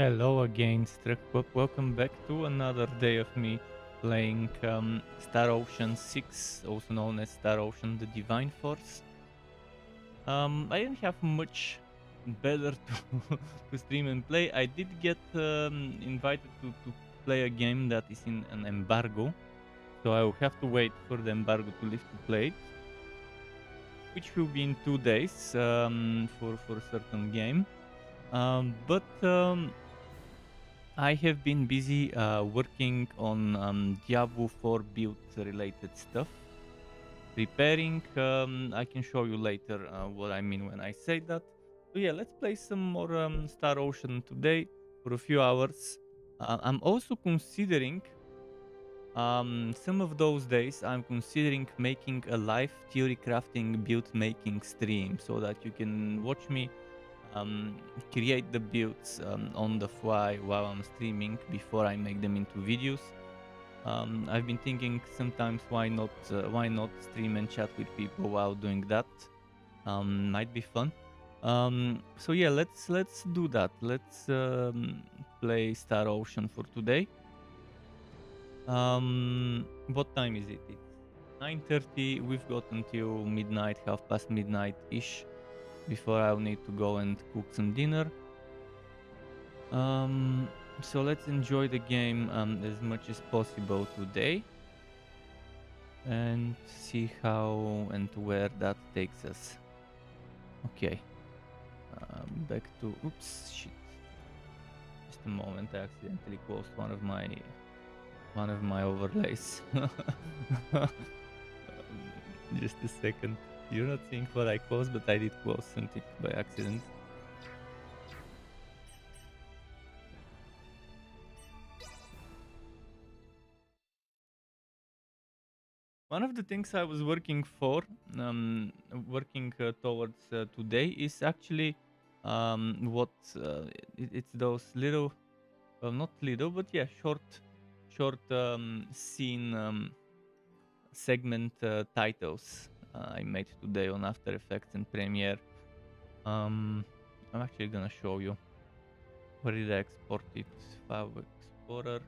Hello again, Struck. Welcome back to another day of me playing Star Ocean 6, also known as Star Ocean the Divine Force. I didn't have much better to stream and play. I did get invited to play a game that is in an embargo, so I will have to wait for the embargo to lift to play it, which will be in 2 days for a certain game. But I have been busy working on Diablo 4 build related stuff. Preparing, I can show you later what I mean when I say that. So yeah, let's play some more Star Ocean today for a few hours. I'm also considering, some of those days I'm considering making a live theory crafting build making stream so that you can watch me create the builds on the fly while I'm streaming before I make them into videos. I've been thinking sometimes why not stream and chat with people while doing that. Might be fun. So yeah, let's do that. Let's play Star Ocean for today. What time is it? It's 9:30. We've got until midnight, half past midnight ish, before I'll need to go and cook some dinner. So let's enjoy the game as much as possible today and see how and where that takes us. Okay, back to oops shit. Just a moment, I accidentally closed one of my overlays. Just a second. You're not seeing what I closed, but I did close something by accident. One of the things I was working towards today is actually it's those little, well, not little, but yeah, short scene segment titles I made today on After Effects and Premiere. I'm actually gonna show you. Where did I export it? File Explorer.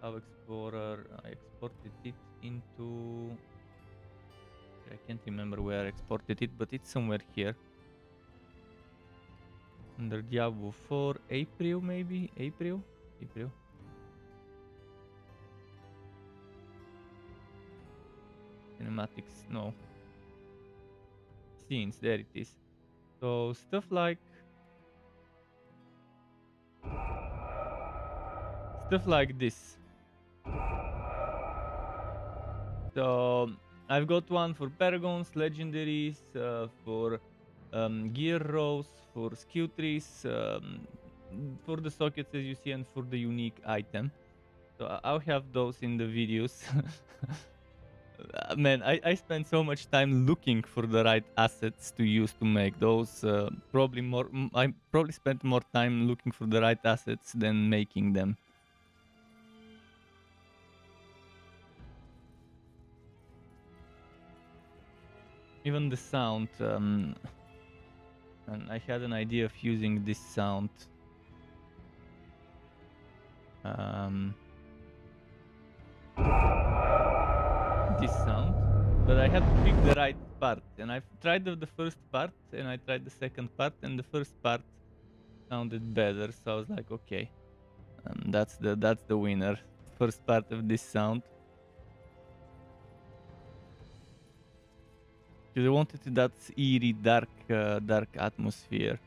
I exported it into... I can't remember where I exported it, but it's somewhere here. Under Diablo 4, April maybe? April? Cinematics, no. Scenes, there it is. So stuff like this. So I've got one for Paragons, Legendaries, for gear rows, for skill trees, for the sockets as you see, and for the unique item. So I'll have those in the videos. Man, I spent so much time looking for the right assets to use to make those. I probably spent more time looking for the right assets than making them. Even the sound, and I had an idea of using this sound. This sound, but I had to pick the right part, and I've tried the first part and I tried the second part, and the first part sounded better, so I was like, okay, that's the winner. First part of this sound, because I wanted that eerie dark atmosphere.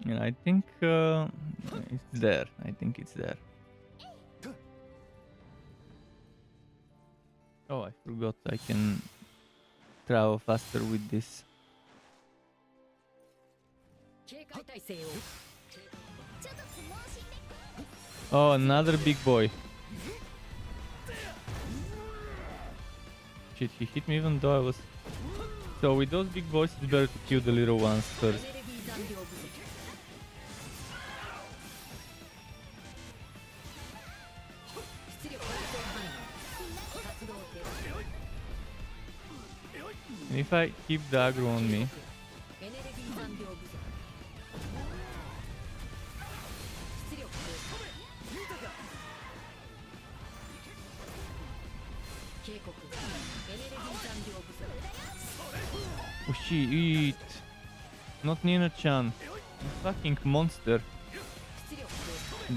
And I think it's there. Oh, I forgot I can travel faster with this. Oh, another big boy. Shit, he hit me even though I was... So with those big boys, it's better to kill the little ones first. And if I keep the aggro on me, Oh shit! Not Nina-chan. You fucking monster.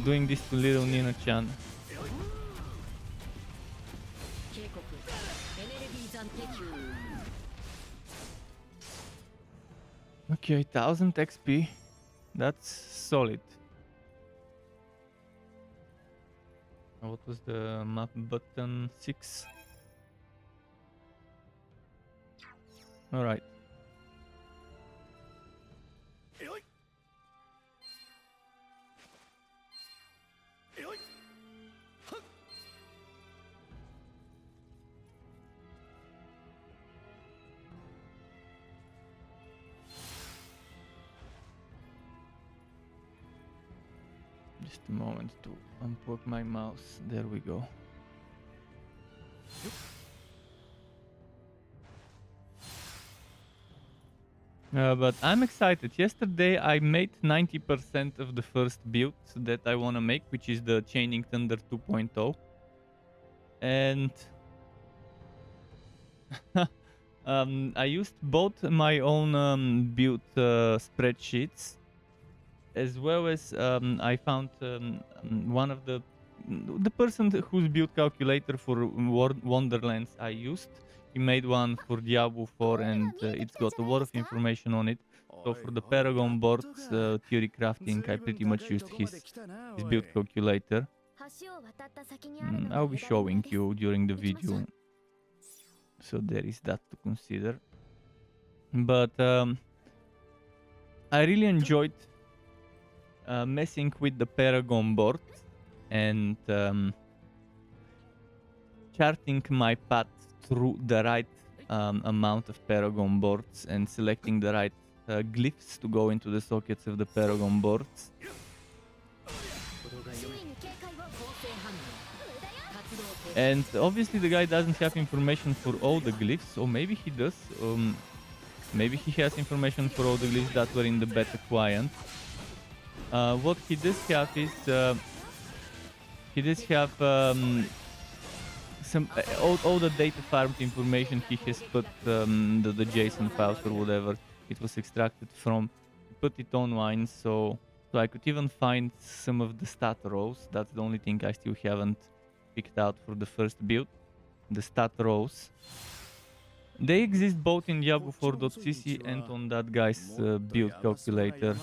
Doing this to little Nina-chan. Okay, 1000 XP. That's solid. What was the map button? 6. Alright. Just a moment to unplug my mouse. There we go. But I'm excited. Yesterday I made 90% of the first build that I want to make, which is the Chaining Thunder 2.0. And I used both my own build spreadsheets, as well as I found one of the person whose build calculator for Wonderlands I used. He made one for Diablo 4 and it's got a lot of information on it. So for the Paragon boards, theory crafting, I pretty much used his build calculator. I'll be showing you during the video. So there is that to consider. But I really enjoyed messing with the Paragon board and charting my path through the right amount of Paragon boards and selecting the right glyphs to go into the sockets of the Paragon boards. And obviously the guy doesn't have information for all the glyphs, or maybe he does. Maybe he has information for all the glyphs that were in the beta client. What he does have is he does have some all the data farmed information he has put the JSON files or whatever it was extracted from, put it online, so I could even find some of the stat rows. That's the only thing I still haven't picked out for the first build, the stat rows. They exist both in Diablo 4.cc and on that guy's build calculator,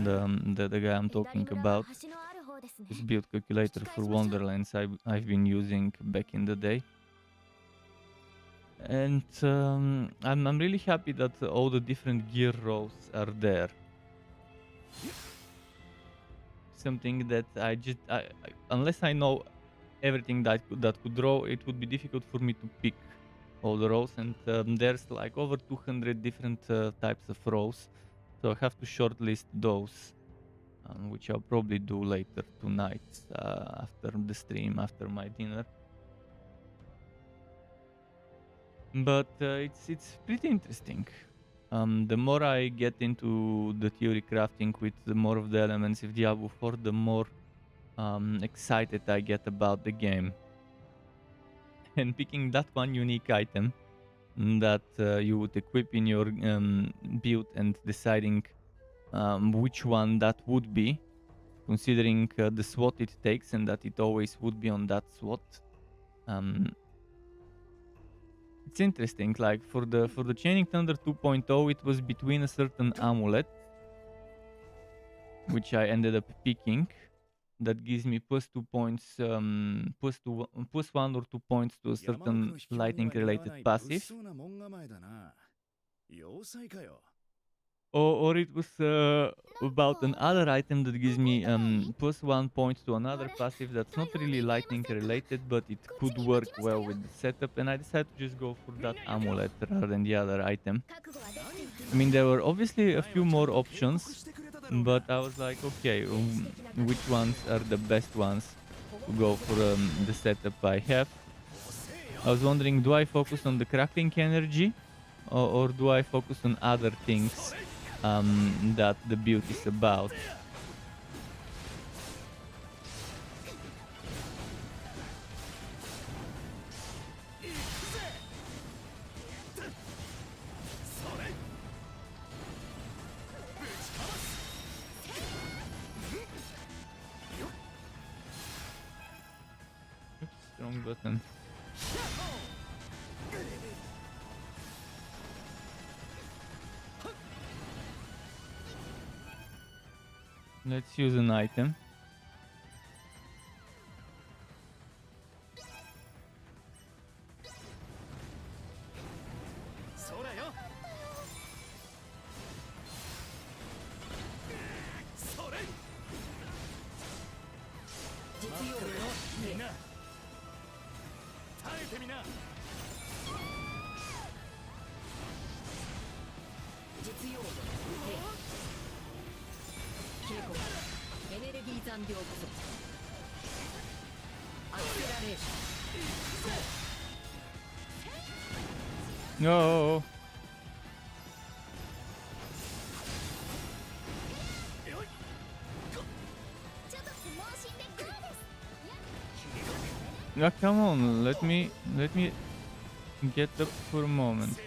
the guy I'm talking about. This build calculator for Wonderlands I've been using back in the day. And I'm really happy that all the different gear rows are there. Something that unless I know everything that could draw, it would be difficult for me to pick all the rows, and there's like over 200 different types of rows, so I have to shortlist those, which I'll probably do later tonight after the stream, after my dinner. But it's pretty interesting. The more I get into the theory crafting with the more of the elements of Diablo 4, the more excited I get about the game. And picking that one unique item that you would equip in your build and deciding which one that would be, considering the SWOT it takes and that it always would be on that SWOT. It's interesting, like for the Chaining Thunder 2.0 it was between a certain amulet, which I ended up picking, that gives me +2 points, +1 or 2 points to a certain lightning related passive. Or it was about another item that gives me +1 point to another passive that's not really lightning related, but it could work well with the setup, and I decided to just go for that amulet rather than the other item. I mean, there were obviously a few more options, but I was like, okay, which ones are the best ones to go for the setup I have? I was wondering, do I focus on the crackling energy or do I focus on other things that the build is about. Oops, wrong button. Let's use an item. No. Yeah, come on, let me get up for a moment.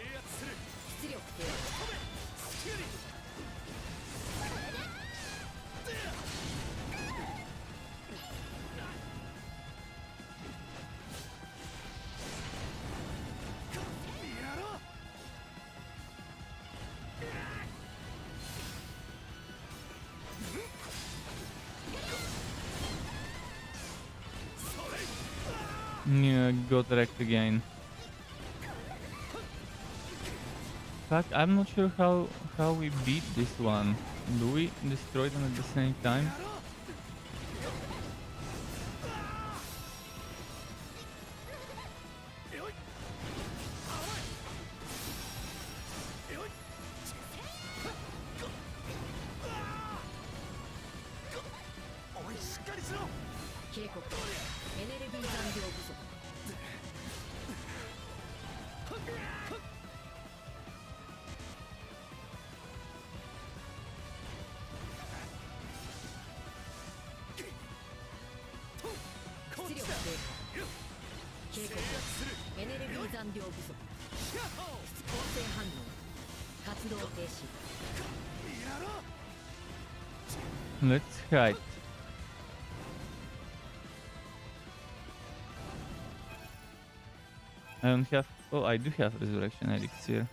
Yeah, got wrecked again. In fact, I'm not sure how we beat this one. Do we destroy them at the same time? Let's hide. I don't have. Oh, I do have resurrection elixir.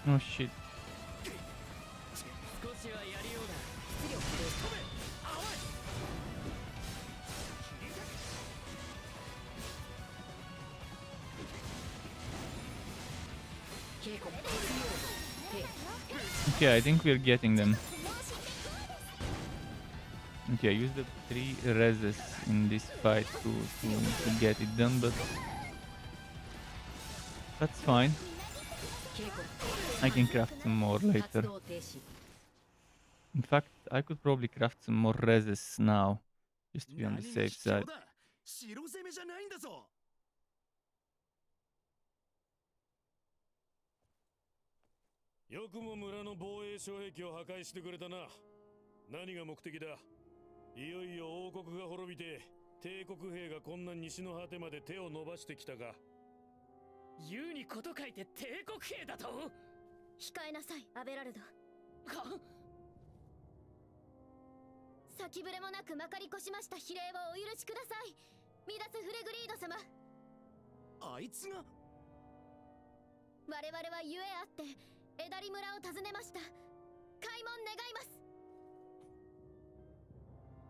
Oh shit. Okay, I think we're getting them. Okay, I used the 3 reses in this fight to get it done, but that's fine. I can craft some more later. In fact, I could probably craft some more reses now, just to be on the safe side. よくも村の防衛障壁を破壊してくれたな。何が目的だ。いよいよ王国が滅びて帝国兵がこんな西の果てまで手を伸ばしてきたか。言うにこと書いて帝国兵だと。控えなさい、アベラルド。は先触れもなくまかり越しました非礼をお許しください、ミダス・フレグリード様。あいつが。我々はゆえあってエダリ村を訪ねました。開門願います。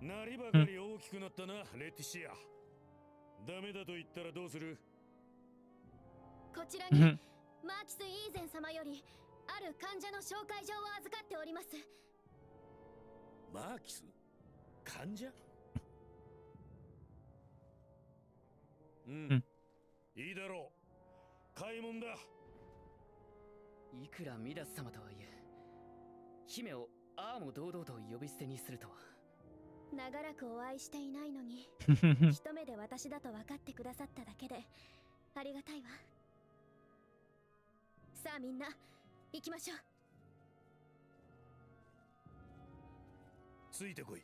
なりばかり大きくなったな、レティシア。ダメだと言ったらどうする。こちらにマーキス・イーゼン様よりある患者の紹介状を預かっております。マーキス患者うん、いいだろう。買い物だ。いくらミダス様とはいえ、姫をああも堂々と呼び捨てにするとは。長らくお会いしていないのに一目で私だと分かってくださっただけでありがたいわ。さあみんな行きましょう。ついてこい。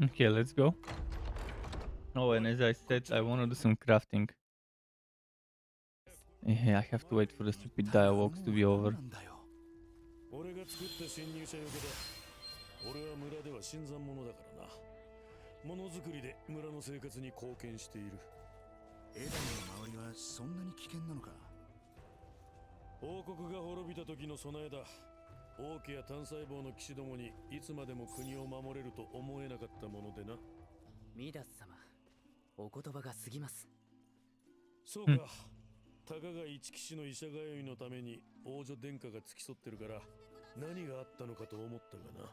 Okay, let's go. Oh, and as I said, I want to do some crafting. Yeah, I have to wait for the stupid dialogues to be over. 俺が作った侵入者よけだ。俺は村では新参者だからな。ものづくりで村の生活に貢献している。エダンの周りはそんなに危険なのか。王国が滅びた時の備えだ。王家や単細胞の騎士どもにいつまでも国を守れると思えなかったものでな。ミダス様、お言葉が過ぎます。そうか。たかが一騎士の医者通いのために王女殿下が付き添ってるから何があったのかと思ったがな。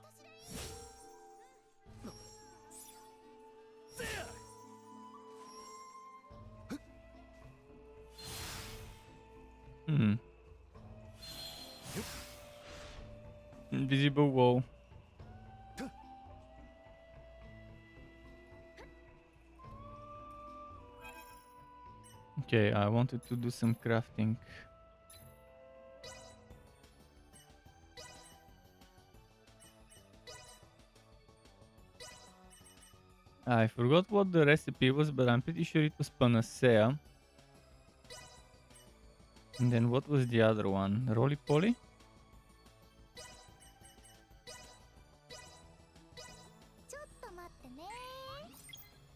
Hmm. Invisible wall. Okay, I wanted to do some crafting. I forgot what the recipe was, but I'm pretty sure it was panacea. And then what was the other one? Roly-poly?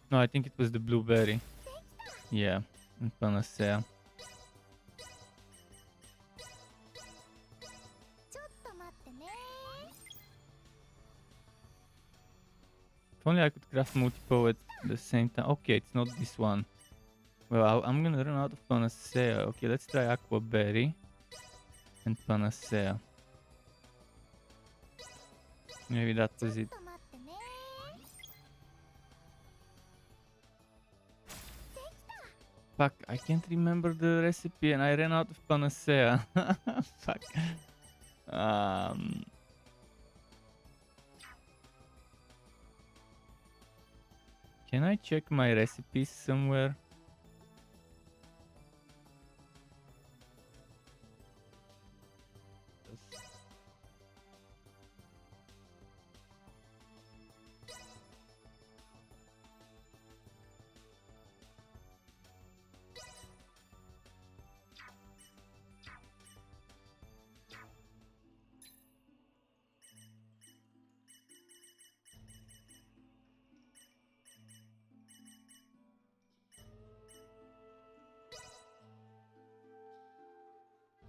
No, I think it was the blueberry. Yeah, and panacea. If only I could craft multiple at the same time. Okay, it's not this one. Well, I'm gonna run out of panacea. Okay, let's try aqua berry and panacea. Maybe that was it. Fuck, I can't remember the recipe and I ran out of panacea. Fuck. Can I check my recipes somewhere?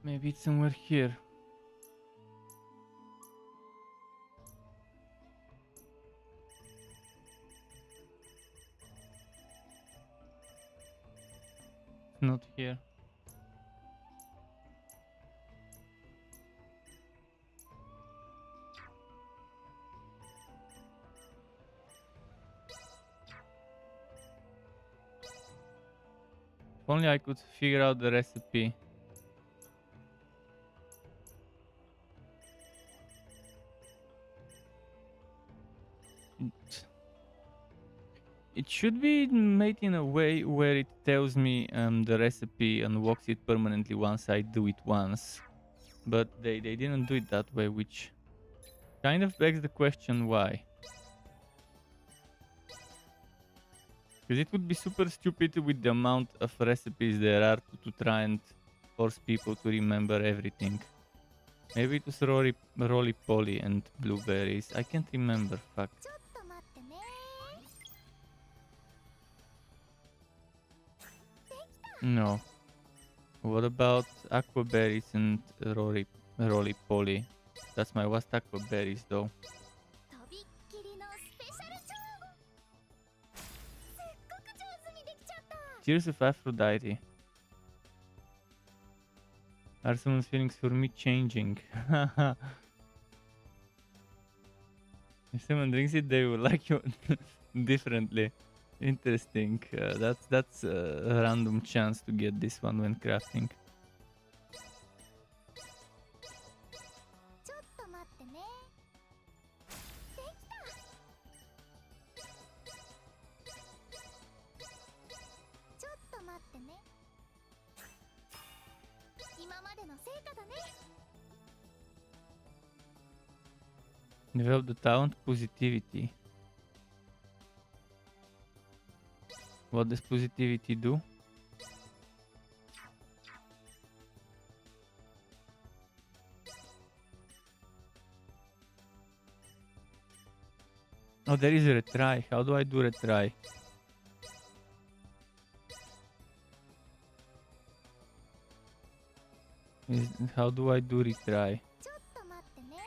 Maybe it's somewhere here. Not here. If only I could figure out the recipe. It should be made in a way where it tells me the recipe unlocks it permanently once I do it once. But they didn't do it that way, which kind of begs the question why. Because it would be super stupid with the amount of recipes there are to try and force people to remember everything. Maybe it was roly-poly and blueberries. I can't remember, fuck. No. What about aqua berries and roly-poly? That's my last aqua berries though. Tears of Aphrodite. Are someone's feelings for me changing? If someone drinks it, they will like you differently. Interesting. That's a random chance to get this one when crafting. ちょっと待ってね。できた。ちょっと待ってね。今までの成果だね。 Develop the talent positivity. What does positivity do? Oh, there is a retry. How do I do retry? How do I do retry? ちょっと待ってね。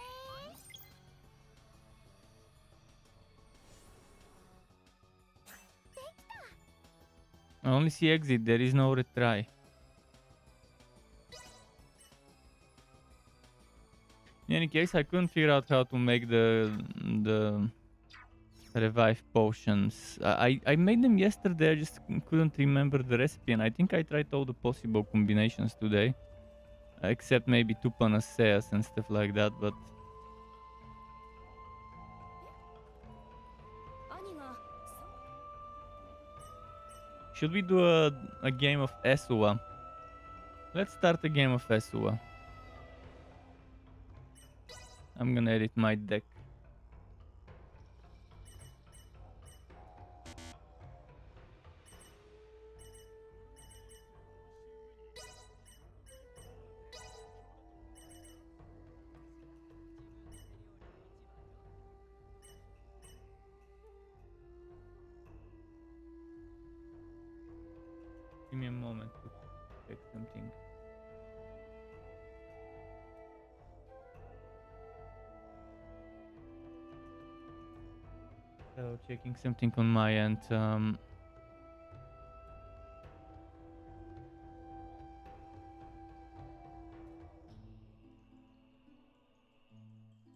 I only see exit. There is no retry. In any case, I couldn't figure out how to make the revive potions. I made them yesterday. I just couldn't remember the recipe, and I think I tried all the possible combinations today, except maybe two panaceas and stuff like that. But 兄が should we do a game of Esua? Let's start a game of Esua. I'm gonna edit my deck. Give me a moment to check something. So checking something on my end.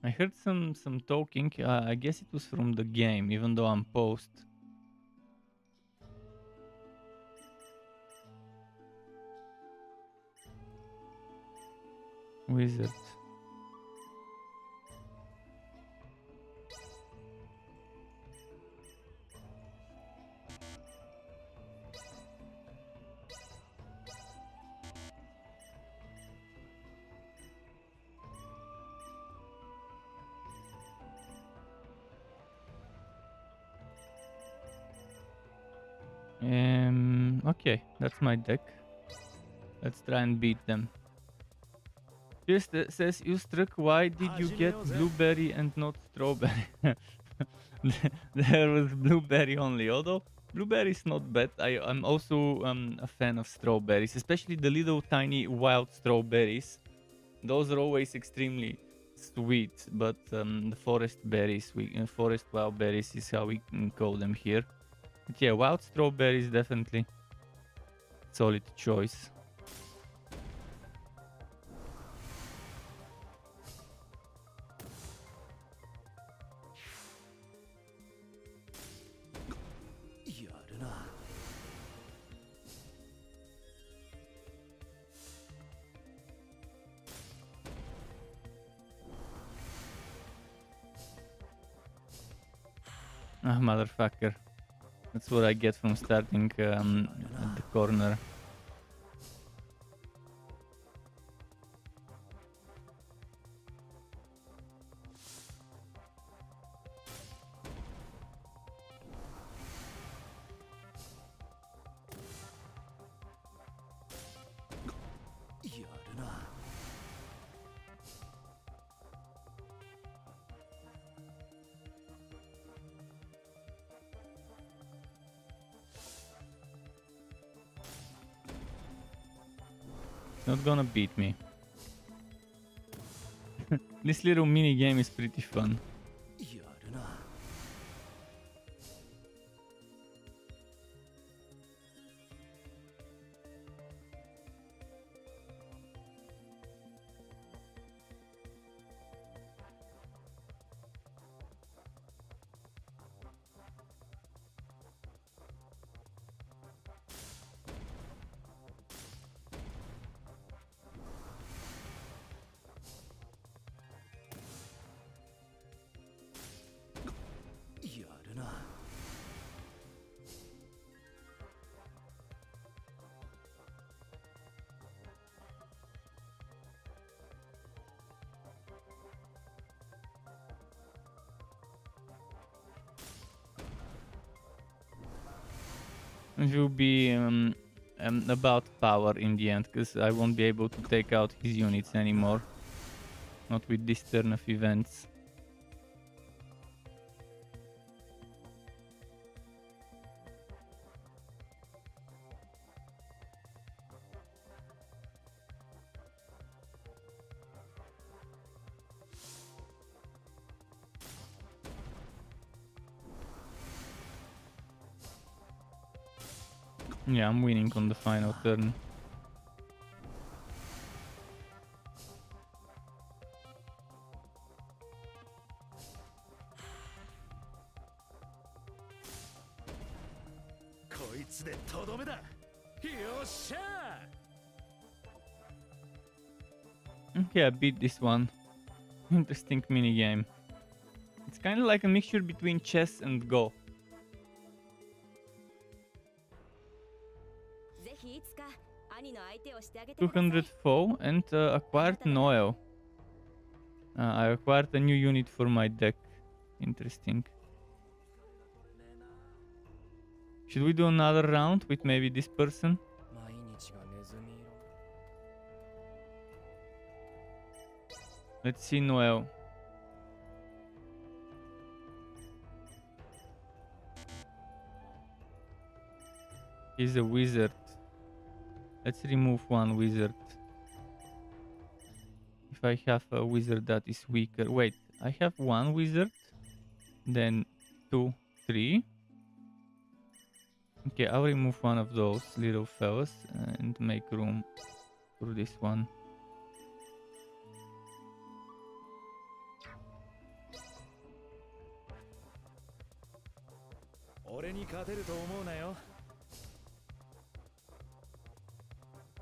I heard some talking. I guess it was from the game, even though I'm post. Wizard. Okay, that's my deck. Let's try and beat them. Just says, you struck, why did you get blueberry and not strawberry? There was blueberry only, although blueberry is not bad. I'm also a fan of strawberries, especially the little tiny wild strawberries. Those are always extremely sweet, but the forest berries, forest wild berries is how we call them here. But yeah, wild strawberries definitely solid choice. Ah, motherfucker. That's what I get from starting at the corner. Not gonna beat me. This little mini game is pretty fun. It will be about power in the end, because I won't be able to take out his units anymore. Not with this turn of events. Yeah, I'm winning on the final turn. Okay, I beat this one. Interesting minigame. It's kind of like a mixture between chess and Go. ぜひいつか兄の相手をしてあげてください。 200 foe and acquired Noel. I acquired a new unit for my deck. Interesting. Should we do another round with maybe this person? Let's see Noel. He's a wizard. Let's remove one wizard. If I have a wizard that is weaker. Wait, I have one wizard. Then 2, 3. Okay, I'll remove one of those little fellas and make room for this one.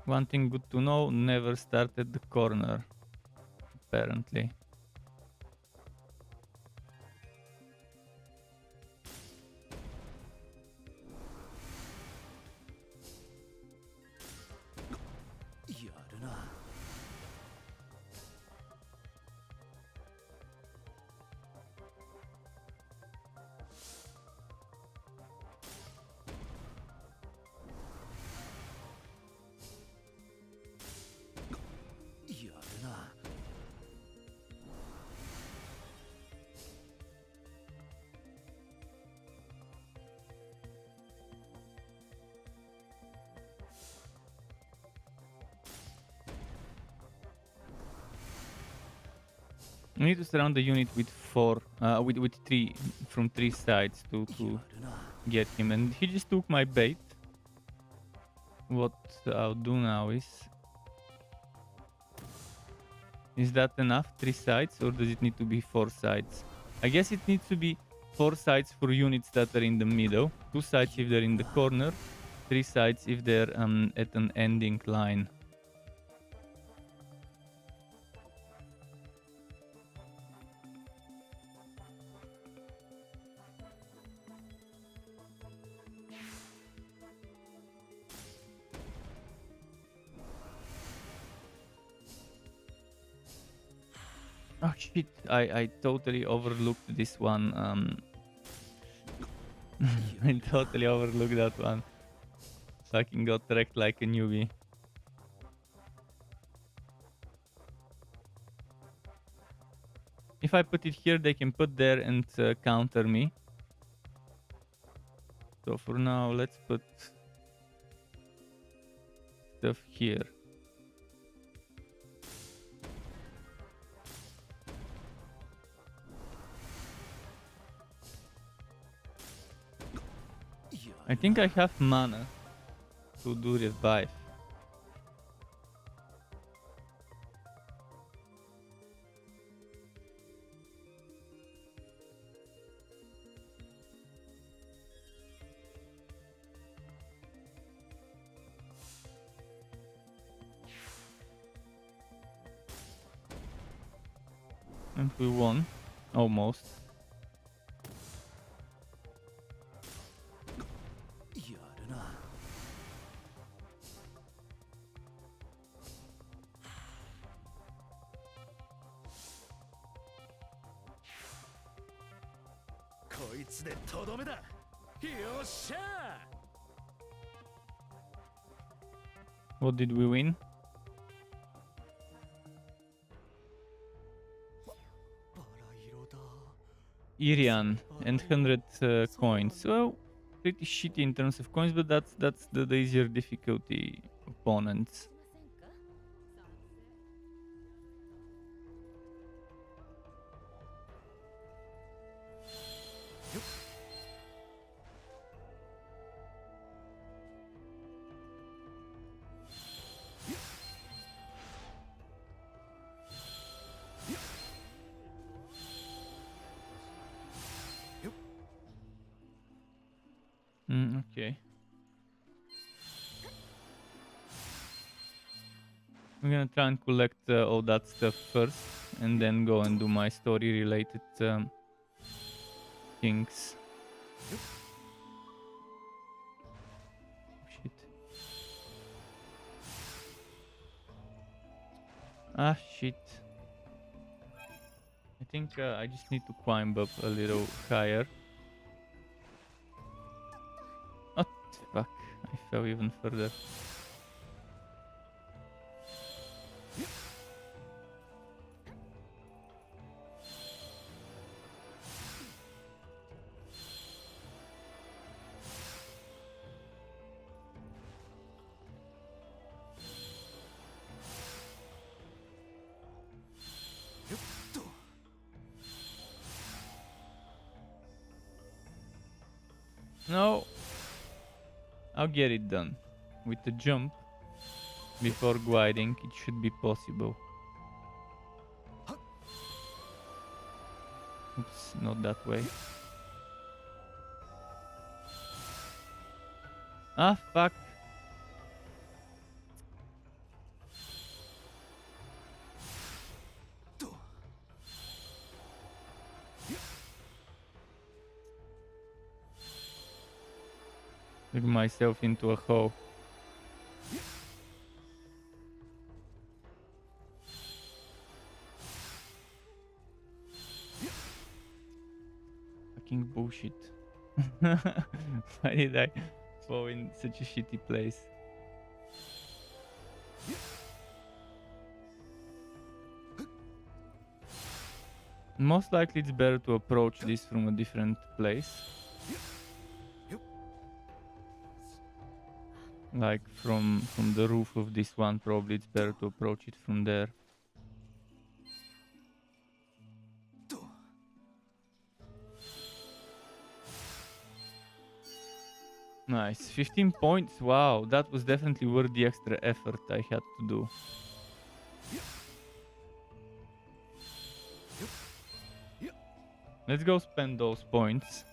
One thing good to know, never started the corner, apparently. We need to surround the unit with with 3 from 3 sides to get him, and he just took my bait. What I'll do now is that enough? 3 sides, or does it need to be 4 sides? I guess it needs to be 4 sides for units that are in the middle, 2 sides if they're in the corner, 3 sides if they're at an ending line. Oh shit, I totally overlooked this one. I totally overlooked that one. Fucking got wrecked like a newbie. If I put it here, they can put there and counter me. So for now, let's put stuff here. I think I have mana to do revive. And we won, almost. What did we win? Irian and 100 coins. Well, pretty shitty in terms of coins, but that's the easier difficulty opponents. Okay. I'm gonna try and collect all that stuff first, and then go and do my story-related things. Shit. Ah, shit. I think I just need to climb up a little higher. Oh, fuck. I fell even further. No. I'll get it done. With the jump, before gliding, it should be possible. Oops, not that way. Ah, fuck. Dig myself into a hole. Fucking bullshit. Why did I fall in such a shitty place? Most likely it's better to approach this from a different place. Like from the roof of this one, probably it's better to approach it from there. Nice, 15 points, wow, that was definitely worth the extra effort I had to do. Let's go spend those points.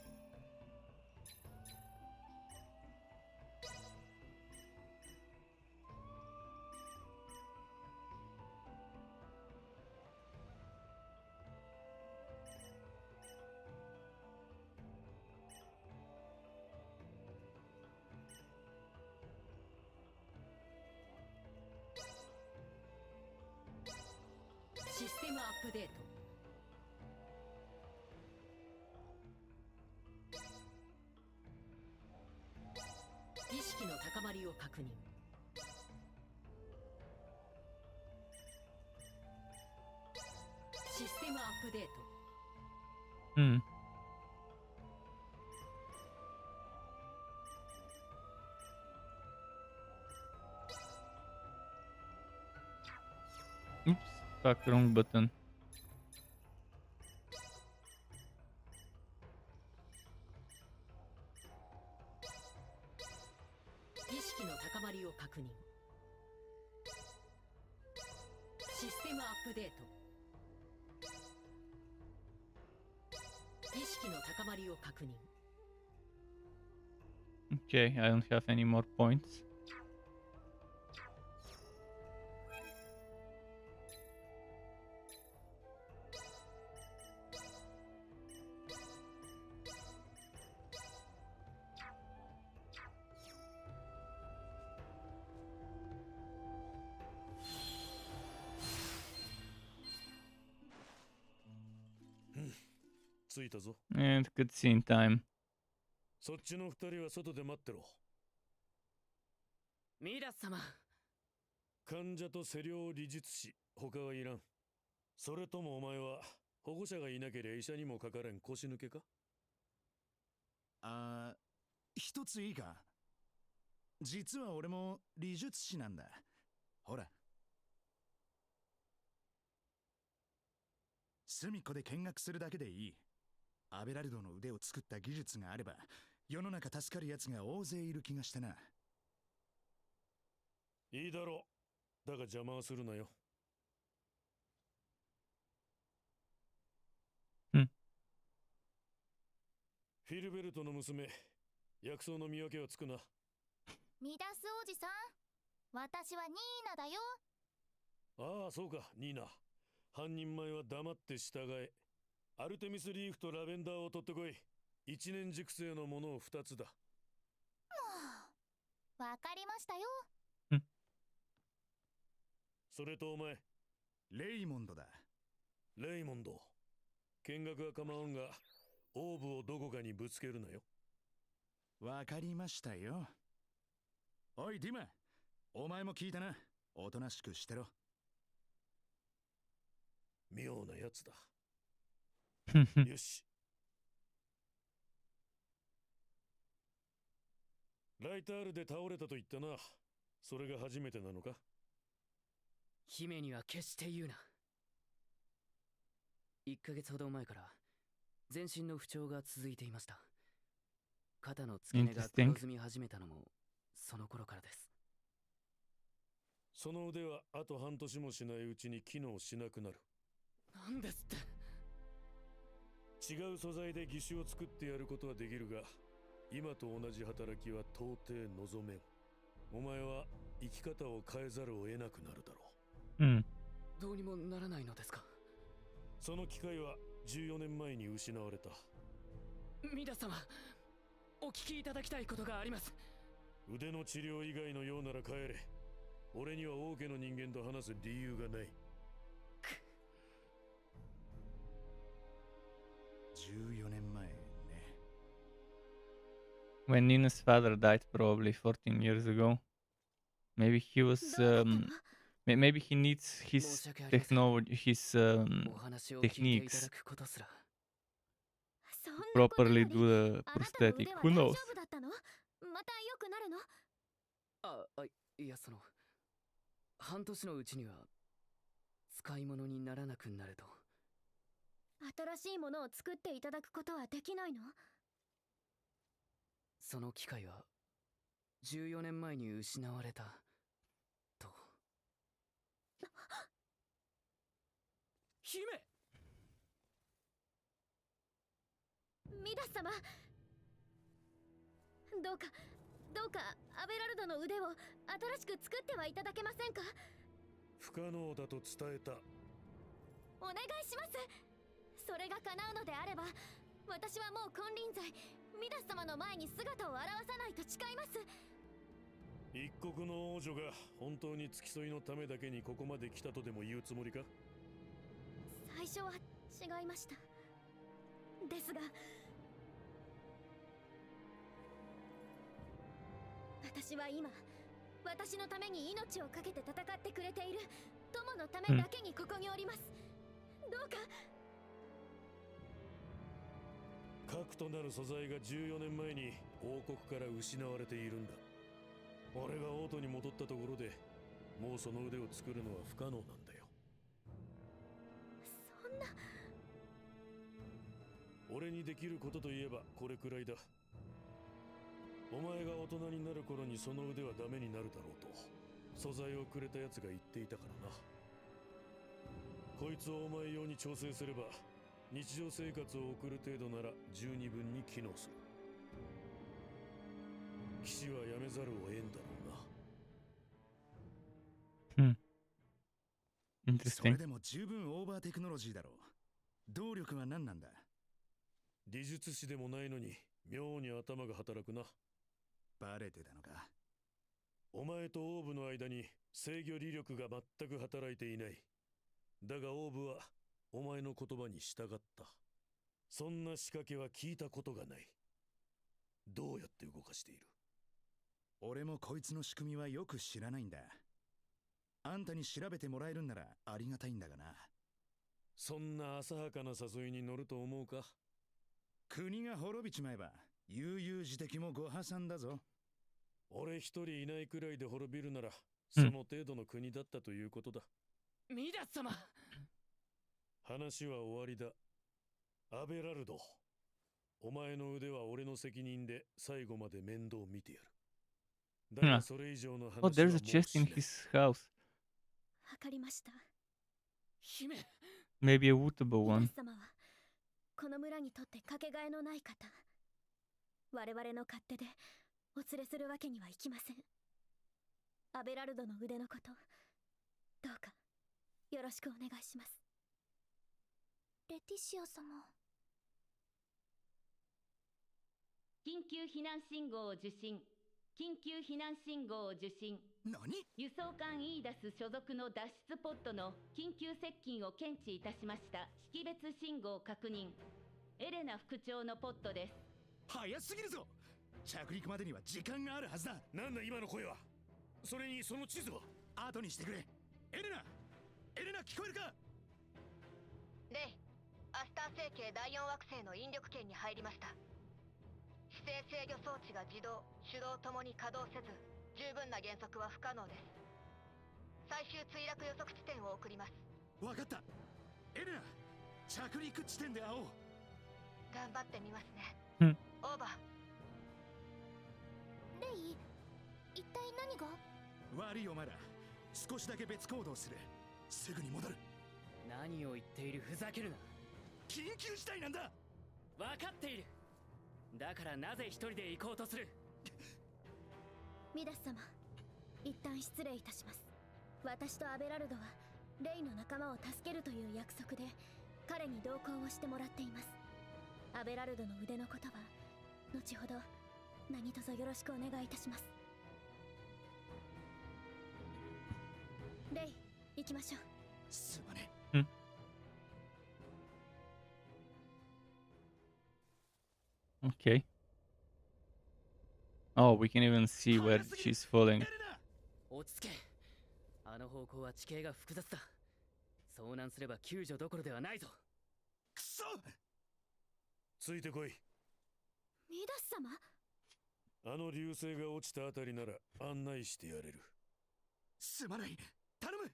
Oops, fuck, wrong button. Okay, I don't have any more points. And cutscene time. そっちの二人は外で待ってろ。ミラス様、患者と施療理術師、他はいらん。それともお前は保護者がいなければ医者にもかかれん腰抜けか？一ついいか？実は俺も理術師なんだ。ほら。隅っこで見学するだけでいい。アベラルドの腕を作った技術があれば、世の中助かる奴が大勢いる気がしてな。いいだろう。だが邪魔はするなよ。フィルベルトの娘、薬草の見分けはつくな。ミダスおじさん、私はニーナだよ。ああ、そうか、ニーナ。半人前は黙って従え。アルテミスリーフとラベンダーを取ってこい。一年熟成のものを2つだ。わかりましたよ。それとお前。レイモンドだ。レイモンド。見学は構わんが、オーブをどこかにぶつけるなよ。わかりましたよ。おいディマ、お前も聞いたな。おとなしくしてろ。妙なやつだ。よし。ライタールで倒れたと言ったな。それが初めてなのか？姫には決して言うな。1ヶ月ほど前から全身の不調が続いていました。肩の付け根が黒ずみ始めたのもその頃からです。その腕はあと半年もしないうちに機能しなくなる。なんですって。違う素材で義手を作ってやることはできるが、今と同じ働きは到底望めん。お前は生き方を変えざるを得なくなるだろう。どうにもならないのですか？その機会は14年前に失われた。ミダ様、お聞きいただきたいことがあります。腕の治療以外のようなら帰れ。俺には王家の人間と話す理由がない。14年前ね。When Nina's father died, probably 14 years ago. Maybe he was. Maybe he needs his technology, his techniques to properly do the prosthetic. Who knows? また良くなるの？いや、半年のうちには使い物にならなくなると。新しいものを作っていただくことはできないの？その機会は14年前に失われたと。姫！ミダス様、どうかアベラルドの腕を新しく作ってはいただけませんか？不可能だと伝えた。お願いします。それが叶うのであれば、私はもう金輪際ミダス様の前に姿を現さないと誓います。一国の王女が本当に付き添いのためだけにここまで来たとでも言うつもりか？最初は違いました。ですが私は今、私のために命を懸けて戦ってくれている友のためだけにここにおります。どうか。核となる素材が14年前に王国から失われているんだ。俺が王都に戻ったところでもうその腕を作るのは不可能なんだよ。そんな。俺にできることといえばこれくらいだ。お前が大人になる頃にその腕はダメになるだろうと素材をくれたやつが言っていたからな。こいつをお前用に調整すれば日常生活を送る程度なら十二分に機能する。騎士はやめざるを得んだろうな。それでも十分オーバーテクノロジーだろう。動力は何なんだ？理術師でもないのに妙に頭が働くな。バレてたのか？お前とオーブの間に制御理力が全く働いていない。だがオーブはお前の言葉に従った。そんな仕掛けは聞いたことがない。どうやって動かしている？俺もこいつの仕組みはよく知らないんだ。あんたに調べてもらえるんならありがたいんだがな。そんな浅はかな誘いに乗ると思うか。国が滅びちまえば悠々自適もご破算だぞ。俺一人いないくらいで滅びるなら、うんその程度の国だったということだ。ミダス様。話は終わりだ。アベラルド、お前の腕は俺の責任で最後まで面倒見てやる。だがそれ以上の話は Oh, もう there's a し chest な in い。 his house. わかりました。姫。 Maybe a wootable ミダ one. ス様はこの村にとってかけがえのない方。我々の勝手でお連れするわけにはいきません。アベラルドの腕のこと、どうかよろしくお願いします。レティシア様。緊急避難信号を受信。緊急避難信号を受信。何？輸送艦イーダス所属の脱出ポットの緊急接近を検知いたしました。識別信号確認。エレナ副長のポットです。早すぎるぞ。着陸までには時間があるはずだ。なんだ今の声は。それにその地図は。後にしてくれ。エレナ聞こえるか？レイ、アスター星系第4惑星の引力圏に入りました。姿勢制御装置が自動、手動ともに稼働せず、十分な減速は不可能です。最終墜落予測地点を送ります。わかった。エレナ、着陸地点で会おう。頑張ってみますね。うん。オーバー。レイ、一体何が？悪いお前ら、少しだけ別行動する。すぐに戻る。何を言っている。ふざけるな。緊急事態なんだ。分かっている。だからなぜ一人で行こうとする。ミダス様、一旦失礼いたします。私とアベラルドはレイの仲間を助けるという約束で彼に同行をしてもらっています。アベラルドの腕のことは後ほど何卒よろしくお願いいたします。レイ、行きましょう。すまね。Okay. Oh, we can even see where she's falling. 落ち着け。あの方向は地形が複雑だ。遭難すれば救助どころではないぞ。くそ！ついてこい。ミダス様？あの流星が落ちたあたりなら案内してやれる。すまない。頼む。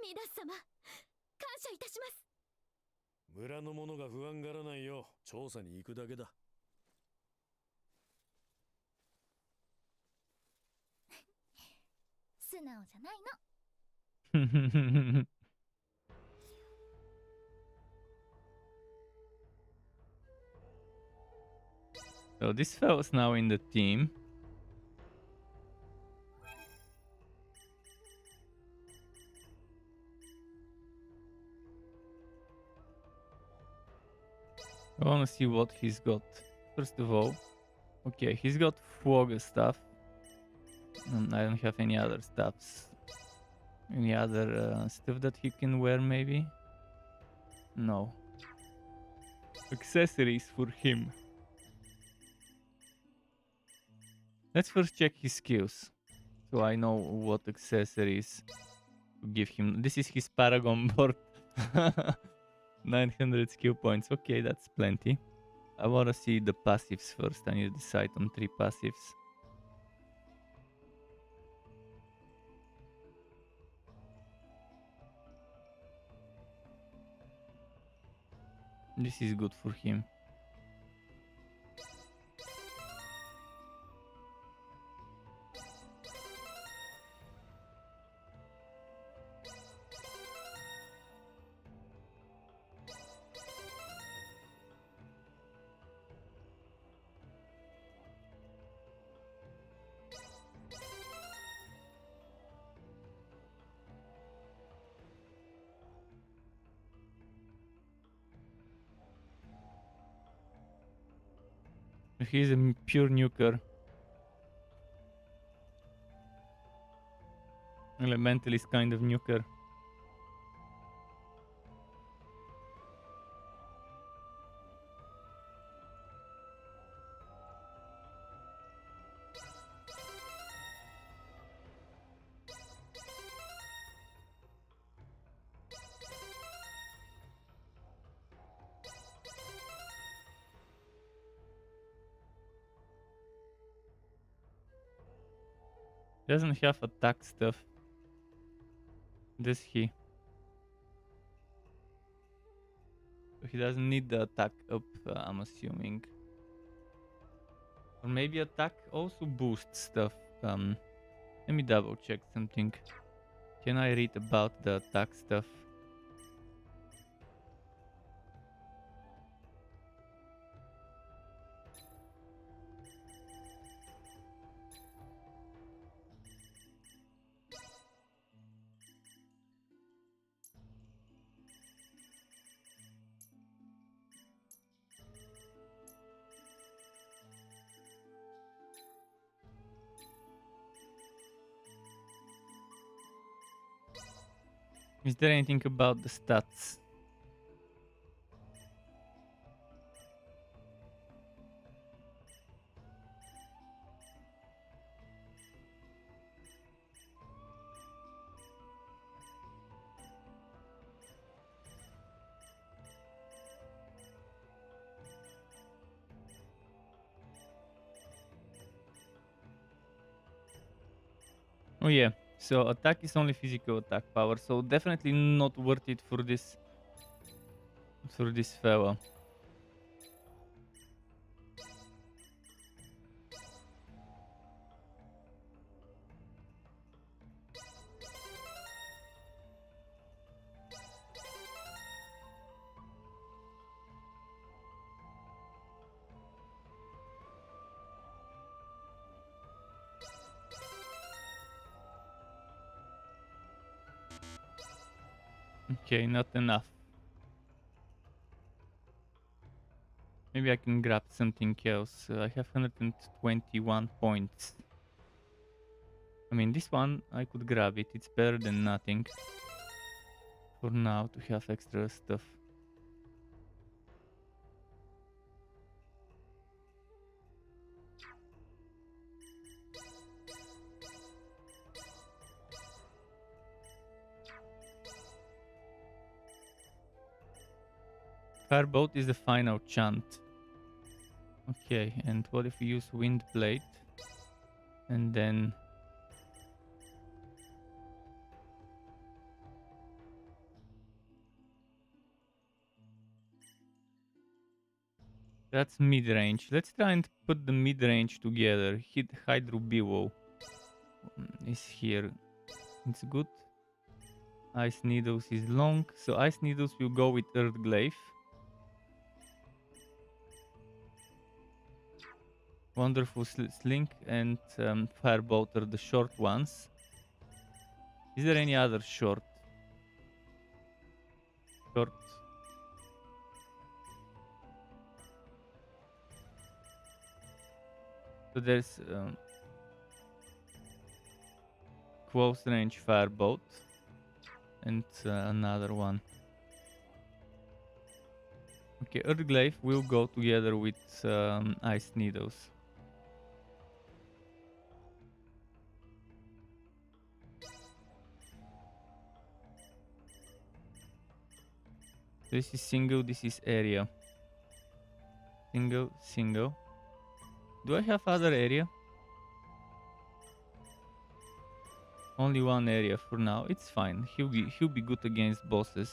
ミダス様、感謝いたします。村の者が不安がらないよう調査に行くだけだ。素直じゃないの。So this fellow's now in the team. I wanna see what he's got. First of all, okay, he's got fog stuff. I don't have any other stuffs. Any other stuff that he can wear, maybe? No. Accessories for him. Let's first check his skills, so I know what accessories to give him. This is his Paragon board. 900 skill points. Okay, that's plenty. I want to see the passives first. I need to decide on 3 passives. This is good for him. He's a pure nuker. Elementalist kind of nuker. Doesn't have attack stuff. Does he? So he doesn't need the attack up, I'm assuming. Or maybe attack also boosts stuff. Let me double check something. Can I read about the attack stuff? Is there anything about the stats? Oh yeah, so attack is only physical attack power, so definitely not worth it for this fella. Okay, not enough. Maybe I can grab something else. I have 121 points. I mean, this one, I could grab it. It's better than nothing. For now, to have extra stuff. Firebolt is the final chant. Okay, and what if we use Wind Blade? And then... That's mid-range. Let's try and put the mid-range together. Hit Hydro Below is here. It's good. Ice Needles is long, so Ice Needles will go with Earth Glaive. Wonderful Sling and Firebolt are the short ones. Is there any other short? Short. So there's close range Firebolt and another one. Okay, Earth Glaive will go together with Ice Needles. This is single, this is area. Single, single. Do I have other area? Only one area for now. It's fine. He'll be good against bosses.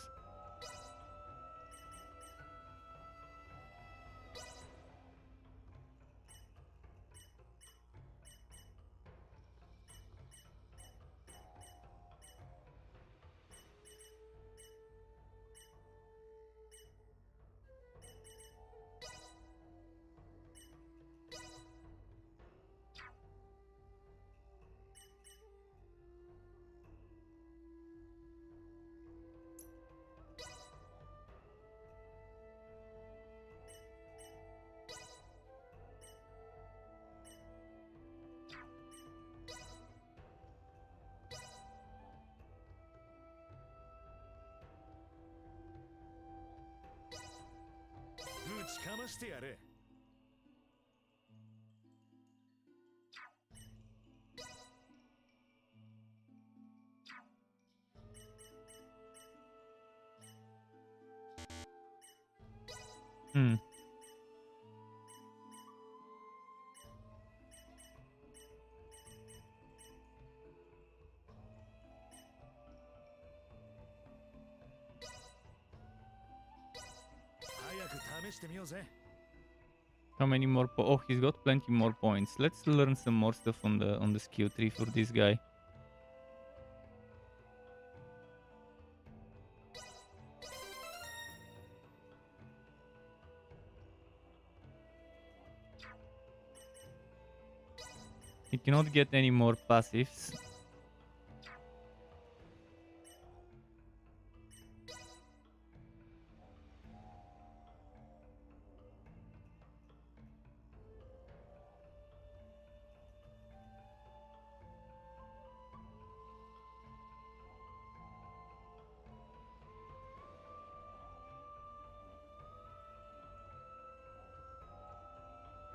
Hmm. く試してみようぜ。 How many more oh, he's got plenty more points. Let's learn some more stuff on the skill tree for this guy. He cannot get any more passives.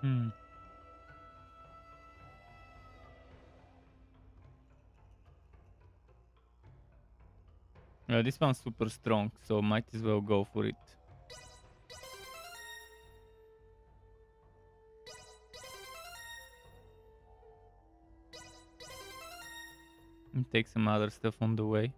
Hmm. This one's super strong, so might as well go for it. And take some other stuff on the way.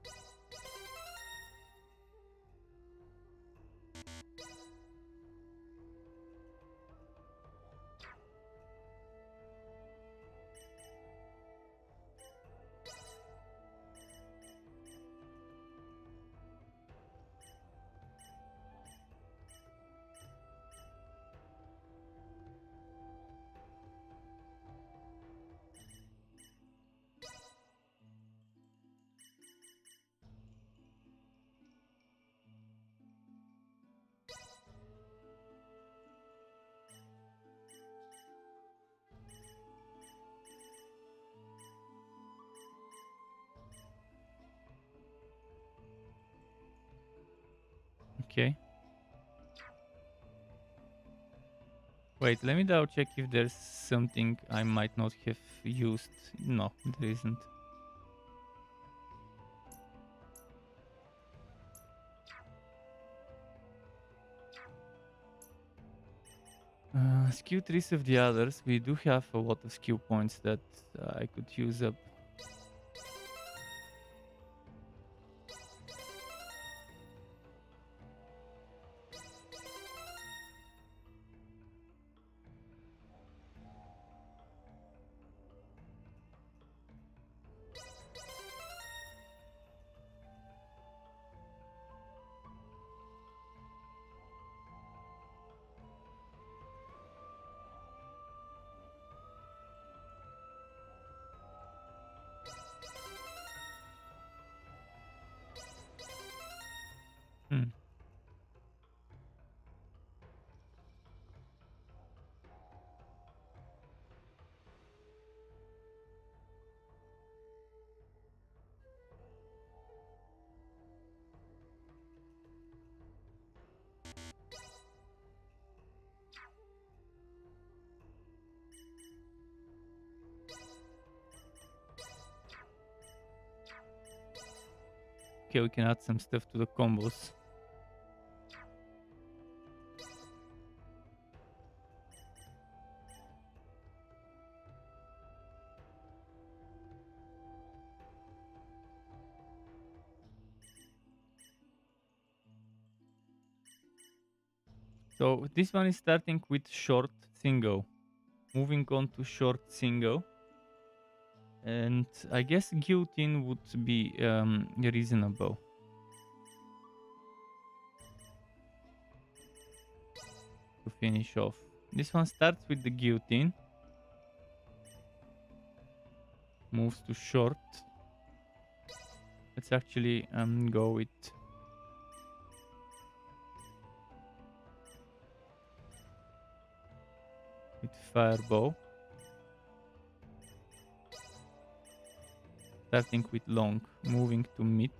Okay. Wait, let me double check if there's something I might not have used. No, there isn't. Skill trees of the others. We do have a lot of skill points that I could use up. Hmm. Okay, we can add some stuff to the combos. So this one is starting with short single, moving on to short single, and I guess guillotine would be reasonable. To finish off. This one starts with the guillotine, moves to short. Let's actually go with fireball. Starting with long, moving to mid.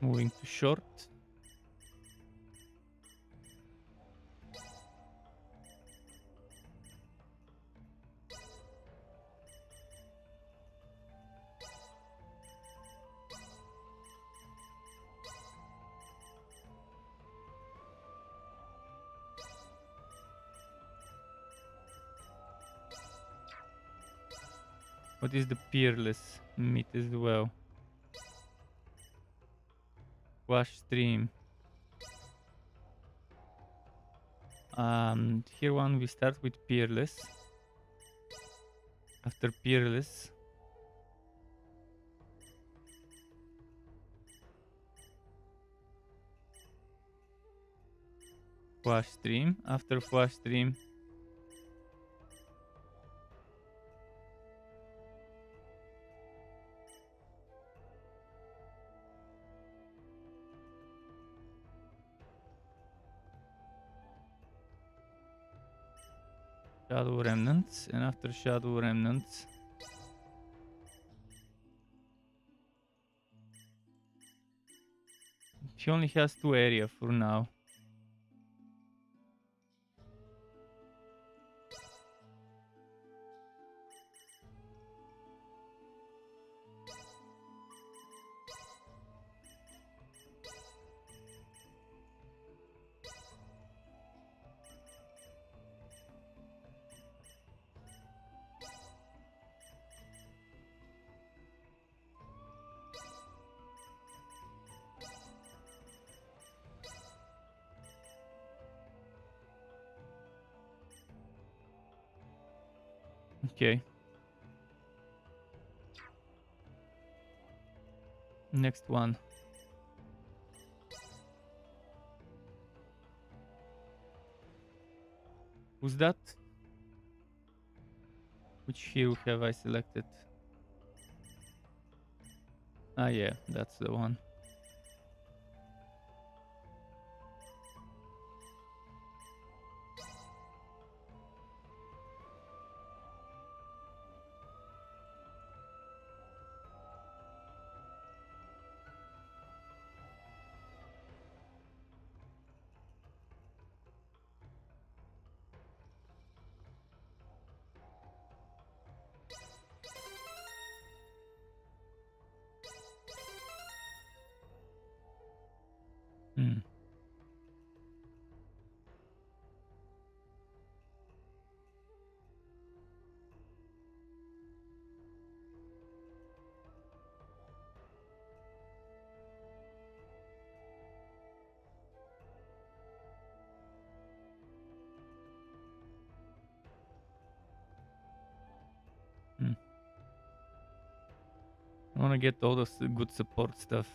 Moving to short. What is the peerless? meat as well. Wash stream. Here one we start with Peerless. After Peerless, Wash stream. After Wash stream, Shadow Remnants, and after Shadow Remnants, she only has 2 areas for now. Okay. Next one. Who's that? Which hero have I selected? Ah, yeah, that's the one. Hmm. Hmm. I want to get all those good support stuff.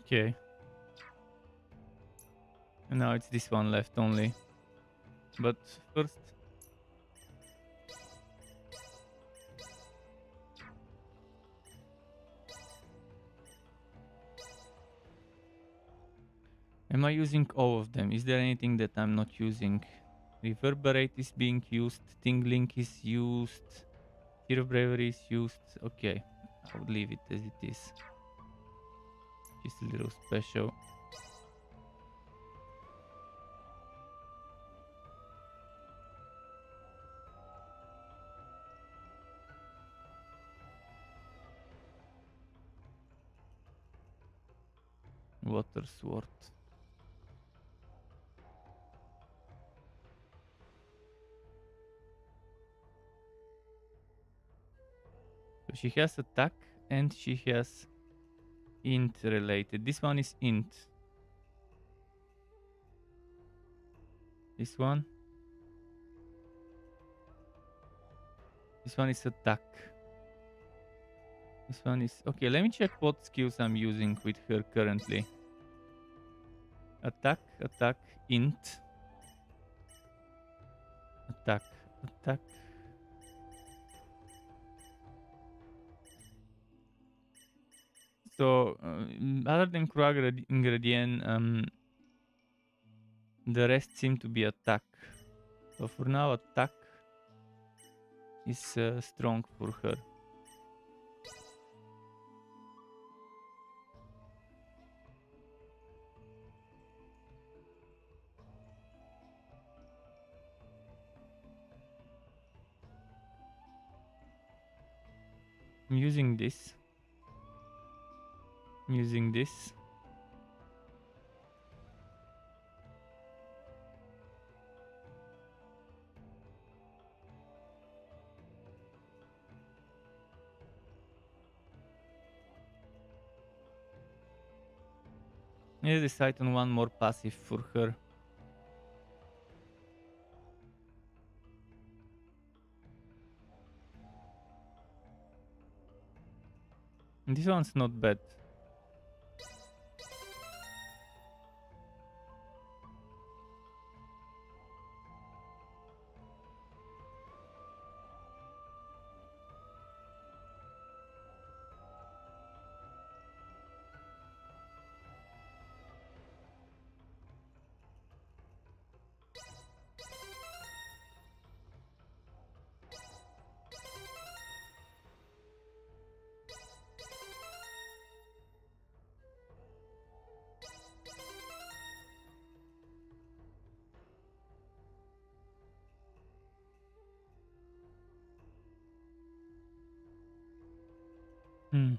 Okay. And now it's this one left only. But first, am I using all of them? Is there anything that I'm not using? Reverberate is being used. Tingling is used. Hero Bravery is used. Okay. I would leave it as it is. Just a little special. Water Sword. So she has attack and she has int related. This one is int. This one. This one is attack. This one is... Okay, let me check what skills I'm using with her currently. Attack, attack, int. Attack, attack. So, other than Krug ingredient, The rest seem to be attack. So for now, attack is strong for her. I'm using this. I'm using this. Let's decide on one more passive for her. This one's not bad. Hmm.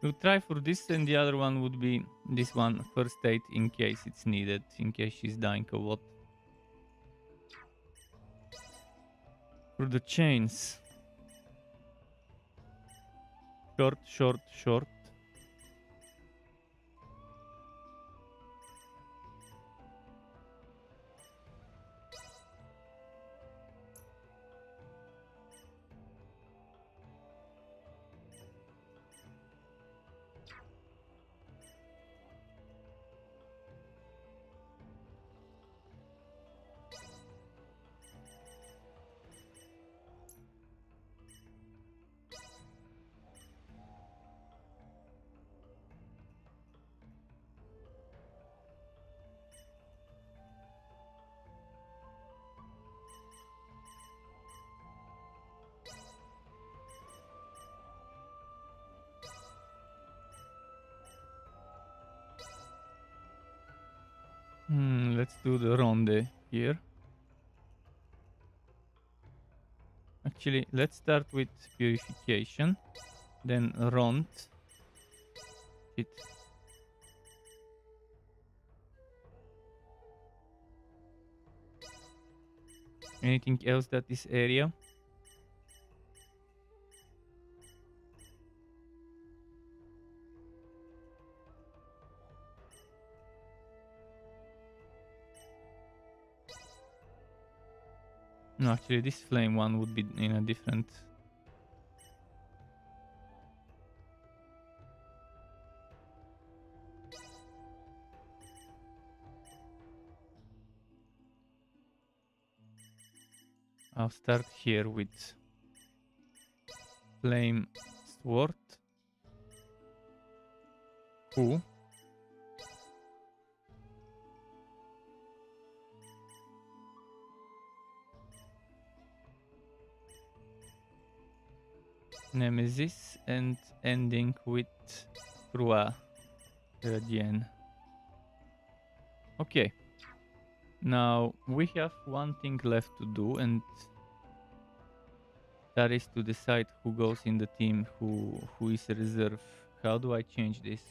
We'll try for this, and the other one would be this one, first aid, in case it's needed, in case she's dying or what. For the chains. Short, short, short. Let's do the ronde here. Actually, let's start with purification, then rond. It. Anything else that this area? No, actually, this flame one would be in a different. I'll start here with flame sword. Ooh. Nemesis and ending with Krua again. Okay. Now we have one thing left to do, and that is to decide who goes in the team, who is a reserve. How do I change this?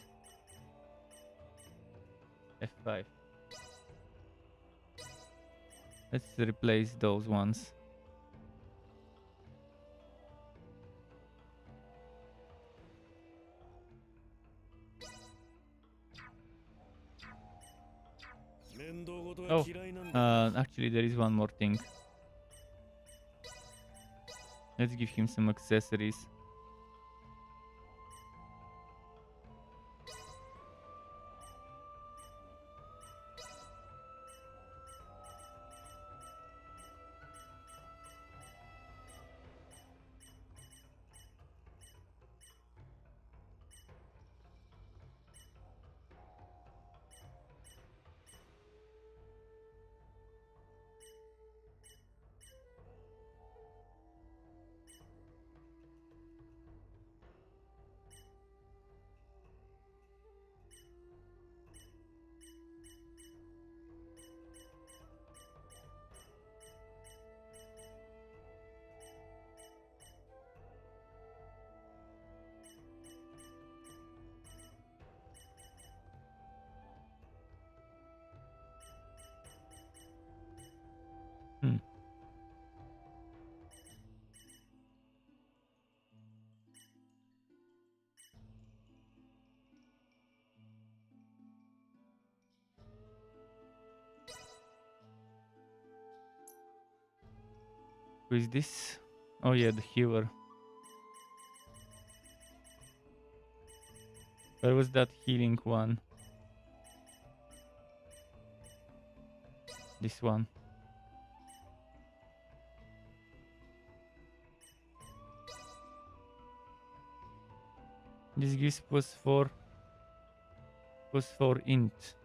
F5. Let's replace those ones. Actually, there is one more thing. Let's give him some accessories. Who is this? Oh yeah, the healer. Where was that healing one? This one. This gives +4 int.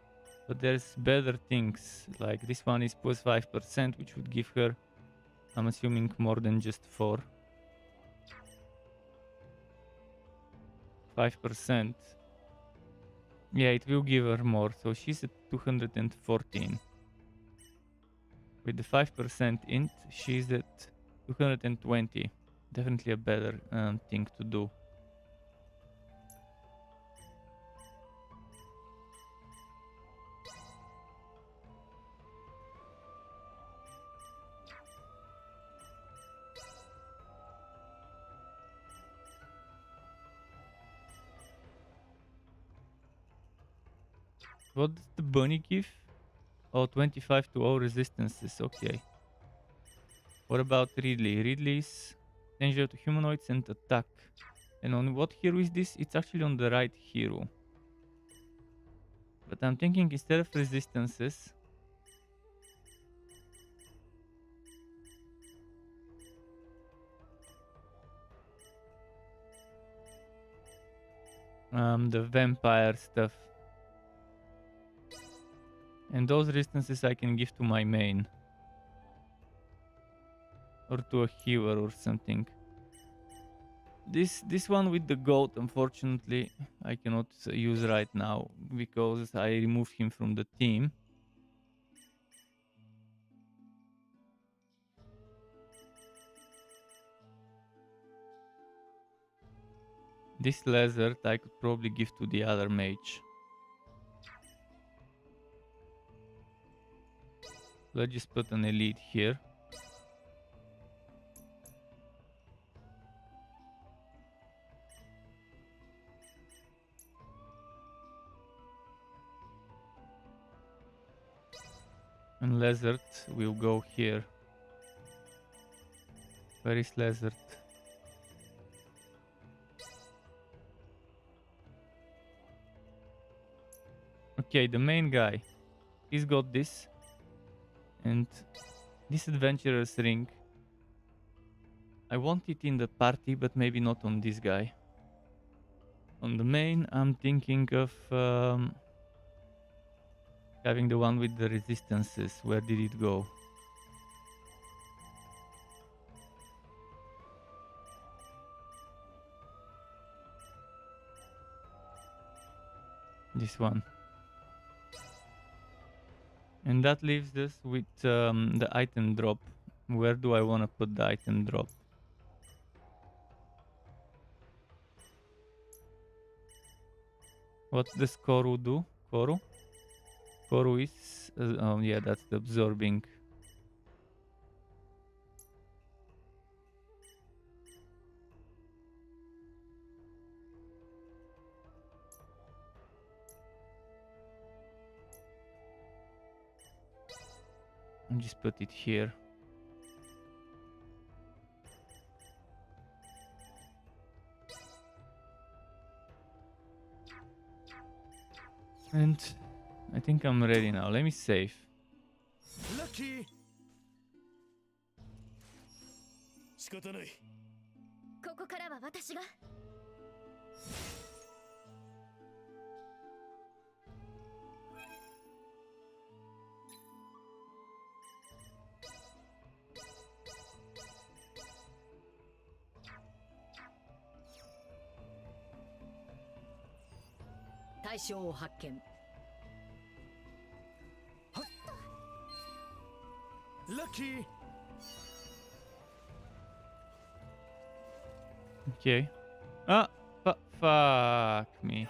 But there's better things. Like this one is +5%, which would give her, I'm assuming, more than just 4. 5%. Yeah, it will give her more. So she's at 214. With the 5% int, she's at 220. Definitely a better thing to do. What does the bunny give? Oh, 25 to all resistances. Okay. What about Ridley? Ridley's danger to humanoids and attack. And on what hero is this? It's actually on the right hero. But I'm thinking instead of resistances, the vampire stuff. And those resistances I can give to my main. Or to a healer or something. This one with the goat, unfortunately, I cannot use right now because I removed him from the team. This lizard I could probably give to the other mage. Let's just put an elite here. And lizard will go here. Where is lizard? Okay, the main guy. He's got this. And this adventurer's ring. I want it in the party, but maybe not on this guy. On the main, I'm thinking of having the one with the resistances. Where did it go? This one. And that leaves us with the item drop. Where do I want to put the item drop? What does Koru do? Koru? Koru is... oh yeah, that's the absorbing. I'll just put it here. And I think I'm ready now. Let me save. Lucky. 仕方ない。ここからは私が。対象を発見。Lucky. Okay. Ah, fuck me.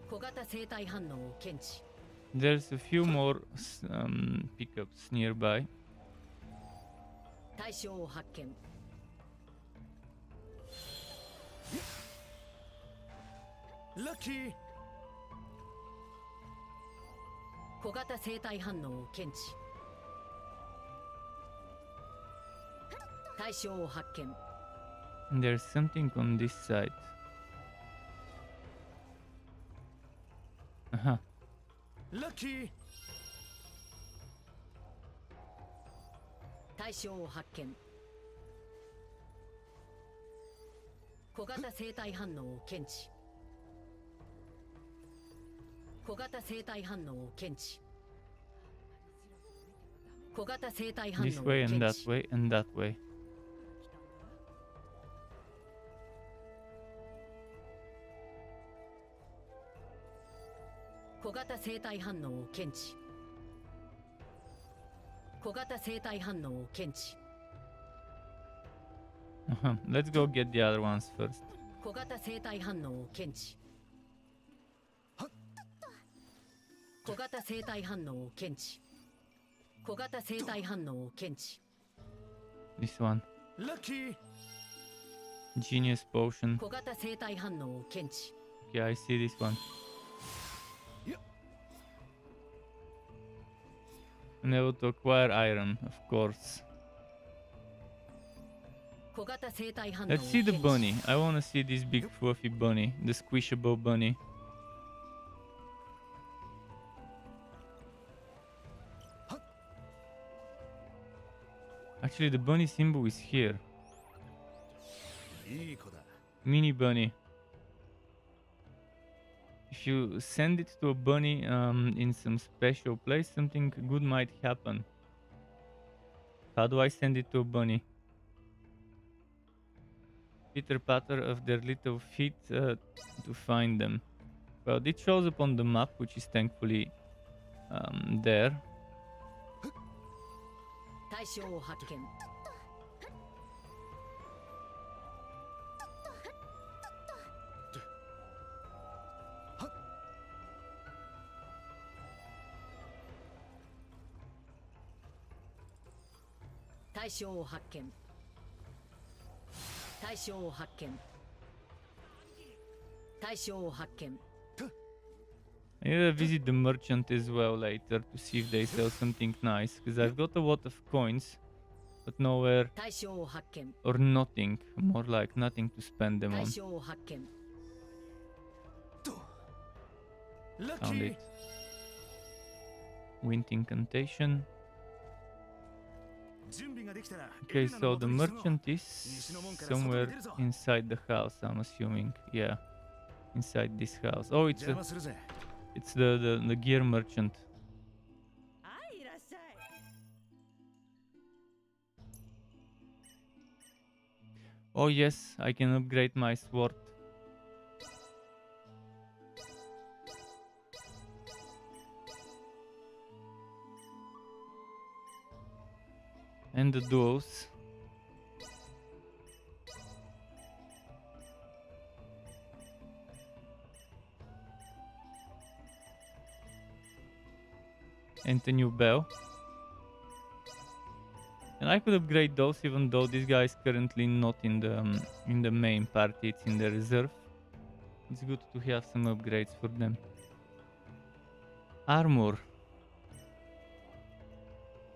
小型生体反応を検知。 There's a few more pickups nearby. 対象を発見。 Lucky. 小型生体反応を検知。対象を発見。 There's something on this side. Aha. Lucky. 対象を発見。小型生体反応を検知。小型生体反応を検知。小型生体反応を This way 検 and that 知。 way and that way. 小型生体反応を検知。小型生体反応を検知。 Let's go get the other ones first. 小型生体反応を検知。小型生体反応を検知。小型生体反応を検知。 This one. Lucky. Genius potion. 小型生体反応を検知。 Okay, I see this one. And able to acquire iron, of course. 小型生体反応を Let's 検 see the 知。 bunny. I want to see this big fluffy bunny, the squishable bunny. Actually, the bunny symbol is here. いい子だ。 Mini bunny. If you send it to a bunny in some special place, something good might happen. How do I send it to a bunny? Pitter patter of their little feet to find them. Well, it shows up on the map, which is thankfully there. 対象を発見。対象を発見。対象を発見。対象を発見。 I need to visit the merchant as well later to see if they sell something nice, because I've got a lot of coins, but nowhere 対象を発見。 or nothing, more like nothing to spend them 対 on. 象を発見。 Found Lucky. it. Wind incantation. 準備ができたら Okay, エレナ so の the 元に進もう。 merchant is somewhere inside the house, I'm assuming. Yeah, inside this house. Oh, it's 邪魔するぜ。 it's the gear merchant. はいいらっしゃい。 Oh yes, I can upgrade my sword. And the duels. And the new bell. And I could upgrade those, even though this guy is currently not in the main party. It's in the reserve. It's good to have some upgrades for them. Armor.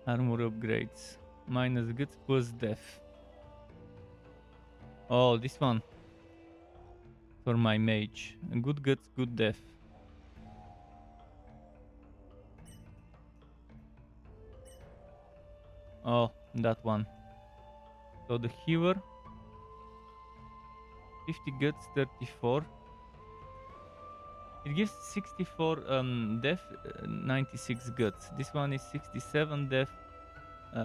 Armor upgrades. Minus guts plus death. Oh, this one. For my mage. Good guts, good death. Oh, that one. So the healer. 50 guts, 34. It gives 64 death, 96 guts. This one is 67 death,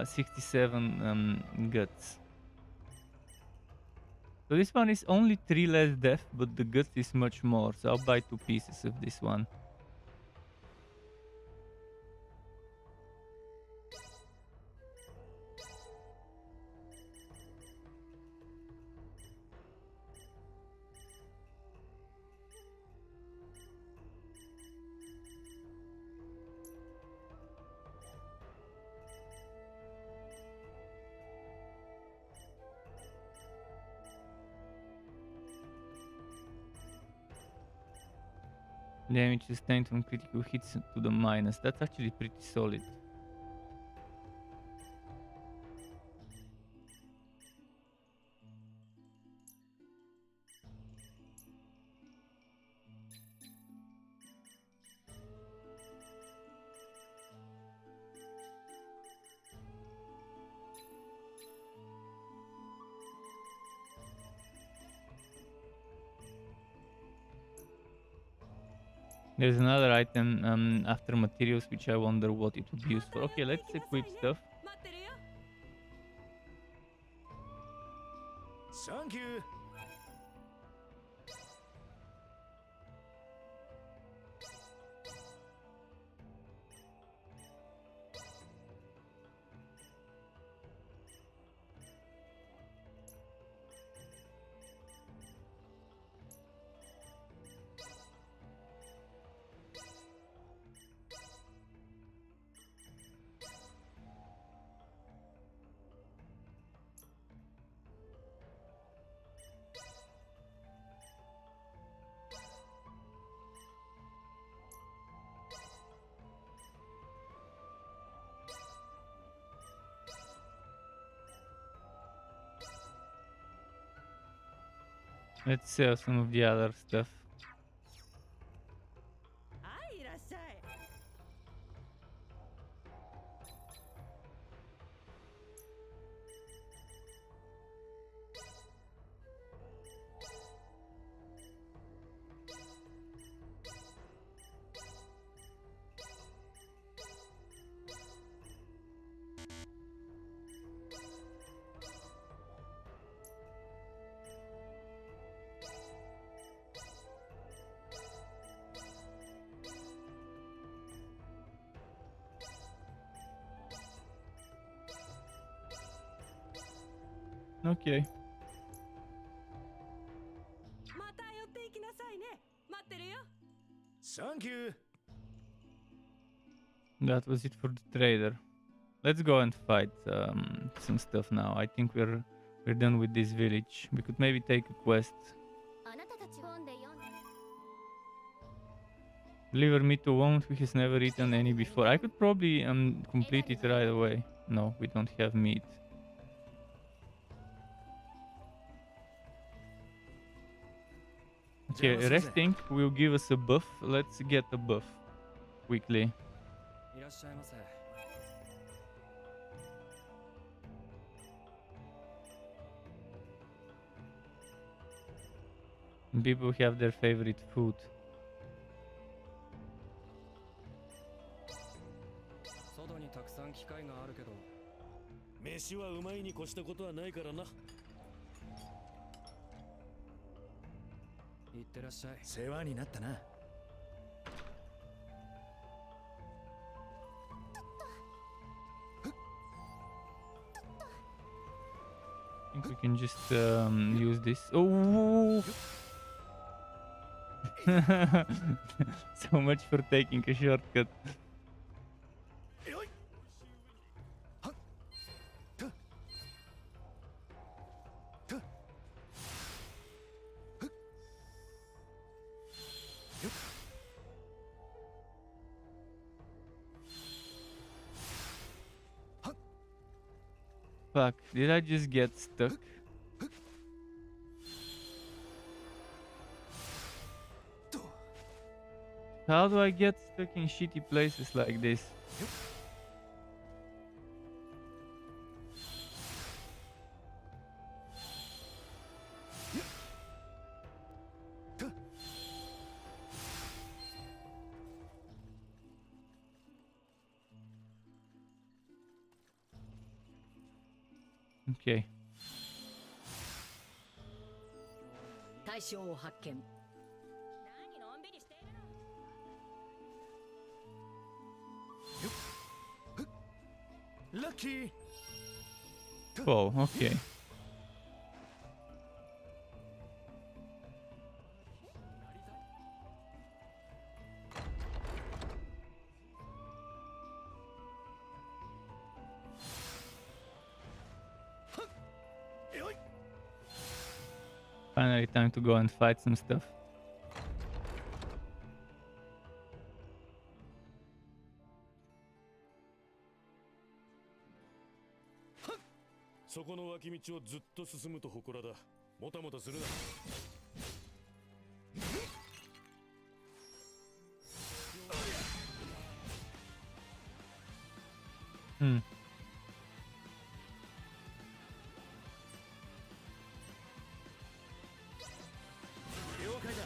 67 guts. So this one is only 3 less death, but the guts is much more. So I'll buy 2 pieces of this one. Damage sustained from critical hits to the minus. That's actually pretty solid. There's another item after materials which I wonder what it would be used for. Okay, let's equip stuff. Thank you. Let's sell some of the other stuff. Okay. Thank you. That was it for the trader. Let's go and fight some stuff now. I think we're done with this village. We could maybe take a quest. Deliver meat to one who has never eaten any before. I could probably complete it right away. No, we don't have meat. Okay, resting will give us a buff. Let's get a buff quickly. People have their favorite food. I think we can just use this. Oh! So much for taking a shortcut. Fuck, did I just get stuck? How do I get stuck in shitty places like this? Okay. 対象を発見。何のんびりしているの。 Lucky! Oh, okay. Finally time to go and fight some stuff. そこの脇道をずっと進むと祠だ。もたもたするな。Hmm. 了解だ。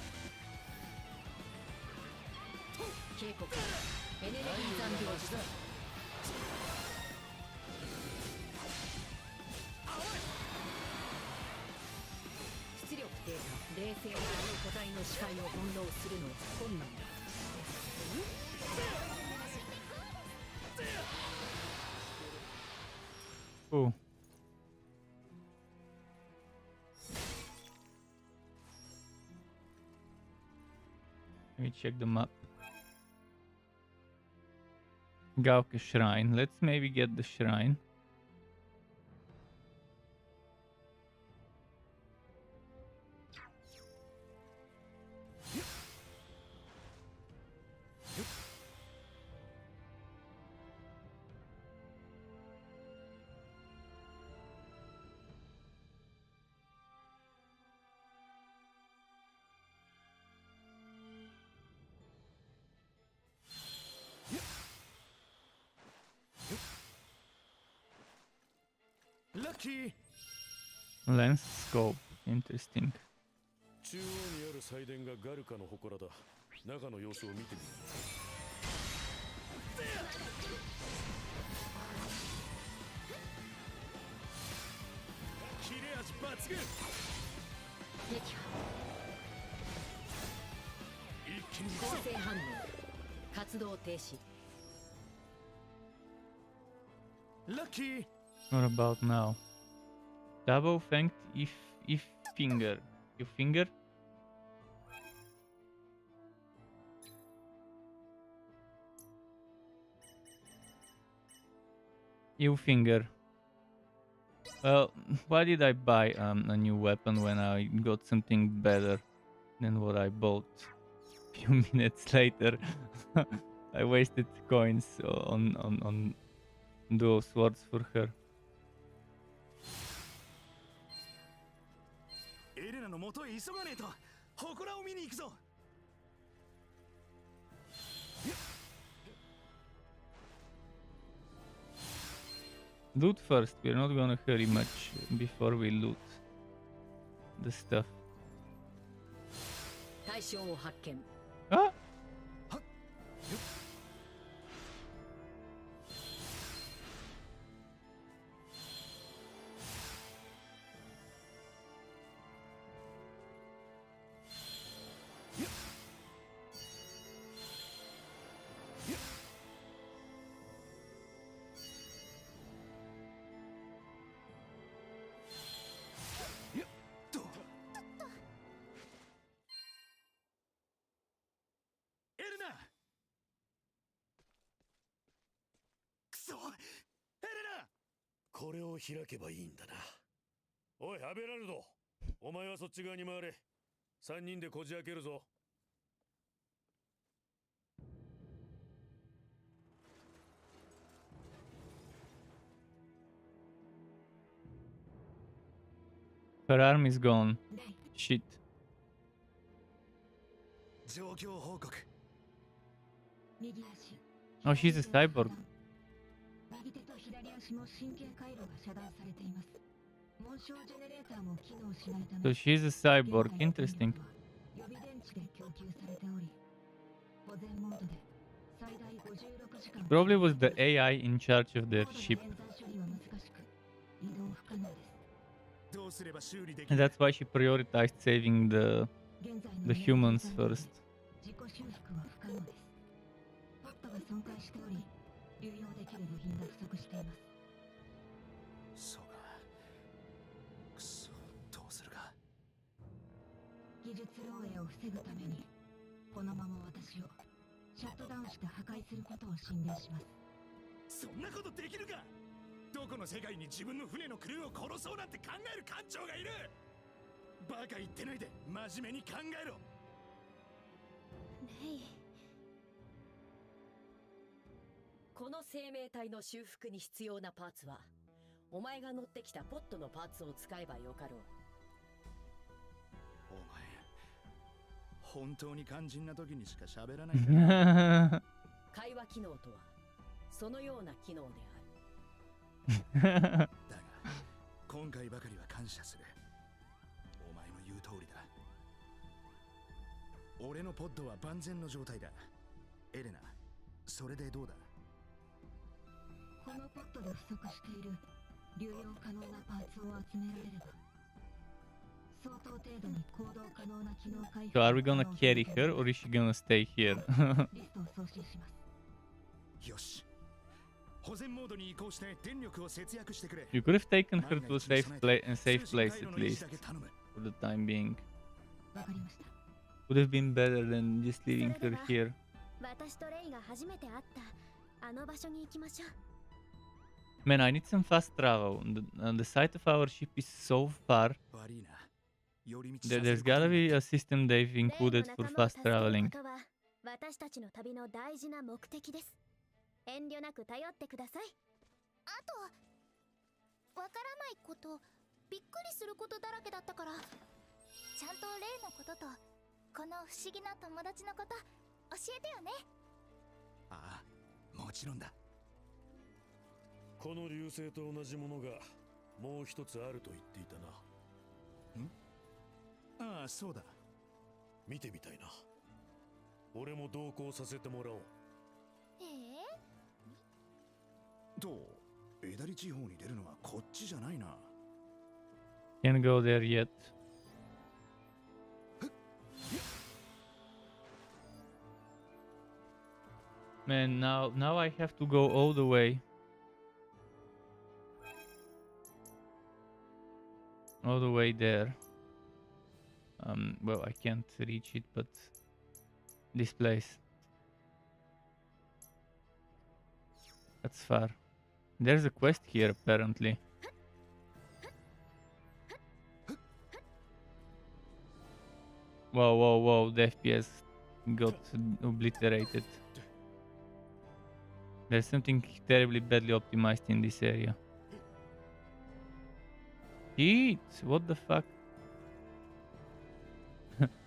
警告。エネルギー残量時だ。出力低下。冷静な個体の視界を翻弄するのは困難だ。Oh. Let me check the map. Gauke Shrine. Let's maybe get the shrine. Lucky! Lens scope. Interesting. 中央にある祭殿がガルカの祠だ。中の様子を見てみる。切れ味抜群。撃破。一気に構成反応。活動停止。Lucky! What about now? Double fanged if finger. You finger? You finger. Well, why did I buy a new weapon when I got something better than what I bought? A few minutes later, I wasted coins on those swords for her. エレナの元へ急がねえと。祠を見に行くぞ。Loot first. We're not gonna hurry much before we loot the stuff. 対象を発見。 Ah! Elena! これを開けばいいんだな。おい、アベラルド。お前はそっち側に回れ。3人でこじ開けるぞ。Her arm is gone. Shit. 状況報告。 Oh, she's a cyborg. 右手と左足の神経回路が遮断されています。紋章ジェネレーターも機能しないため、 So she's a cyborg. Interesting. 予備電池で供給されており、保全モードで最大56時間。 Probably was the AI in charge of their ship. 塩酸処理は難しく、移動不可能です。 どうすれば修理でき And る that's why she prioritized saving the 現在の humans first. 自己修復は不可能です。ポットが損壊しており、流用できる部品が不足しています。 そうか。くそ、どうするか。 技術漏洩を防ぐために、このまま私をシャットダウンして破壊することを進言します。 そんなことできるか。どこの世界に自分の船のクルーを殺そうなんて考える艦長がいる。バカ言ってないで真面目に考えろ。レイ、この生命体の修復に必要なパーツはお前が乗ってきたポットのパーツを使えばよかろう。お前本当に肝心な時にしか喋らないんだ。会話機能とはそのような機能である。だが今回ばかりは感謝する。お前の言う通りだ。俺のポッドは万全の状態だ。エレナ、それでどうだ。このポットで不足している流用可能なパーツを集められれば、相当程度に行動可能な機能回復。 So are we gonna carry her or is she gonna stay here? リストを送信します。よし。保全モードに移行して電力を節約してくれ。 You could have taken her to a safe place at least for the time being. わかりました。 Would have been better than just leaving her here. 私とレイが初めて会ったあの場所に行きましょう。 Man, I need some fast travel. The site of our ship is so far. 悪いな。寄り道 There's gotta be a system they've included for fast traveling. 私たちの旅の大事な目的です。遠慮なく頼ってください。あとわからないこと、びっくりすることだらけだったから、ちゃんと例のこととこの不思議な友達のこと教えてよね。ああ、もちろんだ。この流星と同じものがもう一つあると言っていたな。ああ、そうだ。見てみたいな。俺も同行させてもらおう。どう？エダリ地方に出るのはこっちじゃないな。 Can't go there yet. Man, now I have to go all the way. All the way there. Well, I can't reach it, but this place. That's far. There's a quest here, apparently. Whoa, the FPS got obliterated. There's something terribly badly optimized in this area. Shit, what the fuck?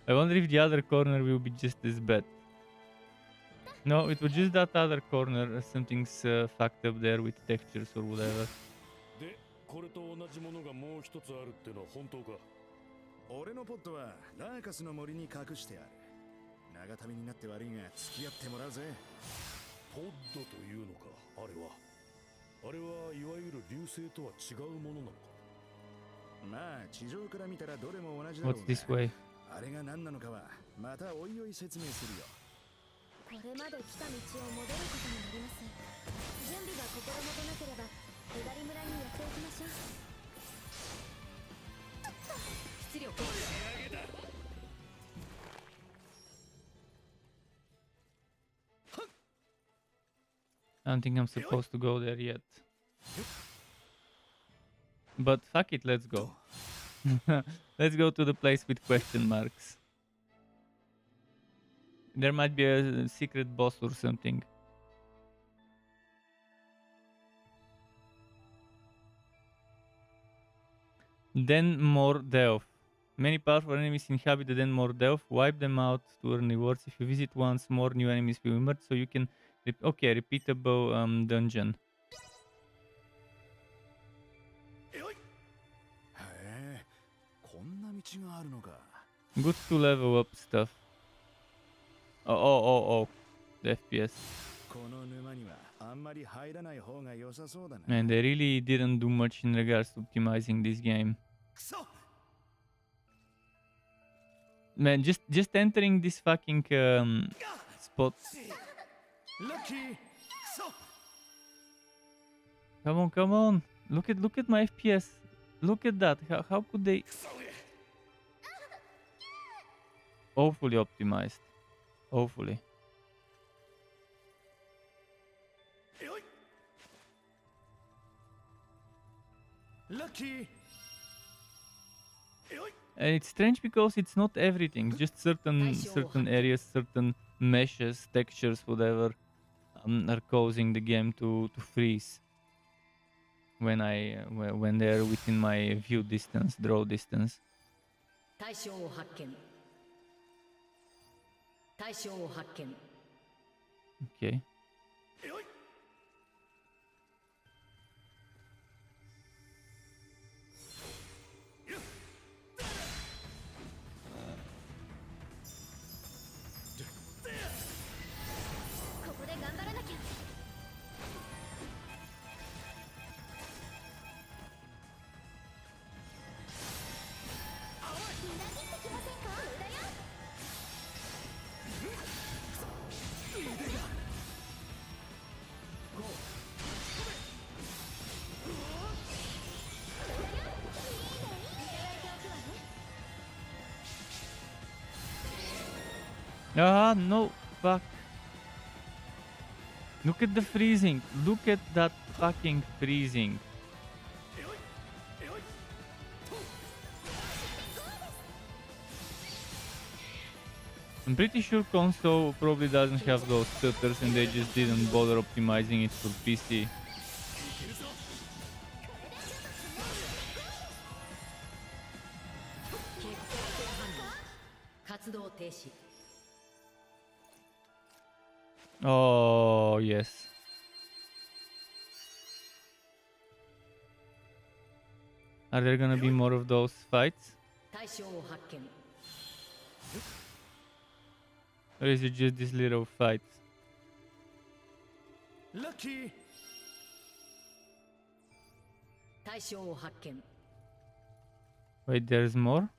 I wonder if the other corner will be just as bad. No, it was just that other corner. Something's fucked up there with textures or whatever. で、これと同じものがもう一つあるってのは本当か？俺のポッドはラーカスの森に隠してある。長旅になって悪いが付き合ってもらうぜ。ポッドというのか、あれは。あれはいわゆる流星とは違うものなのか？まあ地上から見たらどれも同じだろうが。 What's this way? あれが何なのかはまたおいおい説明するよ。これまで来た道を戻ることになります。準備が心もとなければエダリ村にやっていきましょう。質量I don't think I'm supposed to go there yet. But fuck it, let's go. Let's go to the place with question marks. There might be a secret boss or something. Then more Delph. Many powerful enemies inhabit the Den more Delph. Wipe them out to earn rewards. If you visit once more, new enemies will emerge, so you can... okay, repeatable dungeon. Good to level up stuff. Oh. The FPS. Man, they really didn't do much in regards to optimizing this game. Man, just entering this fucking spot. Come on. Look at my FPS. Look at that. How could they... Hopefully optimized. Hopefully. And it's strange because it's not everything, just certain areas, certain meshes, textures, whatever, are causing the game to freeze when they're within my view distance, draw distance. Okay. Ah, no, fuck. Look at the freezing. Look at that fucking freezing. I'm pretty sure console probably doesn't have those stutters and they just didn't bother optimizing it for PC. Oh, yes. Are there gonna be more of those fights? Or is it just this little fight? Lucky. Wait, there's more?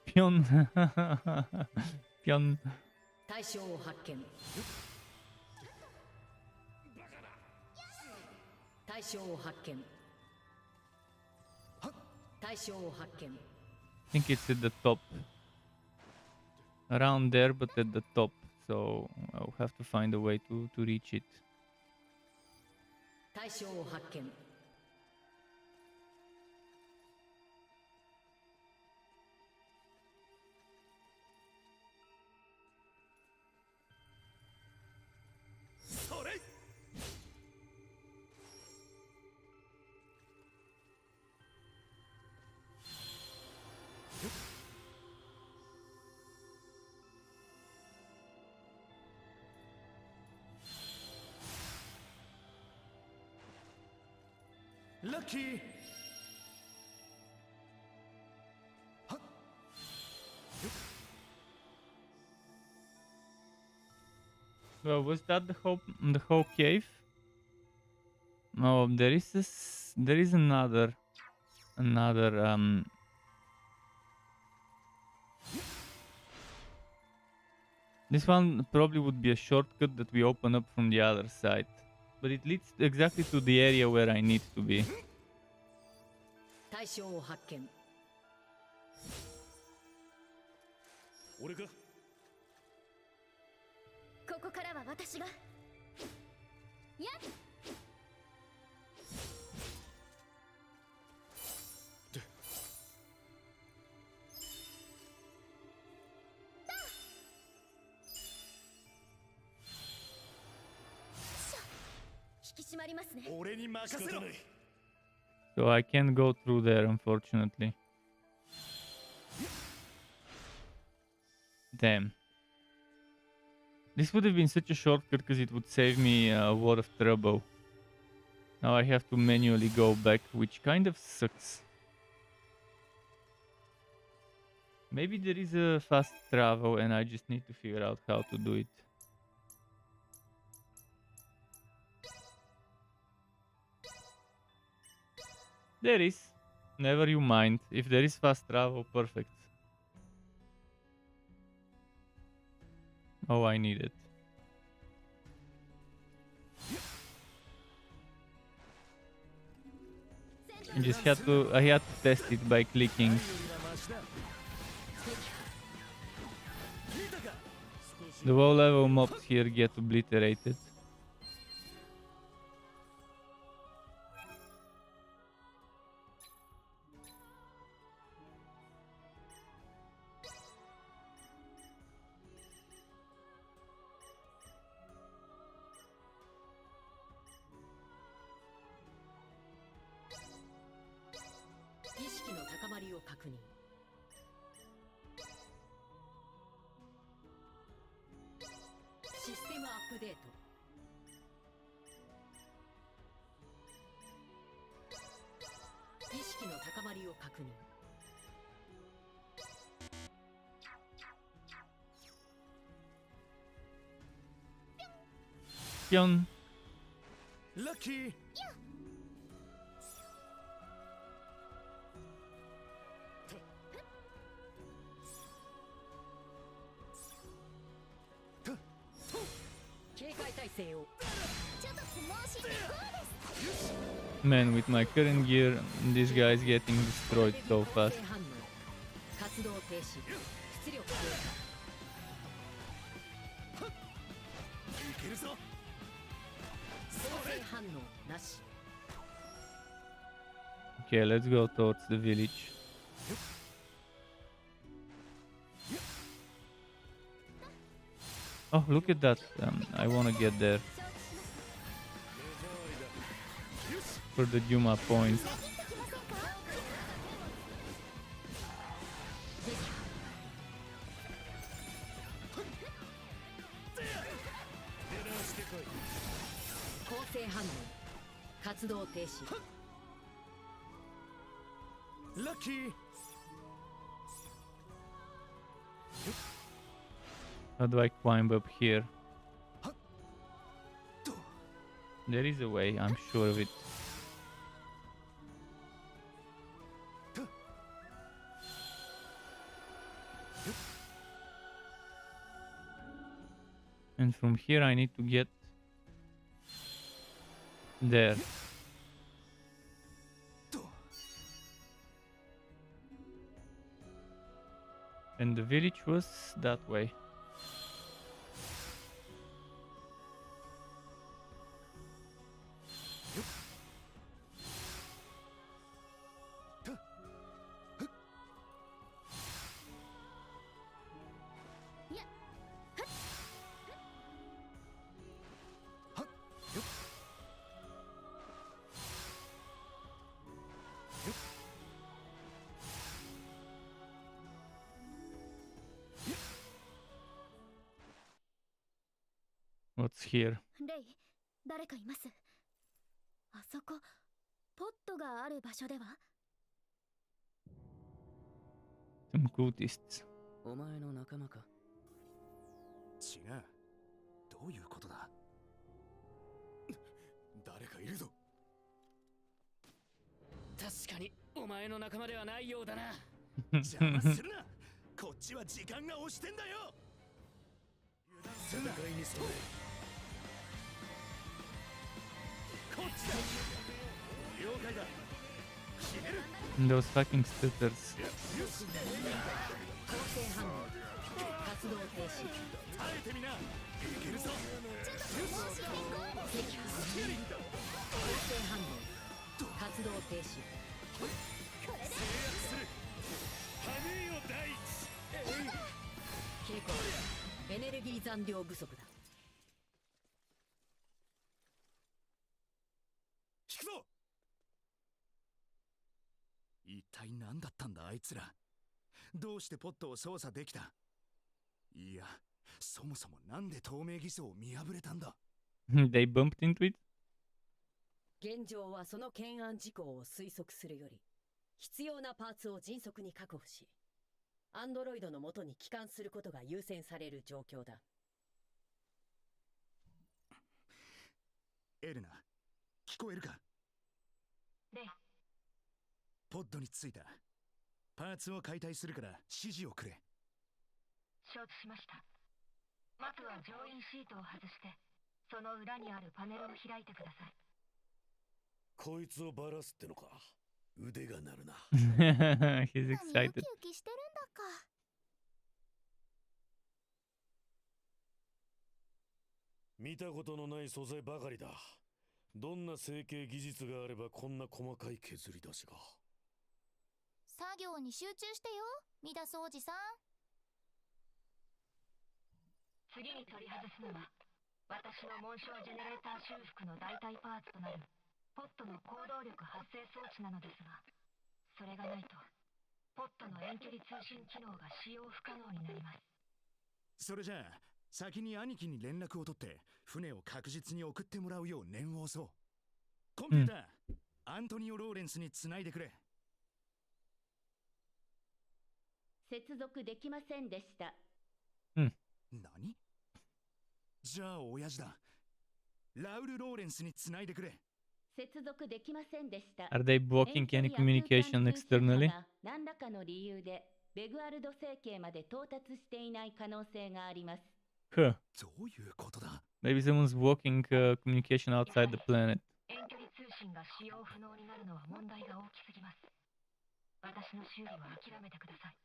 Pion. Pion. I think it's at the top. Around there, but at the top. So I'll have to find a way to reach it. Lucky. Well, was that the whole cave? No, there is another This one probably would be a shortcut that we open up from the other side. But it leads exactly to the area where I need to be. 俺に任せろ。 So I can't go through there, unfortunately. Damn. This would have been such a shortcut because it would save me a lot of trouble. Now I have to manually go back, which kind of sucks. Maybe there is a fast travel and I just need to figure out how to do it. There is. Never you mind. If there is fast travel, perfect. Oh, I need it. I had to test it by clicking. The low level mobs here get obliterated. Pion. Lucky. 警戒態勢を。 Man, with my current gear, this guy is getting destroyed so fast. 活動停止。出力低下。いけるぞ。 反応なし。 Okay, let's go towards the village. Oh, look at that. I wanna get there. For the Duma point. Lucky. How do I climb up here? There is a way, I'm sure of it. And from here I need to get there. And the village was that way. What's here? レイ、誰かいます。あそこ、ポットがある場所では Some cultists. お前の仲間か。違う。どういうことだ。誰かいるぞ。確かにお前の仲間ではないようだな。邪魔するな。こっちは時間が押してんだよ。油断するな。戦いに備え。 And those fucking stutters. 活動停止。耐えてみな。いけるぞ。撃破構成反応。活動停止。制圧する。羽目よ第一。警告。エネルギー残量不足だ。引くぞ。一体何だったんだあいつら。どうしてポットを操作できた。いや、そもそもなんで透明偽装を見破れたんだ。They bumped into it? 現状はその懸案事項を推測するより、必要なパーツを迅速に確保し、アンドロイドの元に帰還することが優先される状況だ。エレナ、聞こえるか。レイ、ポッドに着いた。パーツを解体するから指示をくれ。承知しました。まずは乗員シートを外して、その裏にあるパネルを開いてください。こいつをバラすってのか。腕が鳴るな。He's 何ウ excited. キウキしてるんだか。見たことのない素材ばかりだ。どんな成形技術があればこんな細かい削り出しが。作業に集中してよ、ミダスおじさん。次に取り外すのは、私の紋章ジェネレーター修復の代替パーツとなるポットの行動力発生装置なのですが、それがないとポットの遠距離通信機能が使用不可能になります。それじゃあ先に兄貴に連絡を取って船を確実に送ってもらうよう念を押そう。コンピューター、アントニオ・ローレンスにつないでくれ。接続できませんでした。何？じゃあ親父だ。ラウル・ローレンスにつないでくれ。接続できませんでした。Are they blocking any communication externally? 何らかの理由でベグアルド星系まで到達していない可能性があります。Huh. どういうことだ。 Maybe someone's blocking communication outside the planet. 遠距離通信が使用不能になるのは問題が大きすぎます。私の修理は諦めてください。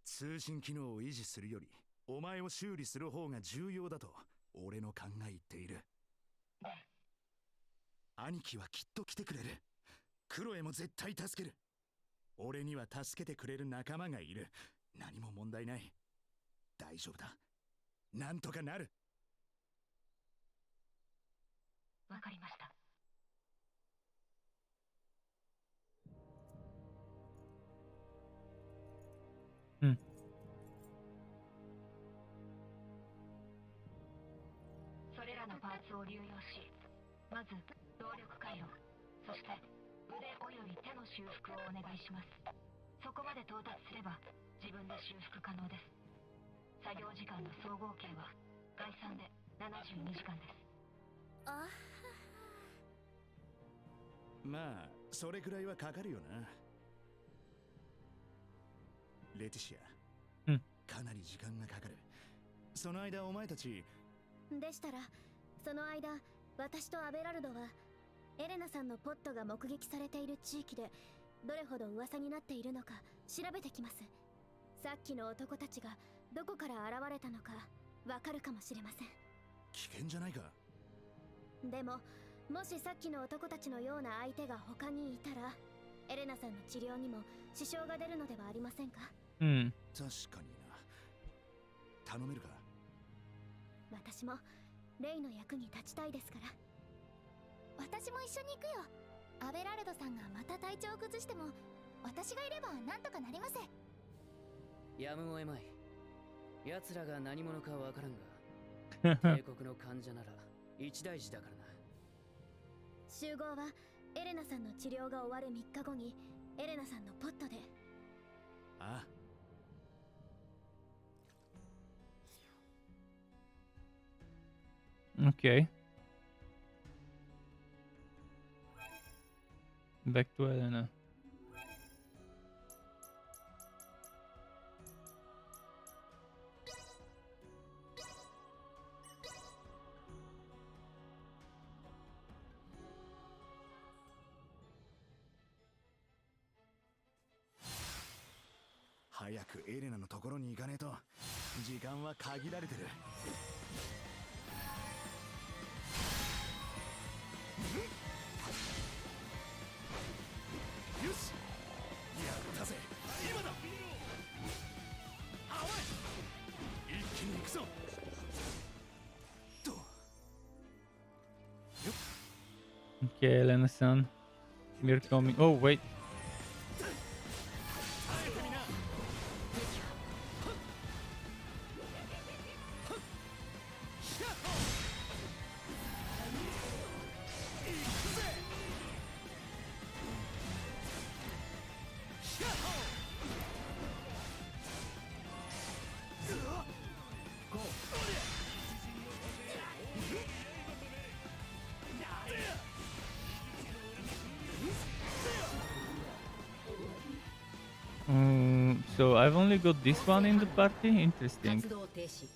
通信機能を維持するよりお前を修理する方が重要だと俺の考え言っている。兄貴はきっと来てくれる。クロエも絶対助ける。俺には助けてくれる仲間がいる。何も問題ない。大丈夫だ。なんとかなる。わかりました。それらのパーツを流用し、まず動力回路、そして腕および手の修復をお願いします。そこまで到達すれば自分で修復可能です。作業時間の総合計は概算で72時間です。あまあそれくらいはかかるよな。レティシア、かなり時間がかかる。その間お前たち。でしたらその間私とアベラルドはエレナさんのポットが目撃されている地域でどれほど噂になっているのか調べてきます。さっきの男たちがどこから現れたのかわかるかもしれません。危険じゃないか。でももしさっきの男たちのような相手が他にいたらエレナさんの治療にも支障が出るのではありませんか。確かにな。頼めるか。私もレイの役に立ちたいですから。私も一緒に行くよ。アベラルドさんがまた体調を崩しても私がいればなんとかなります。やむを得まい。奴らが何者かわからんが帝国の患者なら一大事だからな。集合はエレナさんの治療が終わる3日後にエレナさんのポットで。ああ。Okay. Back to Elena. 早くエレナのところに行かねえと時間は限られてる。よし、やったぜ。今だ。あおい、一気に行くぞ。と Okay, Elena-san. We're coming. Oh, wait. So I've only got this one in the party? Interesting. 活動停止。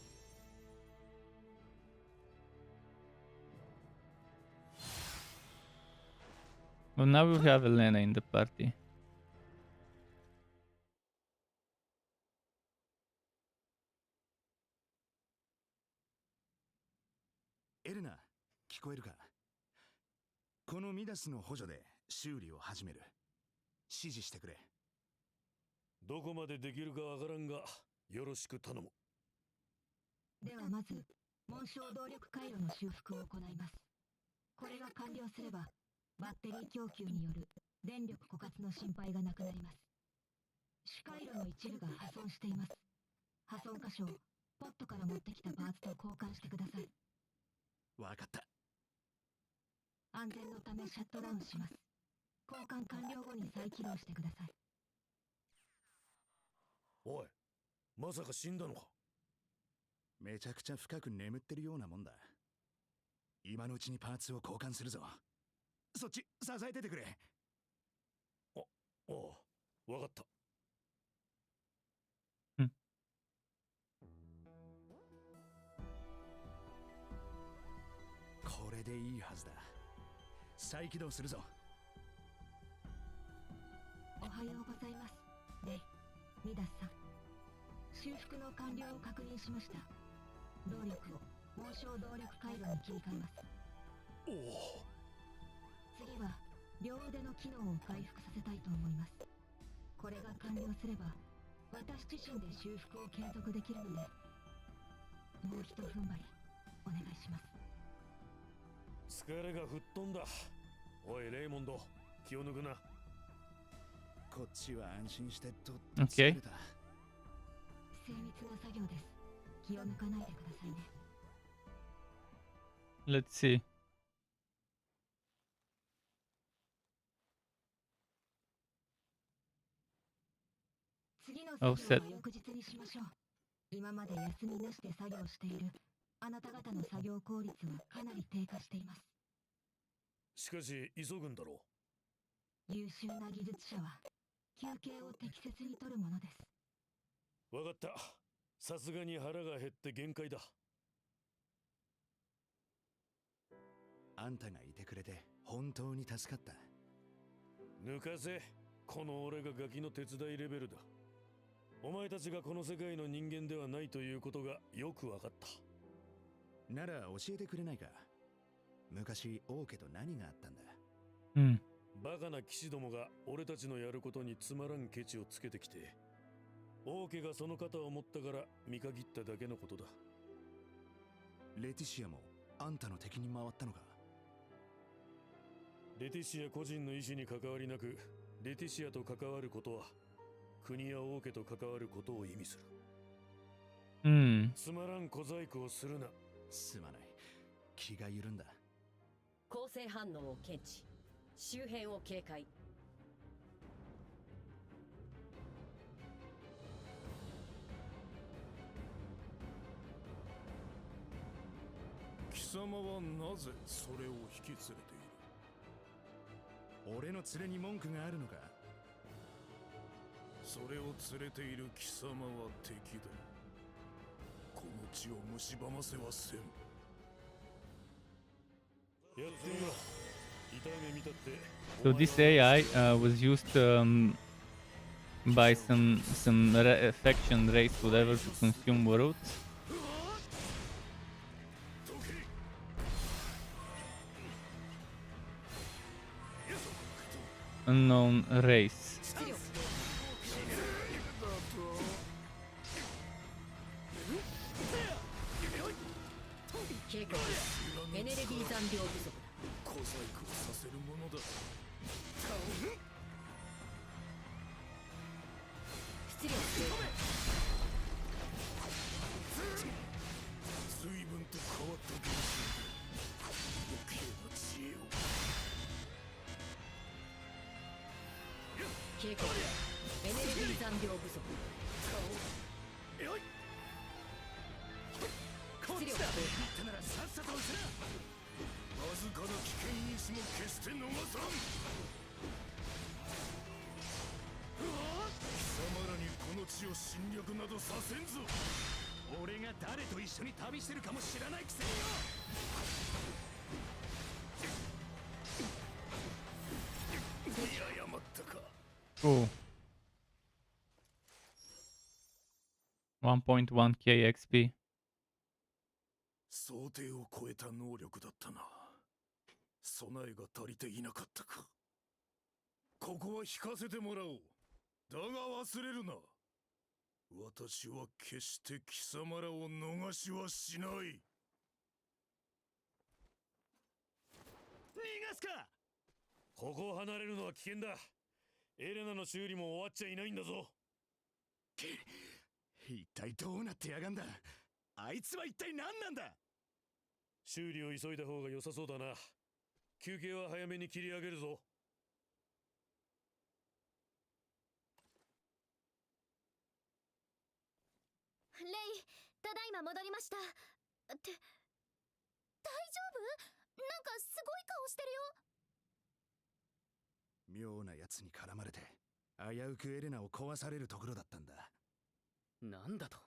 Well, now we have Elena in the party. エレナ、聞こえるか？このミダスの補助で修理を始める。指示してくれ。どこまでできるかわからんが、よろしく頼む。ではまず紋章動力回路の修復を行います。これが完了すればバッテリー供給による電力枯渇の心配がなくなります。主回路の一部が破損しています。破損箇所をポットから持ってきたパーツと交換してください。わかった。安全のためシャットダウンします。交換完了後に再起動してください。おい、まさか死んだのか？めちゃくちゃ深く眠ってるようなもんだ。今のうちにパーツを交換するぞ。そっち支えててくれ。ああ、わかった。これでいいはずだ。再起動するぞ。おはようございます。レイ、ミダスさん。修復の完了を確認しました。動力を紋章動力回路に切り替えます。おお。次は両腕の機能を回復させたいと思います。これが完了すれば私自身で修復を継続できるので、もうひと踏ん張りお願いします。疲れが吹っ飛んだ。おいレイモンド、気を抜くな。こっちは安心してとっと Okay. 疲れた。精密な作業です。気を抜かないでくださいね。Let's see. 次の作業は翌日にしましょう。今まで休みなしで作業しているあなた方の作業効率はかなり低下しています。しかし急ぐんだろう。優秀な技術者は休憩を適切に取るものです。わかった。さすがに腹が減って限界だ。あんたがいてくれて本当に助かった。抜かせ。この俺がガキの手伝いレベルだ。お前たちがこの世界の人間ではないということがよくわかった。なら教えてくれないか。昔王家と何があったんだ。バカな騎士どもが俺たちのやることにつまらんケチをつけてきて、王家がその肩を持ったから見限っただけのことだ。レティシアもあんたの敵に回ったのか。レティシア個人の意志に関わりなく、レティシアと関わることは国や王家と関わることを意味する。つまらん小細工をするな。すまない。気が緩んだ。構成反応を検知。周辺を警戒。貴様はなぜそれを引き連れている？俺の連れに文句があるのか。それを連れている貴様は敵だ。この血を蝕ませはせん。やってみろ。痛い目見たって。 So this AI was used buy some faction, race, whatever to consume roots. Unknown race. Cool. 1.1k XP. 想定を超えた能力だったな。備えが足りていなかったか。ここは引かせてもらおう。だが忘れるな。私は決して貴様らを逃しはしない。逃がすか。ここを離れるのは危険だ。エレナの修理も終わっちゃいないんだぞ。一体どうなってやがんだ。あいつは一体何なんだ。修理を急いだ方が良さそうだな。休憩は早めに切り上げるぞ。レイ、ただいま戻りました。って、大丈夫？なんかすごい顔してるよ。妙な奴に絡まれて危うくエレナを壊されるところだったんだ。なんだと？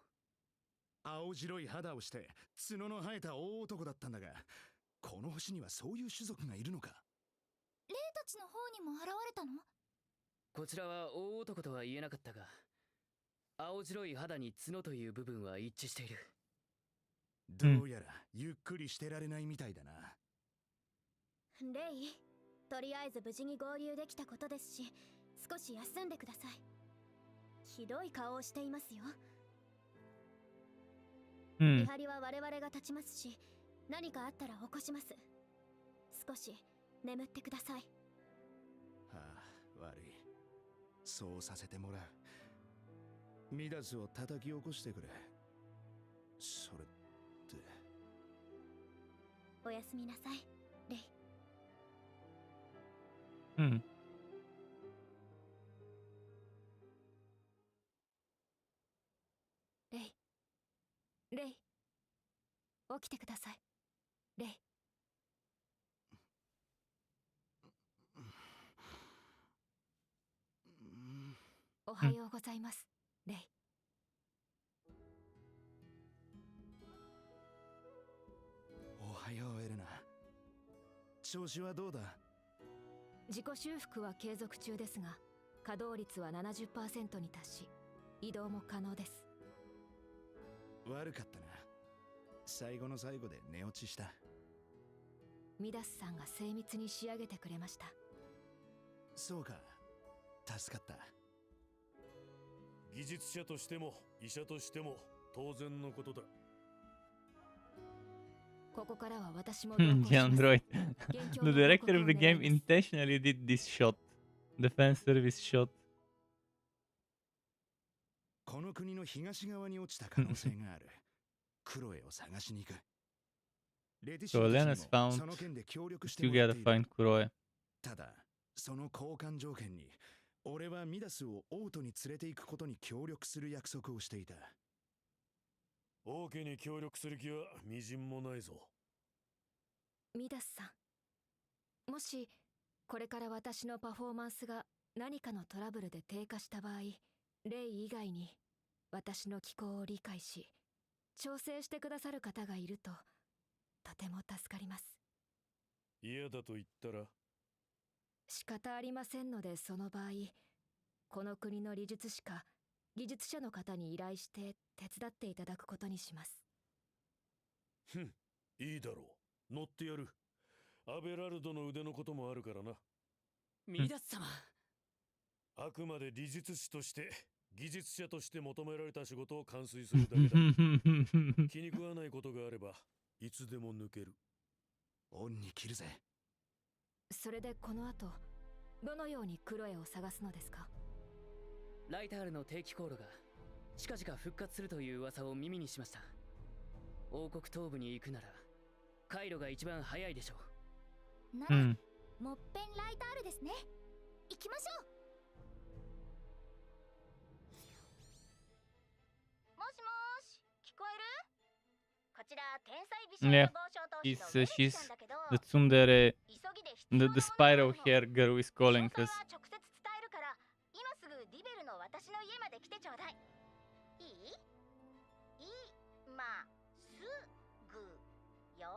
青白い肌をして角の生えた大男だったんだが、この星にはそういう種族がいるのか。レイたちの方にも現れたの？こちらは大男とは言えなかったが、青白い肌に角という部分は一致している。どうやらゆっくりしてられないみたいだな。レイ、とりあえず無事に合流できたことですし、少し休んでください。ひどい顔をしていますよ。見張りは我々が立ちますし、何かあったら起こします。少し眠ってください。はあ、悪い。そうさせてもらう。ミダスを叩き起こしてくれ。それって。おやすみなさい、レイ。レイ、レイ、起きてください、レイ。おはようございます、レイ。おはようエレナ。調子はどうだ？自己修復は継続中ですが、稼働率は 70% に達し、移動も可能です。悪かったな。最後の最後で寝落ちした。ミダスさんが精密に仕上げてくれました。そうか、助かった。技術者としても医者としても当然のことだ。ここからは私も The android. The director of the game intentionally did this shot. The fan service shot. この国の東側に落ちた可能性がある。クロエを探しに行く。So Lena's found you gotta find Kuroe. ただ、その交換条件に、俺はミダスをオートに連れて行くことに協力する約束をしていた。王家に協力する気はみじんもないぞ。ミダスさん、もしこれから私のパフォーマンスが何かのトラブルで低下した場合、レイ以外に私の気候を理解し調整してくださる方がいるととても助かります。嫌だと言ったら？仕方ありませんので、その場合この国の理術師か技術者の方に依頼して手伝っていただくことにします。ふん、いいだろう。乗ってやる。アベラルドの腕のこともあるからな。ミダス様。あくまで理術師として技術者として求められた仕事を完遂するだけだ。気に食わないことがあればいつでも抜ける。恩に切るぜ。それでこの後どのようにクロエを探すのですか？ライタールの定期航路が近々復活するという噂を耳にしました。王国東部に行くなら回路が一番早いでしょう。なら、もっぺんライタールですね。行きましょう。もしもーし、聞こえる？こちら天才美少女 Yeah, 防止投資 he's のベルキ she's さんだけど、 the tsundere, 急ぎで必要 the なものがあ spiral るの。 hair girl is 詳 calling 細 us. は直接伝えるから、今すぐリベルの私の家まで来てちょうだい。いい？今すぐよ。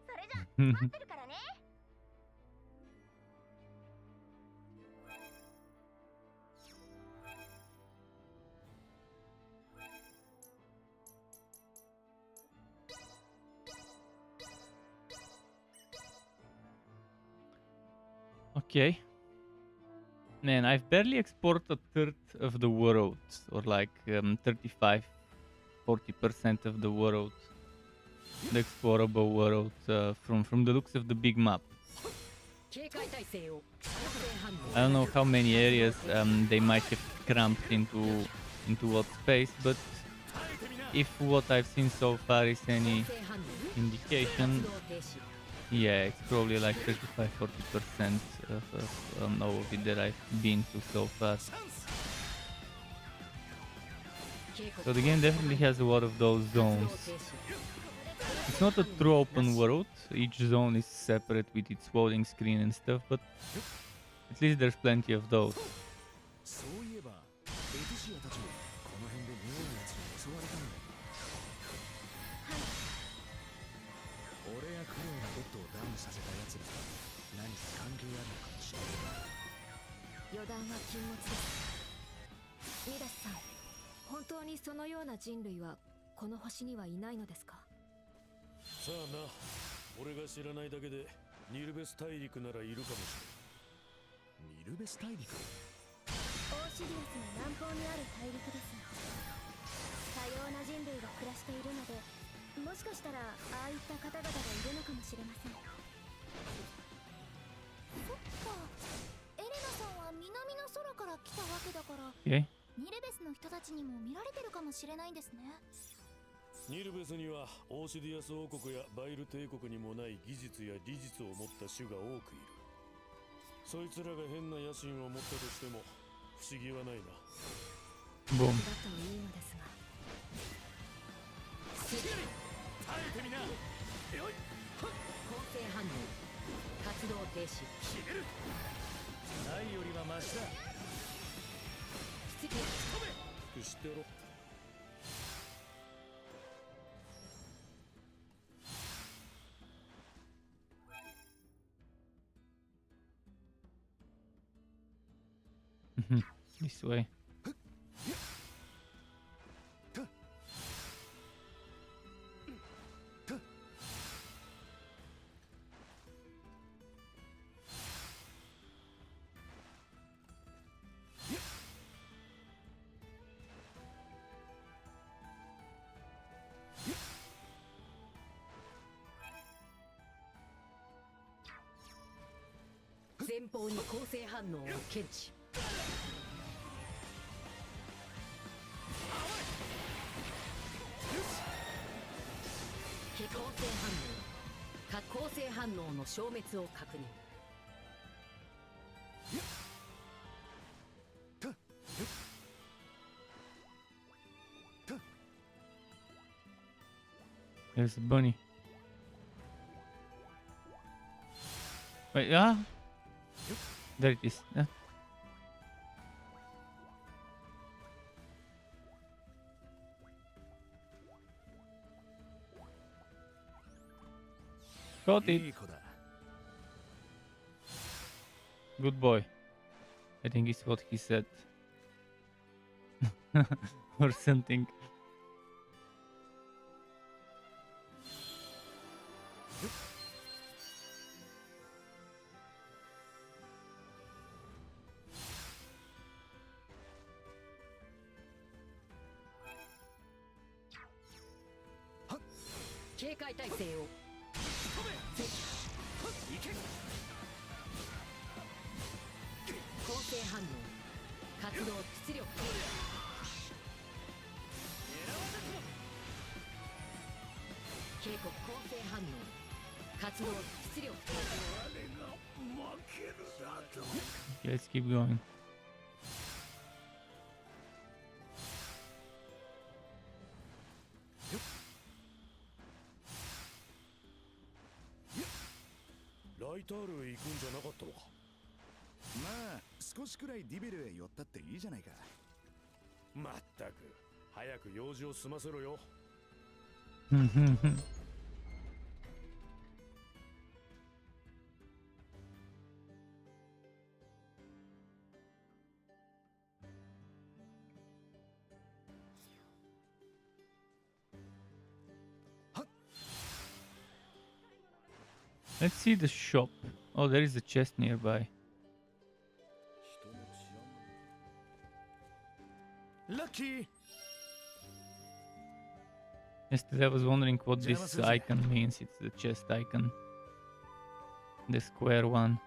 それじゃ待ってるからね。Okay. Man, I've barely explored a third of the world, or like 35-40% of the world, the explorable world, from the looks of the big map. I don't know how many areas they might have cramped into what space, but if what I've seen so far is any indication, yeah, it's probably like 35-40% of all of it that I've been to so far. So the game definitely has a lot of those zones. It's not a true open world, each zone is separate with its loading screen and stuff, but at least there's plenty of those. そういえばエディシアたちもこの辺で妙なやつに襲われたんだよ。俺やクロエがベッドをダウンさせたやつに何か関係あるのかもしれない。予断は禁物です。ミダスさん、本当にそのような人類はこの星にはいないのですか？さあな、俺が知らないだけでニルベス大陸ならいるかもしれん。ニルベス大陸？オーシリウスの南方にある大陸です。多様な人類が暮らしているので、もしかしたらああいった方々がいるのかもしれません。そっか、エレナさんは南の空から来たわけだから、Okay. ニルベスの人たちにも見られてるかもしれないんですね。ニルベスにはオーシディアス王国やバイル帝国にもない技術や理術を持った種が多くいる。そいつらが変な野心を持ったとしても不思議はないな。Boom. だといいのですが。耐えてみな。よい。構成反応活動停止。消える。ないよりはマシだ。出撃。知ってやろ。This way.「前方に構成反応を検知」構成反応構成反応の消滅を確認。There's a bunny. Wait, ah! There it is. Got it. Good boy. I think it's what he said. Or something. Okay, let's keep going. Let's see the shop. Oh, there is a chest nearby. Lucky. Yesterday I was wondering what this icon means. It's the chest icon. The square one.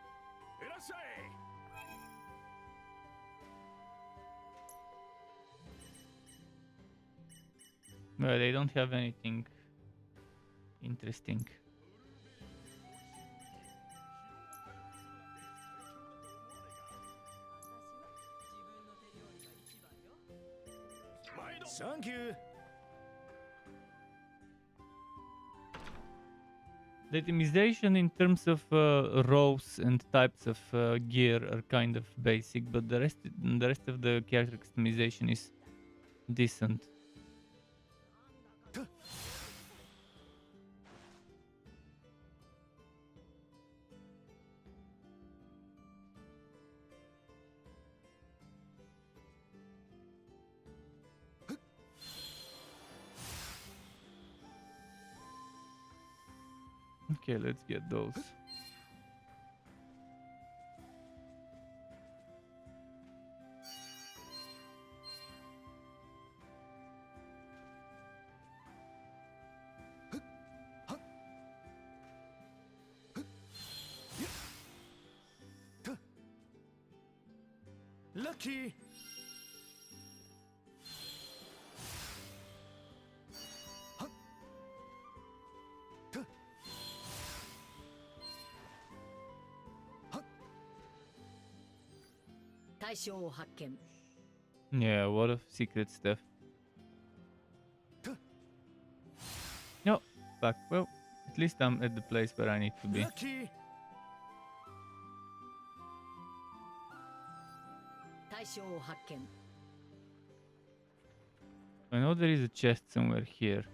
Well, they don't have anything interesting. Thank you. The itemization in terms of rows and types of gear are kind of basic, but the rest of the character customization is decent. Okay, let's get those. Lucky. 対象を発見。 Yeah, a lot of secret stuff. No, fuck. Well, at least I'm at the place where I need to be. Lucky. 対象を発見。 I know there is a chest somewhere here,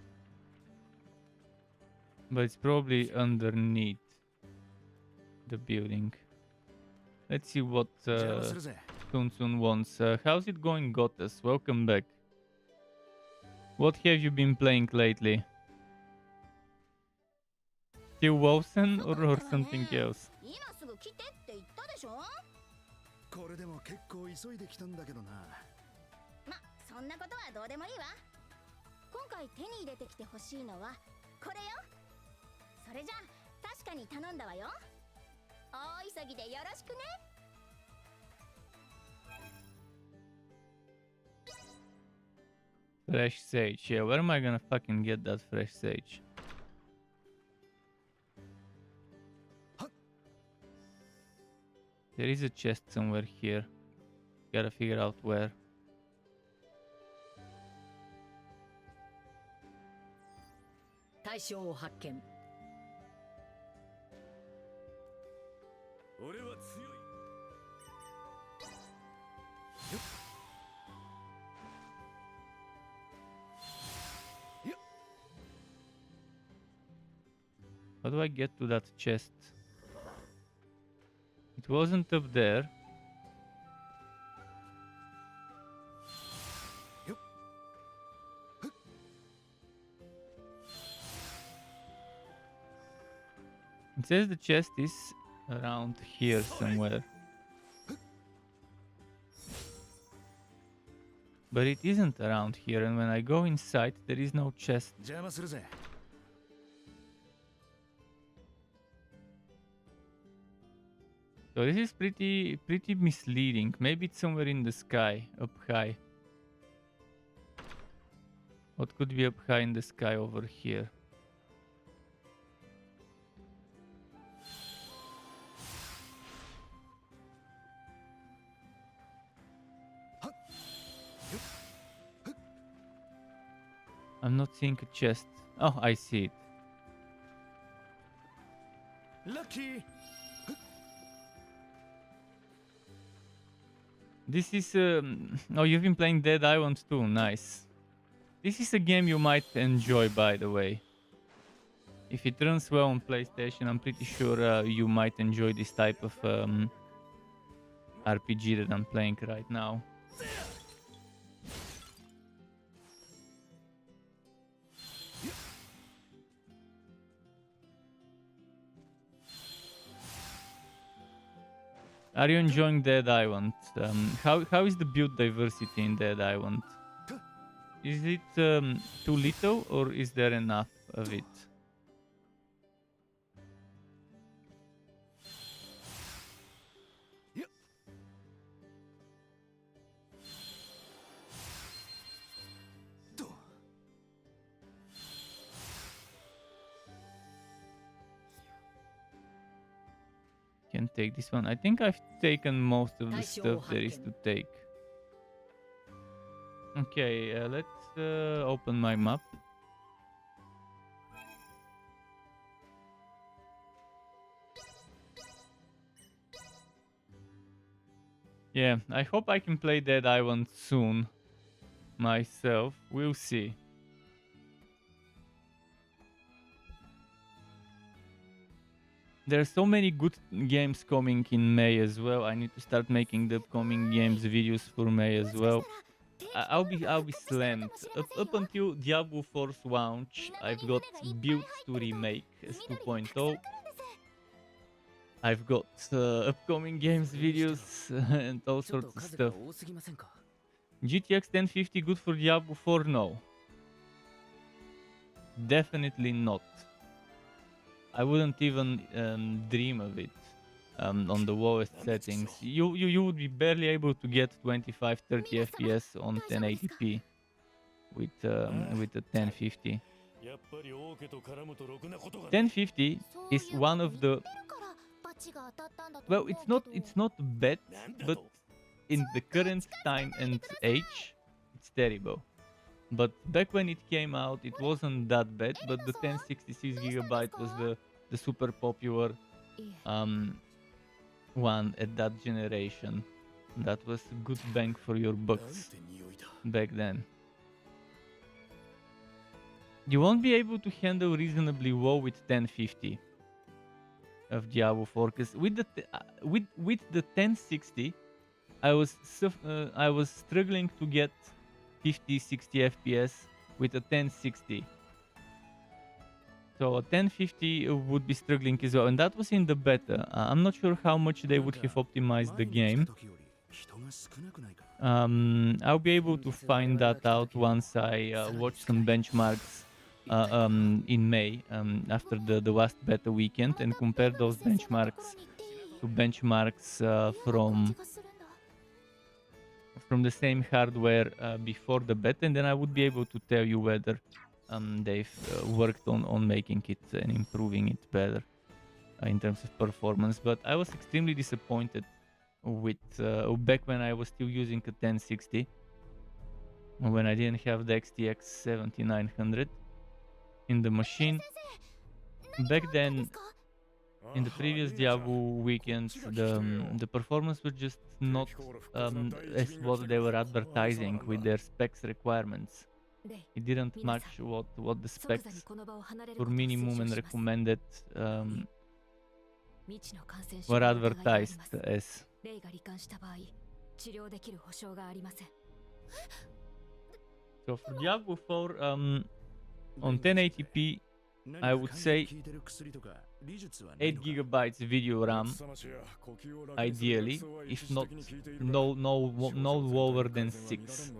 but it's probably underneath the building. Let's see what Sun wants. How's it going, Gotas? Welcome back. What have you been playing lately? Still Wosen or something else? 今すぐ来てって言ったでしょ。これでも結構急いできたんだけどな。ま、そんなことはどうでもいいわ。今回手に入れてきてほしいのはこれよ。それじゃ確かに頼んだわよ。大急ぎでよろしくね。 Fresh sage. Yeah, where am I gonna fucking get that fresh sage? There is a chest somewhere here. Gotta figure out where. How do I get to that chest? It wasn't up there. It says the chest is around here somewhere. But it isn't around here, and when I go inside, there is no chest. So this is pretty misleading. Maybe it's somewhere in the sky, up high. What could be up high in the sky over here? I'm not seeing a chest. Oh, I see it. Lucky. This is oh, you've been playing Dead Island too. Nice. This is a game you might enjoy, by the way. If it runs well on PlayStation, I'm pretty sure you might enjoy this type of RPG that I'm playing right now. Are you enjoying Dead Island? How is the build diversity in Dead Island? Is it too little, or is there enough of it? Can take this one. I think I've taken most of the stuff there is to take. Okay, let's open my map. Yeah, I hope I can play Dead Island soon myself. We'll see. There are so many good games coming in May as well. I need to start making the upcoming games videos for May as well. I'll be slammed. Up until Diablo 4's launch, I've got builds to remake as 2.0. I've got upcoming games videos and all sorts of stuff. GTX 1050 good for Diablo 4? No. Definitely not. I wouldn't even dream of it on the lowest settings. You would be barely able to get 25-30 FPS on 1080p with a 1050. 1050 is one of the, well, it's not bad, but in the current time and age, it's terrible. But back when it came out, it wasn't that bad, but the 1066GB was the super popular one at that generation. That was a good bang for your bucks back then. You won't be able to handle reasonably well with 1050 of Diablo 4, because with the 1060, I was struggling to get 50-60 FPS with a 1060. So a 1050 would be struggling as well, and that was in the beta. I'm not sure how much they would have optimized the game. I'll be able to find that out once I watch some benchmarks in May after the last beta weekend, and compare those benchmarks to benchmarks from the same hardware before the beta, and then I would be able to tell you whether they've worked on making it and improving it better in terms of performance. But I was extremely disappointed with back when I was still using a 1060, when I didn't have the XTX 7900 in the machine. Back then, in the previous Diablo weekends, the performance was just not as what they were advertising with their specs requirements. It didn't match what the specs for minimum and recommended were advertised as. So for Diablo 4 on 1080p, I would say 8 gigabytes video RAM, ideally, if not no lower than 6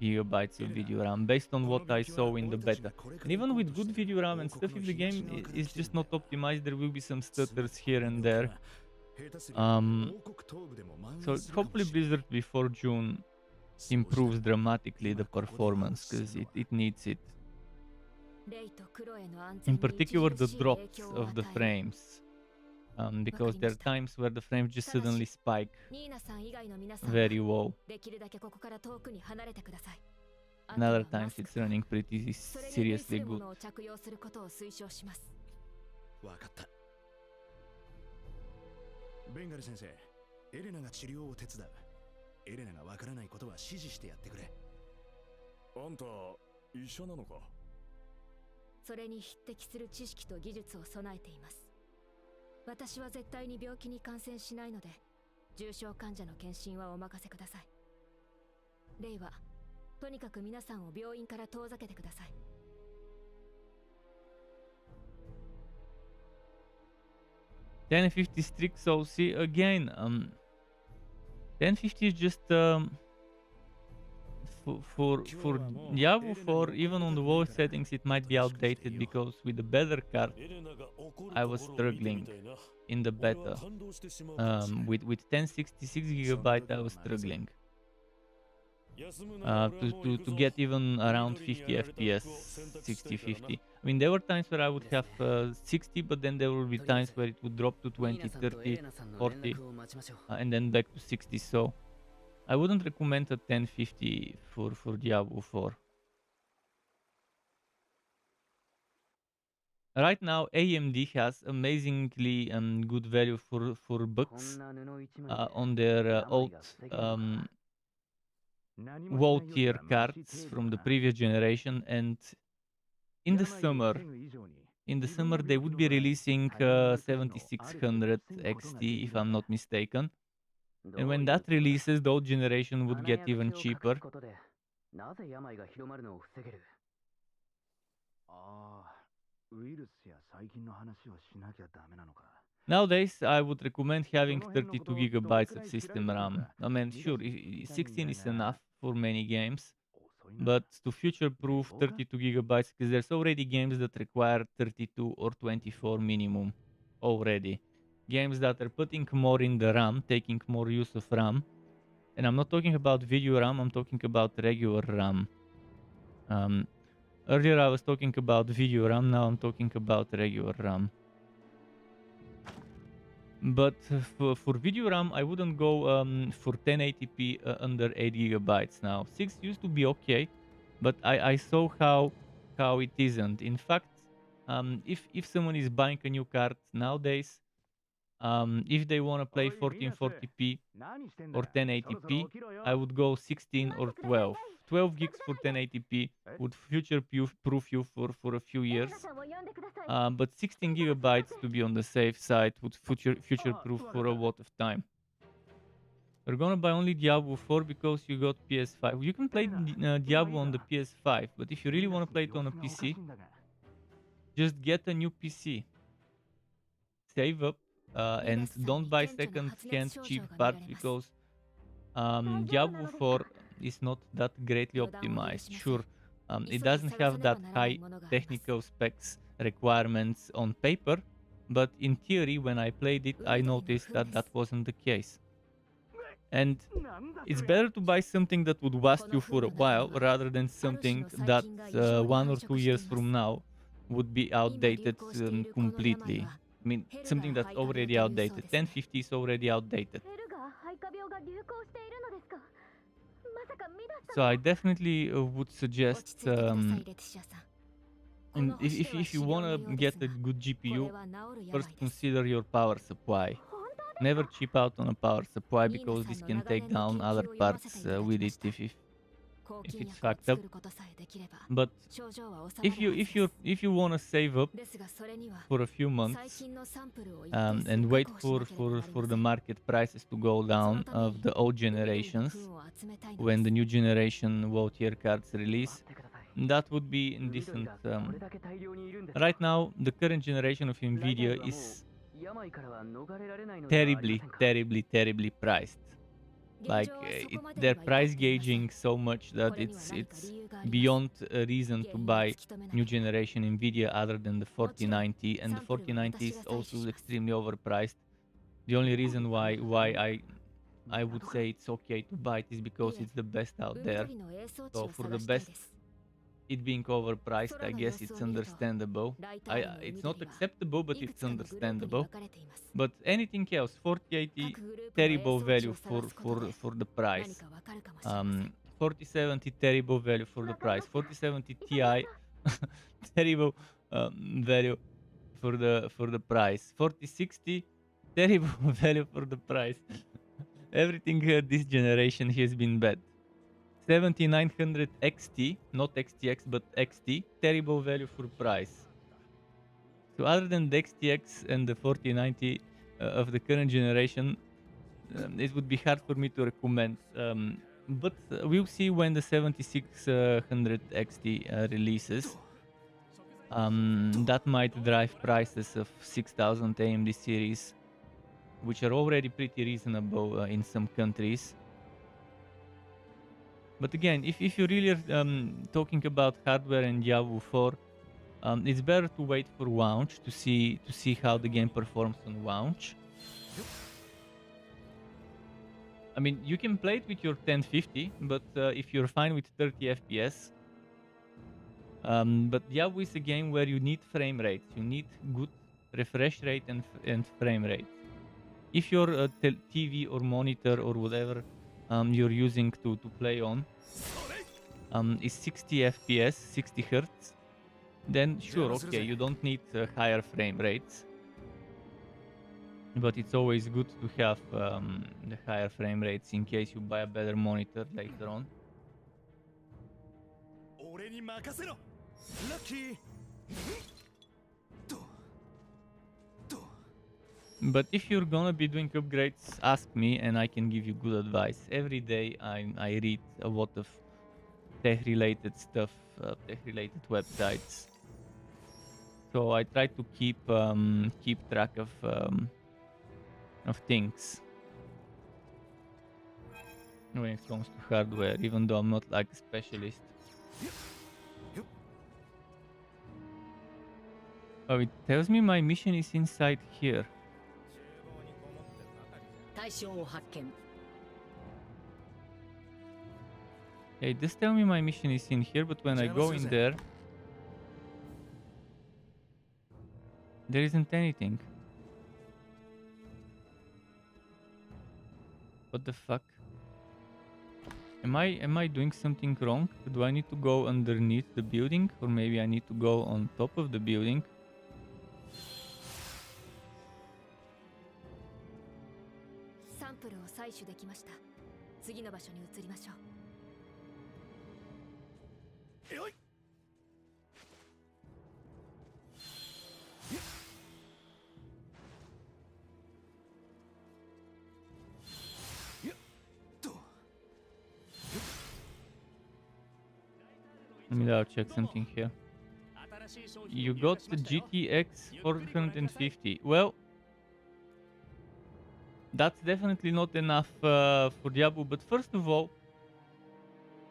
gigabytes of video RAM, based on what I saw in the beta. And even with good video RAM and stuff, if the game is just not optimized, there will be some stutters here and there. So hopefully Blizzard before June improves dramatically the performance, because it needs it. In particular the drops of the frames, because there are times where the frames just suddenly spike very low, and other times it's running pretty seriously good. ベンガル先生、エレナが治療を手伝う。エレナがわからないことは指示してやってくれ。あんた医者なのか？それに匹敵する知識と技術を備えています。私は絶対に病気に感染しないので、重症患者の検診はお任せください。レイはとにかく皆さんを病院から遠ざけてください。1050 strict, so see again, 1050 is just for Diablo 4, even on the lowest settings it might be outdated, because with the better card I was struggling in the beta. With 1066 GB I was struggling to get even around 50 FPS, 60-50. I mean, there were times where I would have 60, but then there would be times where it would drop to 20, 30, 40, and then back to 60. So I wouldn't recommend a 1050 for Diablo 4. Right now, AMD has amazingly good value for bugs on their old low tier cards from the previous generation, and in the summer they would be releasing 7600 XT, if I'm not mistaken. And when that releases, the old generation would get even cheaper. Nowadays, I would recommend having 32 gigabytes of system RAM. I mean, sure, 16 is enough for many games, but to future-proof 32 gigabytes, because there's already games that require 32 or 24 minimum already. Games that are putting more in the RAM, taking more use of RAM. And I'm not talking about video RAM, I'm talking about regular RAM. Earlier I was talking about video RAM, now I'm talking about regular RAM. But for video RAM, I wouldn't go for 1080p under 8 gigabytes now. 6 used to be okay, but I saw how it isn't. In fact, if someone is buying a new card nowadays, if they want to play 1440p or 1080p, I would go 16 or 12. 12 gigs for 1080p would future-proof you for a few years. But 16 gigabytes to be on the safe side would future-proof for a lot of time. You're gonna buy only Diablo 4 because you got PS5. You can play Diablo on the PS5, but if you really want to play it on a PC, just get a new PC. Save up and don't buy second-hand cheap parts, because Diablo 4 is not that greatly optimized. Sure, it doesn't have that high technical specs requirements on paper, but in theory, when I played it, I noticed that that wasn't the case. And it's better to buy something that would last you for a while, rather than something that 1 or 2 years from now would be outdated completely. I mean, something that's already outdated. 1050 is already outdated. So I definitely would suggest, if you want to get a good GPU, first consider your power supply. Never cheap out on a power supply, because this can take down other parts with it if it's fucked up. But if you want to save up for a few months and wait for the market prices to go down of the old generations, when the new generation low tier cards release, that would be decent. Right now, the current generation of Nvidia is terribly priced. Like they're price gauging so much that it's beyond a reason to buy new generation Nvidia other than the 4090, and the 4090 is also extremely overpriced. The only reason why I would say it's okay to buy it is because it's the best out there. So for the best, it being overpriced, I guess it's understandable. It's not acceptable, but it's understandable. But anything else, 4080, terrible value for the price. 4070, terrible value for the price. 4070 Ti, terrible value for the price. 4060, terrible value for the price. Everything this generation has been bad. 7900 XT, not XTX but XT, terrible value for price. So other than the XTX and the 4090 of the current generation, it would be hard for me to recommend. But we'll see when the 7600 XT releases. That might drive prices of 6000 AMD series, which are already pretty reasonable in some countries. But again, if you really are talking about hardware and Diablo 4, it's better to wait for launch to see how the game performs on launch. I mean, you can play it with your 1050, but if you're fine with 30 FPS. But Diablo is a game where you need frame rates. You need good refresh rate and frame rate. If your TV or monitor or whatever you're using to play on is 60 FPS, 60 Hz, then sure, okay, you don't need higher frame rates. But it's always good to have the higher frame rates in case you buy a better monitor later on. But if you're gonna be doing upgrades, ask me and I can give you good advice. Every day I read a lot of tech-related stuff, tech-related websites. So I try to keep track of things when it comes to hardware, even though I'm not like a specialist. Oh, it tells me my mission is inside here. Yeah, it does tell me my mission is in here, but when I go in there, there isn't anything. What the fuck? Am I doing something wrong? Do I need to go underneath the building, or maybe I need to go on top of the building? Let me double check something here. You got the GTX 450. Well, that's definitely not enough for Diablo, but first of all,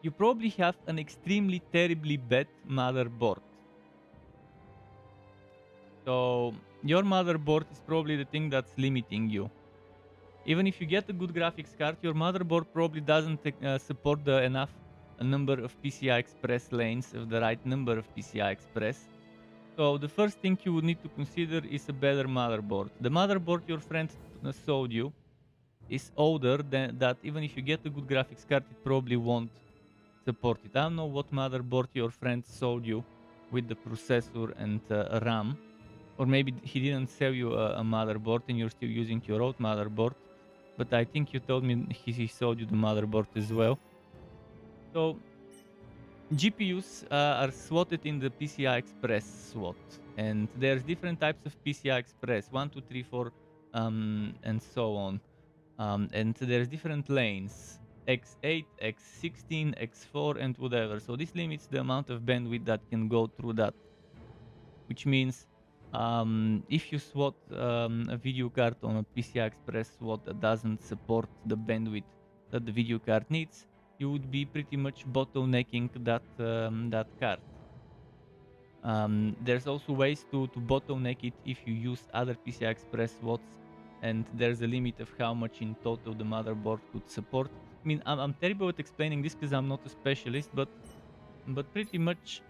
you probably have an extremely terribly bad motherboard. So your motherboard is probably the thing that's limiting you. Even if you get a good graphics card, your motherboard probably doesn't support enough a number of PCI Express lanes, of the right number of PCI Express. So the first thing you would need to consider is a better motherboard. The motherboard your friend sold you is older than that. Even if you get a good graphics card, it probably won't support it. I don't know what motherboard your friend sold you with the processor and RAM. Or maybe he didn't sell you a motherboard and you're still using your old motherboard. But I think you told me he sold you the motherboard as well. So GPUs are slotted in the PCI Express slot, and there's different types of PCI Express, 1, 2, 3, 4, and so on. And there's different lanes. X8, X16, X4, and whatever. So this limits the amount of bandwidth that can go through that. Which means if you slot a video card on a PCI Express slot that doesn't support the bandwidth that the video card needs, you would be pretty much bottlenecking that card. There's also ways to bottleneck it if you use other PCI Express slots, and there's a limit of how much in total the motherboard could support. I mean, I'm terrible at explaining this because I'm not a specialist, but pretty much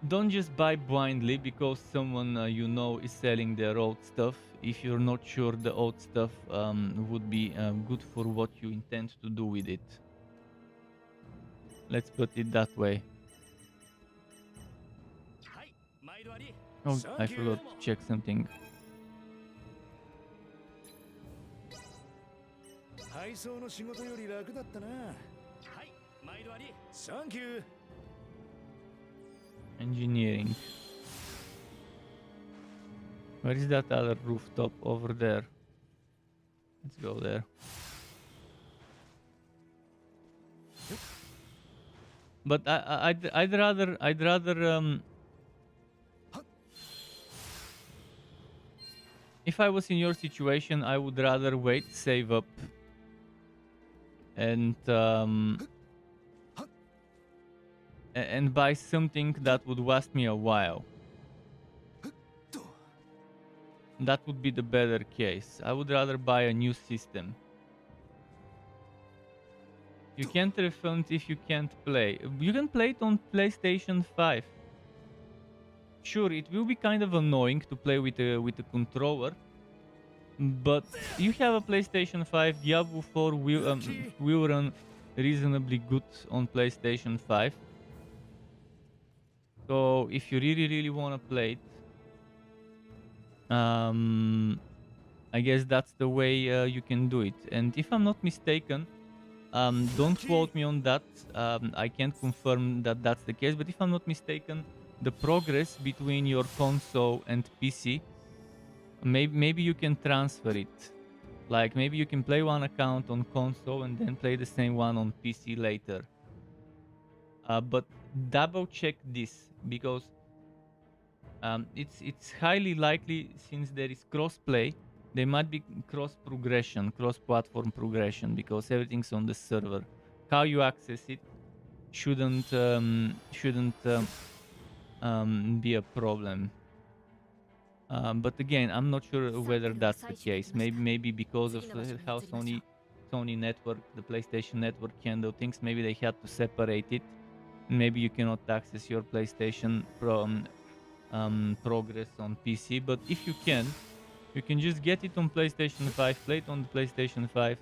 don't just buy blindly because someone you know is selling their old stuff if you're not sure the old stuff would be good for what you intend to do with it. Let's put it that way. Oh, I forgot to check something. Engineering. Where is that other rooftop? Over there. Let's go there. But I'd rather if I was in your situation, I would rather wait, save up, and buy something that would last me a while. That would be the better case. I would rather buy a new system. You can't refund if you can't play. You can play it on PlayStation 5. Sure, it will be kind of annoying to play with a controller, but you have a PlayStation 5. Diablo 4 will run reasonably good on PlayStation 5. So if you really want to play it, I guess that's the way you can do it. And if I'm not mistaken, don't quote me on that. I can't confirm that that's the case, but if I'm not mistaken, the progress between your console and PC, maybe you can transfer it. Like maybe you can play one account on console and then play the same one on PC later. But double check this because it's highly likely, since there is crossplay, there might be cross-progression, cross-platform progression, because everything's on the server. How you access it shouldn't be a problem. But again, I'm not sure whether that's the case. Maybe because of how Sony network, the PlayStation network handle things, maybe they had to separate it. Maybe you cannot access your PlayStation progress on PC, but if you can just get it on PlayStation 5, play it on the PlayStation 5,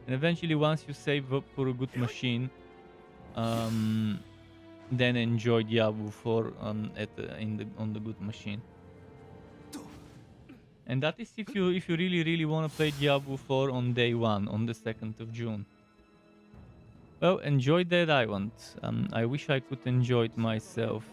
and eventually once you save up for a good machine, then enjoy Diablo 4 on the good machine. And that is if you really want to play Diablo 4 on day 1, on the 2nd of June. Well, enjoy Dead Island. I wish I could enjoy it myself.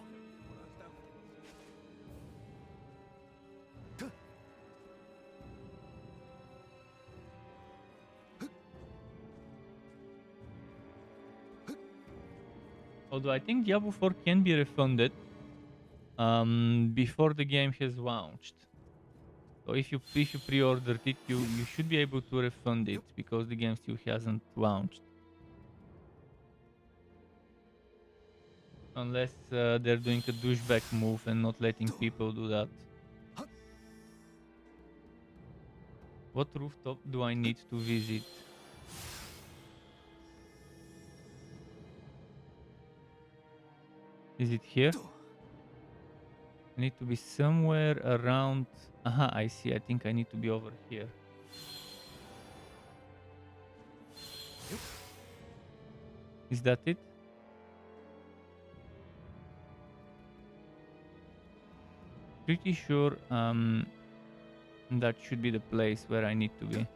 Although I think Diablo 4 can be refunded before the game has launched. So if you pre-ordered it, you should be able to refund it because the game still hasn't launched. Unless they're doing a douchebag move and not letting people do that. What rooftop do I need to visit? Is it here? I need to be somewhere around... Aha, I see. I think I need to be over here. Is that it? Pretty sure that should be the place where I need to be.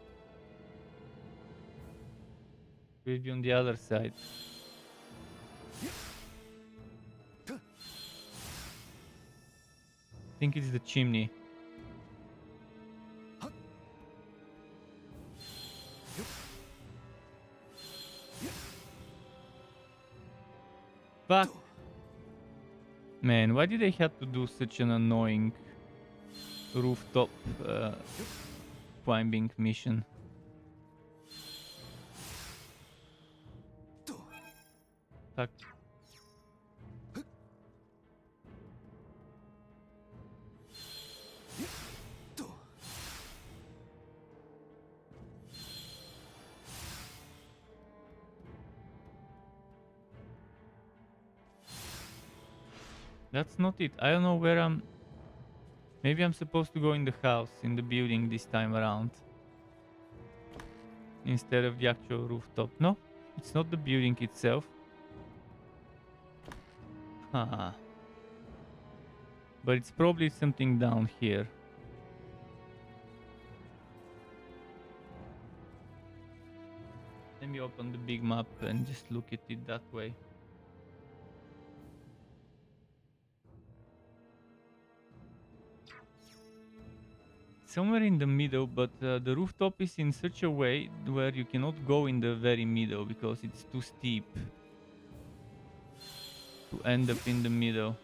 Will be on the other side. I think it's the chimney. Fuck. Man, why did they have to do such an annoying rooftop climbing mission? Fuck. That's not it. I don't know where I'm. Maybe I'm supposed to go in the house, in the building this time around. Instead of the actual rooftop. No, it's not the building itself. Haha. But it's probably something down here. Let me open the big map and just look at it that way. Somewhere in the middle, but the rooftop is in such a way where you cannot go in the very middle because it's too steep to end up in the middle.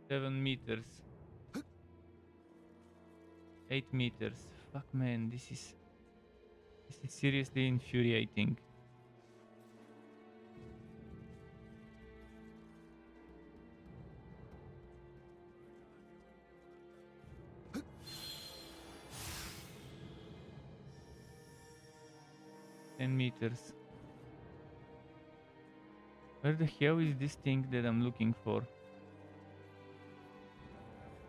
Seven meters. 8 meters. Fuck man, this is seriously infuriating. $10 meters. Where the hell is this thing that I'm looking for?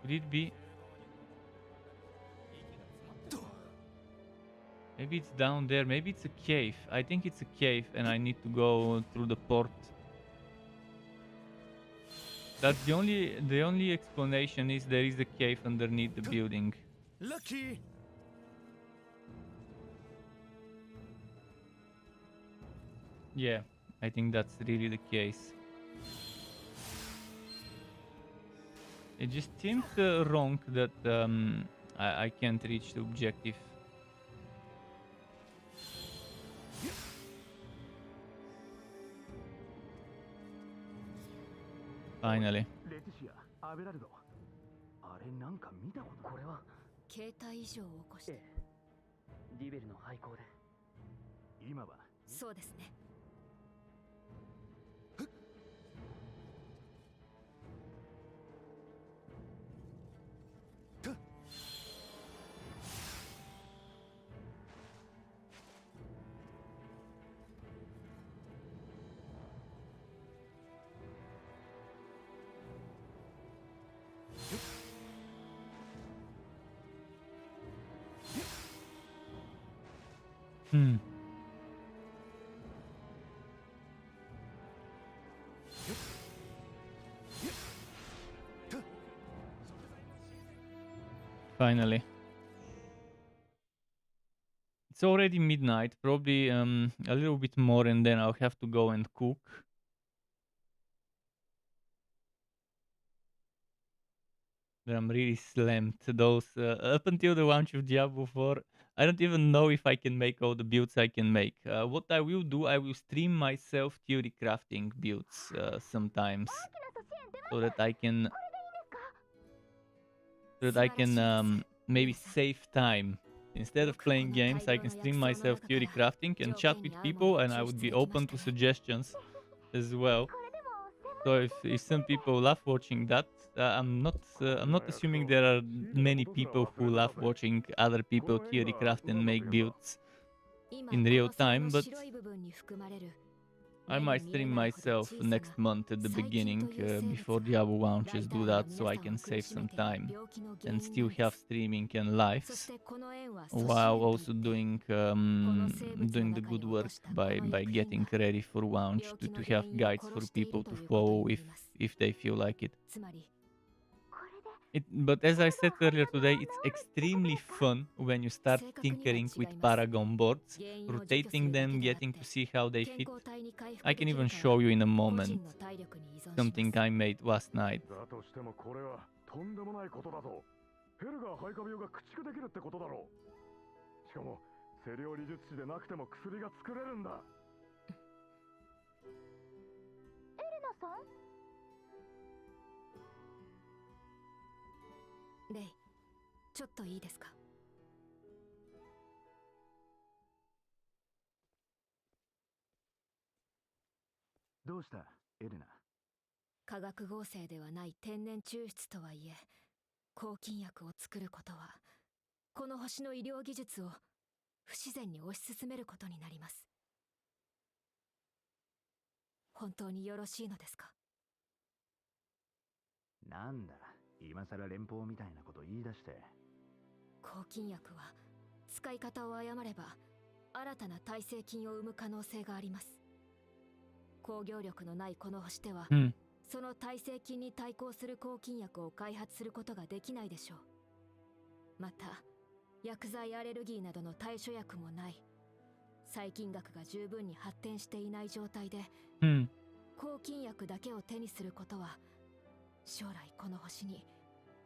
Could it be? Maybe it's down there. Maybe it's a cave. I think it's a cave and I need to go through the port. That's the only explanation is there is a cave underneath the building. Lucky. Yeah, I think that's really the case. It just seems wrong that I can't reach the objective. Finally. これは携帯異常を起こしてリベルの廃校で今はそうですねFinally. It's already midnight, probably a little bit more and then I'll have to go and cook. But I'm really slammed. Those up until the launch of Diablo 4, I don't even know if I can make all the builds I can make. What I will do, I will stream myself theory crafting builds sometimes, so that I can maybe save time. Instead of playing games, I can stream myself theory crafting and chat with people, and I would be open to suggestions as well. So if some people love watching that, I'm not assuming there are many people who love watching other people theory craft and make builds in real time, but I might stream myself next month at the beginning before Diablo launches, do that so I can save some time and still have streaming and lives while also doing the good work by getting ready for launch to have guides for people to follow if they feel like it. But as I said earlier today, it's extremely fun when you start tinkering with Paragon boards, rotating them, getting to see how they fit. I can even show you in a moment something I made last night. だとしてもこれはとんでもないことだぞ。ヘルガー肺化病が駆逐できるってことだろう。しかもセリオ理術師でなくても薬が作れるんだ。エレナさん？レイ、ちょっといいですか？どうしたエレナ？化学合成ではない天然抽出とはいえ、抗菌薬を作ることはこの星の医療技術を不自然に推し進めることになります。本当によろしいのですか？なんだ今さら連邦みたいなこと言い出して。抗菌薬は使い方を誤れば新たな耐性菌を生む可能性があります。工業力のないこの星では、その耐性菌に対抗する抗菌薬を開発することができないでしょう。また薬剤アレルギーなどの対処薬もない、細菌学が十分に発展していない状態で、抗菌薬だけを手にすることは将来この星に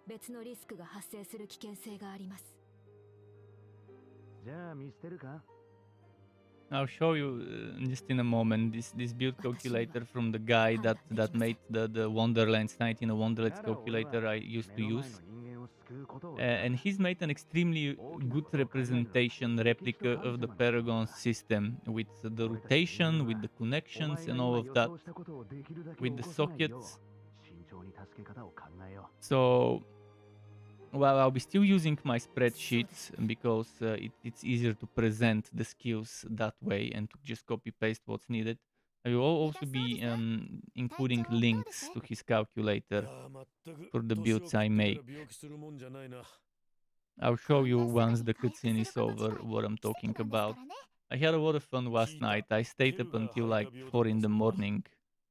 別のリスクが発生する危険性があります。じゃあ見捨てるか？ I'll show you just in a moment this build calculator from the guy that made the Wonderlands Night in a Wonderlands calculator I used to use. And he's made an extremely good representation replica of the Paragon system with the rotation, with the connections and all of that, with the sockets. So well, I'll be still using my spreadsheets because it's easier to present the skills that way and to just copy paste what's needed. I will also be including links to his calculator for the builds I make. I'll show you once the cutscene is over what I'm talking about. I had a lot of fun last night. I stayed up until like 4 in the morning.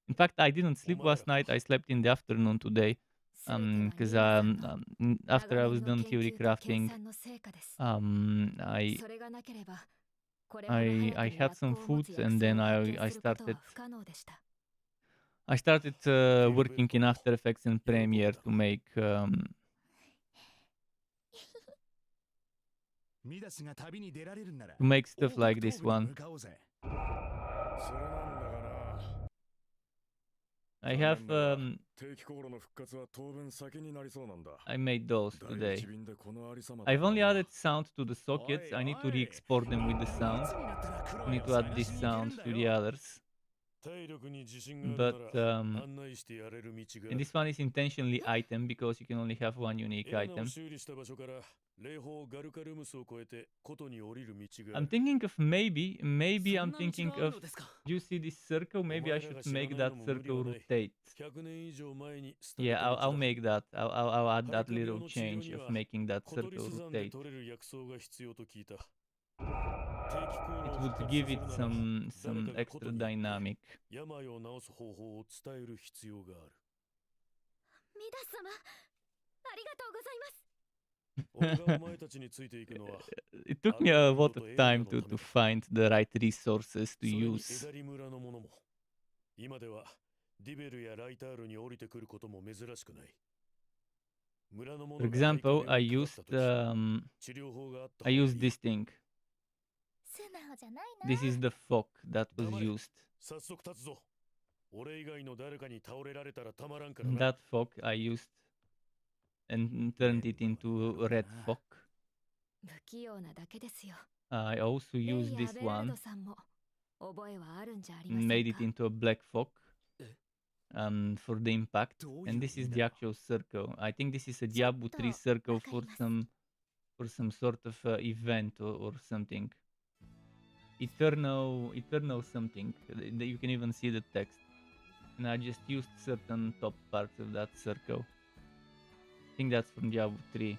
In fact, I didn't sleep last night. I slept in the afternoon today. Because after I was done theory crafting, I had some food and then I started working in After Effects and Premiere to make stuff like this one. I have I made those today. I've only added sound to the sockets. I need to re-export them with the sound. I need to add this sound to the others. But and this one is intentionally item because you can only have one unique item. I'm thinking of maybe I'm thinking of, you see this circle? Maybe I should make that circle rotate. Yeah, I'll make that. I'll add that little change of making that circle rotate. It would give it some extra dynamic. ミダス様、ありがとうございます。It took me a lot of time to find the right resources to use. For example, I used this thing. This is the fork that was used. That fork I used and turned it into a red fork. I also used this one and made it into a black fork for the impact. And this is the actual circle. I think this is a Diablo 3 circle for some sort of event or something. Eternal something. You can even see the text. And I just used certain top parts of that circle. I think that's from Diablo 3.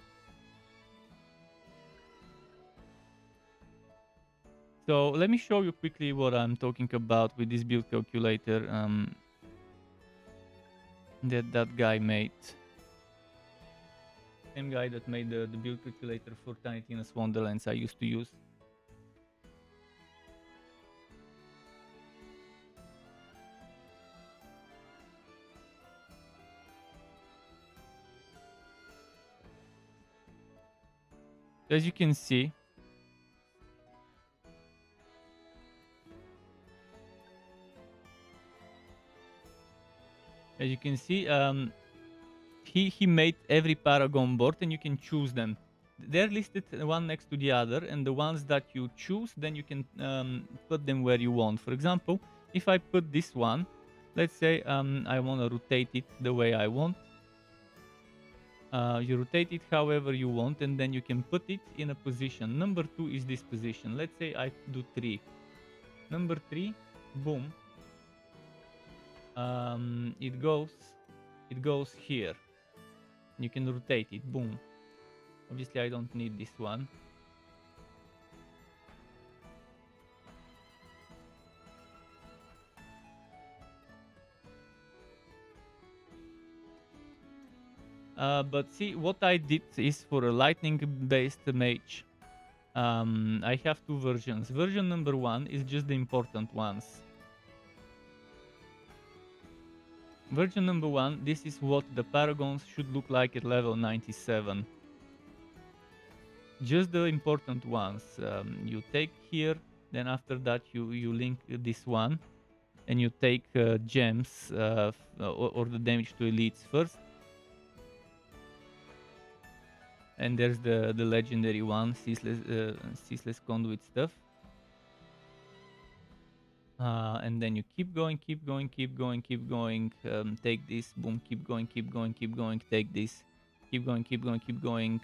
So let me show you quickly what I'm talking about with this build calculator that guy made. same guy that made the build calculator for Tiny Tina's Wonderlands I used to use. As you can see, he made every Paragon board, and you can choose them. They're listed one next to the other, and the ones that you choose, then you can put them where you want. For example, if I put this one, let's say I want to rotate it the way I want. You rotate it however you want, and then you can put it in a position. Number 2 is this position. Let's say I do 3. Number 3, boom. It goes here. You can rotate it, boom. Obviously I don't need this one. But see, what I did is for a lightning based mage, I have 2 versions. Version number 1 is just the important ones. Version number 1, this is what the paragons should look like at level 97. Just the important ones. You take here, then after that you link this one, and you take gems or the damage to elites first. And there's the legendary one, ceaseless conduit stuff. And then you keep going, take this, boom, keep going, take this, keep going,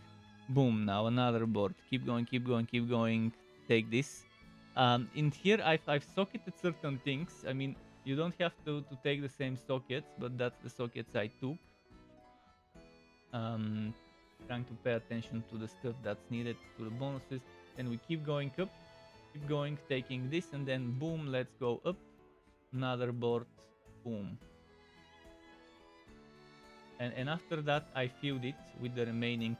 boom, now another board, keep going, take this. In here I've socketed certain things. I mean, you don't have to take the same sockets, but that's the sockets I took. Trying to pay attention to the stuff that's needed, to the bonuses. Then we keep going up, keep going, taking this, and then boom, let's go up. Another board, boom. And after that I filled it with the remaining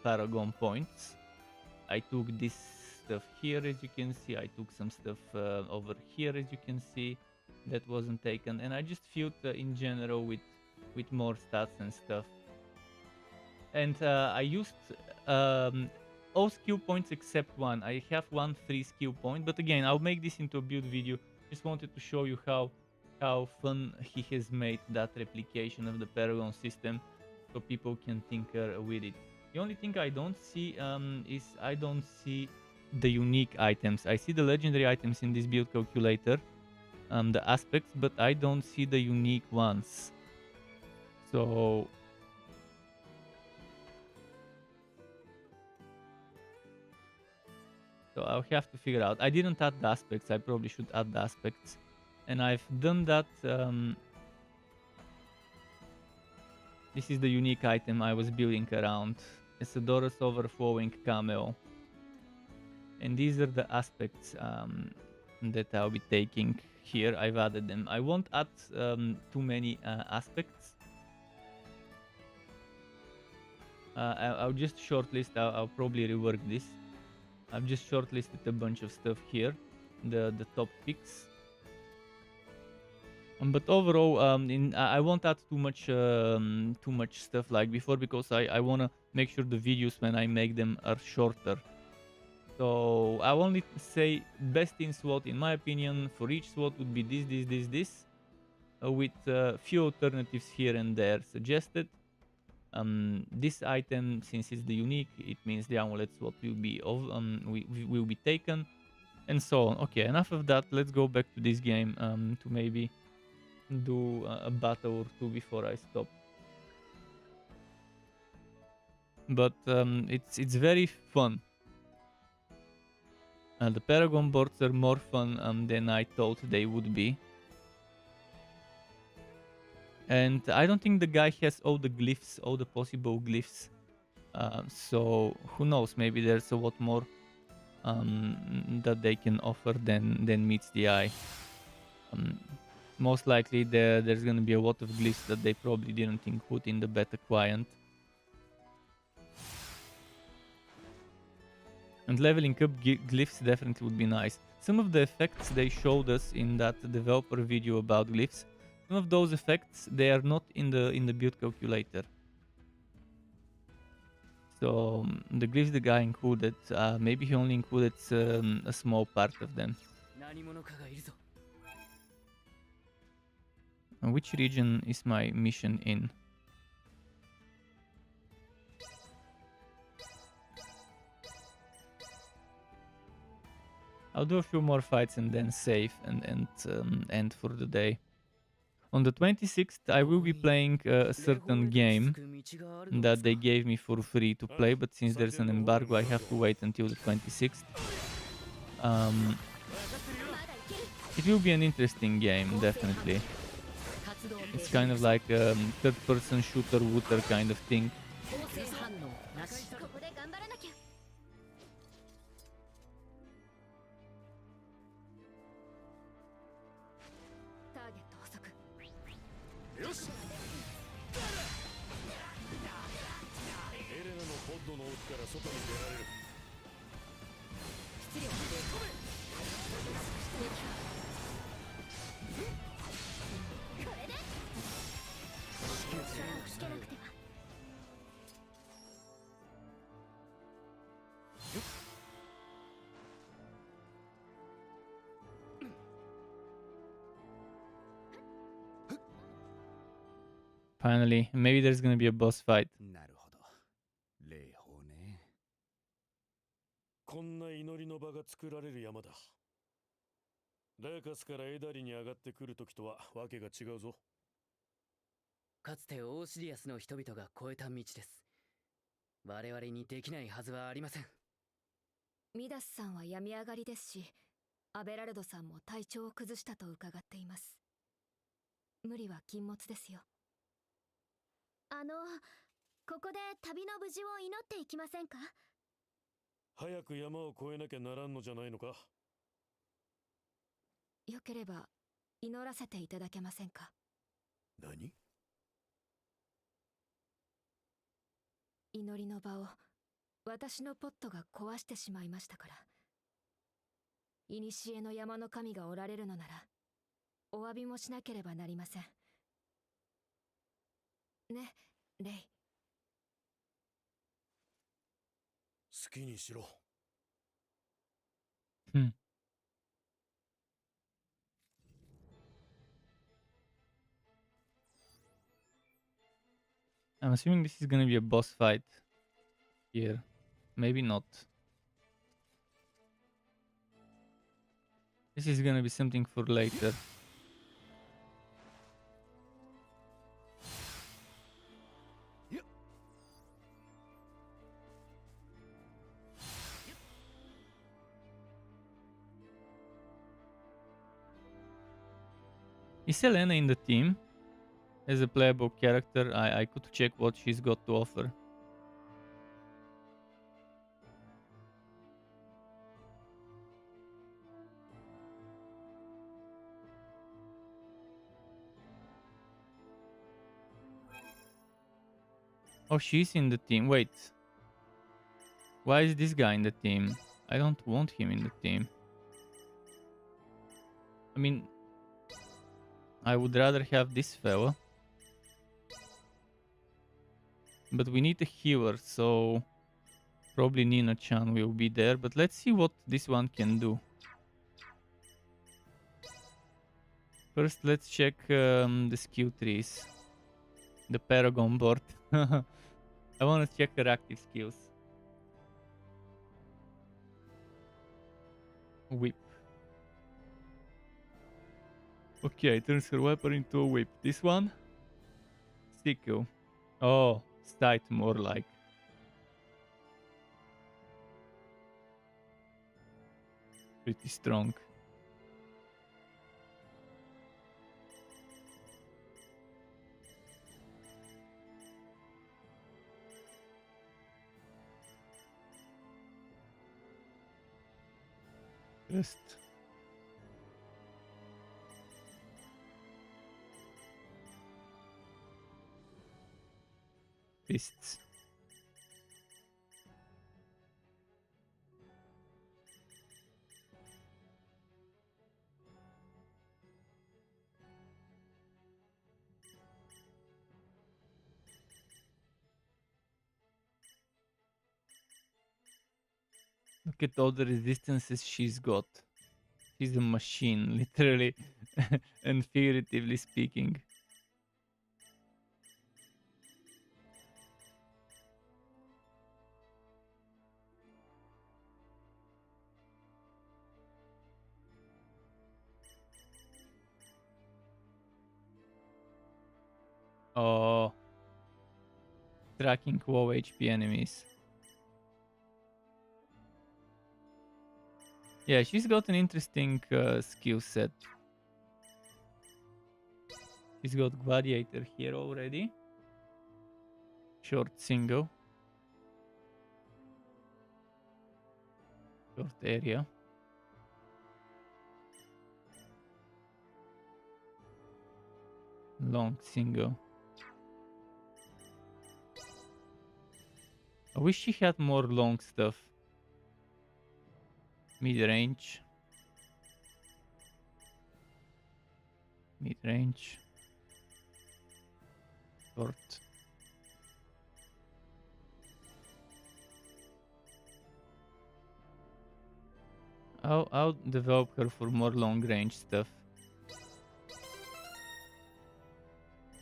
Paragon points. I took this stuff here, as you can see. I took some stuff over here, as you can see, that wasn't taken. And I just filled in general with more stats and stuff. And I used all skill points except one. I have one free skill point, but again, I'll make this into a build video. Just wanted to show you how fun he has made that replication of the Paragon system, so people can tinker with it. The only thing I don't see is I don't see the unique items. I see the legendary items in this build calculator, the aspects, but I don't see the unique ones. So I'll have to figure out. I didn't add the aspects. I probably should add the aspects. And I've done that. This is the unique item I was building around. It's a Doros overflowing camel. And these are the aspects that I'll be taking here. I've added them. I won't add too many aspects. I'll just shortlist. I'll probably rework this. I've just shortlisted a bunch of stuff here, the top picks. But overall, I won't add too much stuff like before, because I wanna make sure the videos when I make them are shorter. So I'll only say best in SWAT in my opinion for each SWAT would be this, with few alternatives here and there suggested. This item, since it's the unique, it means the amulet SWAT will be will be taken, and so on. Okay, enough of that. Let's go back to this game to maybe do a battle or two before I stop. But it's very fun. The Paragon boards are more fun than I thought they would be. And I don't think the guy has all the glyphs, all the possible glyphs. So who knows? Maybe there's a lot more that they can offer than meets the eye. Most likely there's gonna be a lot of glyphs that they probably didn't include in the beta client. And leveling up glyphs definitely would be nice. Some of the effects they showed us in that developer video about glyphs, some of those effects, they are not in the build calculator. So the glyphs the guy included, maybe he only included a small part of them. And which region is my mission in? I'll do a few more fights and then save and end for the day. On the 26th, I will be playing a certain game that they gave me for free to play, but since there's an embargo, I have to wait until the 26th. It will be an interesting game, definitely. It's kind of like a third-person shooter-wooter kind of thing. Finally, maybe there's gonna be a boss fight. こんな祈りの場が作られる山だ。レーカスからエダリに上がってくるときとはわけが違うぞ。かつてオーシリアスの人々が越えた道です。我々にできないはずはありません。ミダスさんは病み上がりですし、アベラルドさんも体調を崩したと伺っています。無理は禁物ですよ。ここで旅の無事を祈っていきませんか？早く山を越えなきゃならんのじゃないのか？よければ祈らせていただけませんか？何？祈りの場を私のポットが壊してしまいましたから。古の山の神がおられるのならお詫びもしなければなりませんね、レイ。好きにしろ。I'm assuming this is gonna be a boss fight here. Maybe not. This is gonna be something for later. Is Selena in the team? As a playable character, I could check what she's got to offer. Oh, she's in the team. Wait. Why is this guy in the team? I don't want him in the team. I mean, I would rather have this fella. But we need a healer, so probably Nina-chan will be there. But let's see what this one can do. First, let's check the skill trees. The Paragon board. I want to check her active skills. Whip. Okay, turns her weapon into a whip. This one? Sickle. Oh, sight more like. Pretty strong. Just fists. Look at all the resistances she's got. She's a machine, literally and figuratively speaking. Oh, tracking low HP enemies. Yeah, she's got an interesting skill set. She's got Gladiator here already. Short single. Short area. Long single. I wish she had more long stuff. Mid-range. Mid-range. Short. I'll develop her for more long range stuff.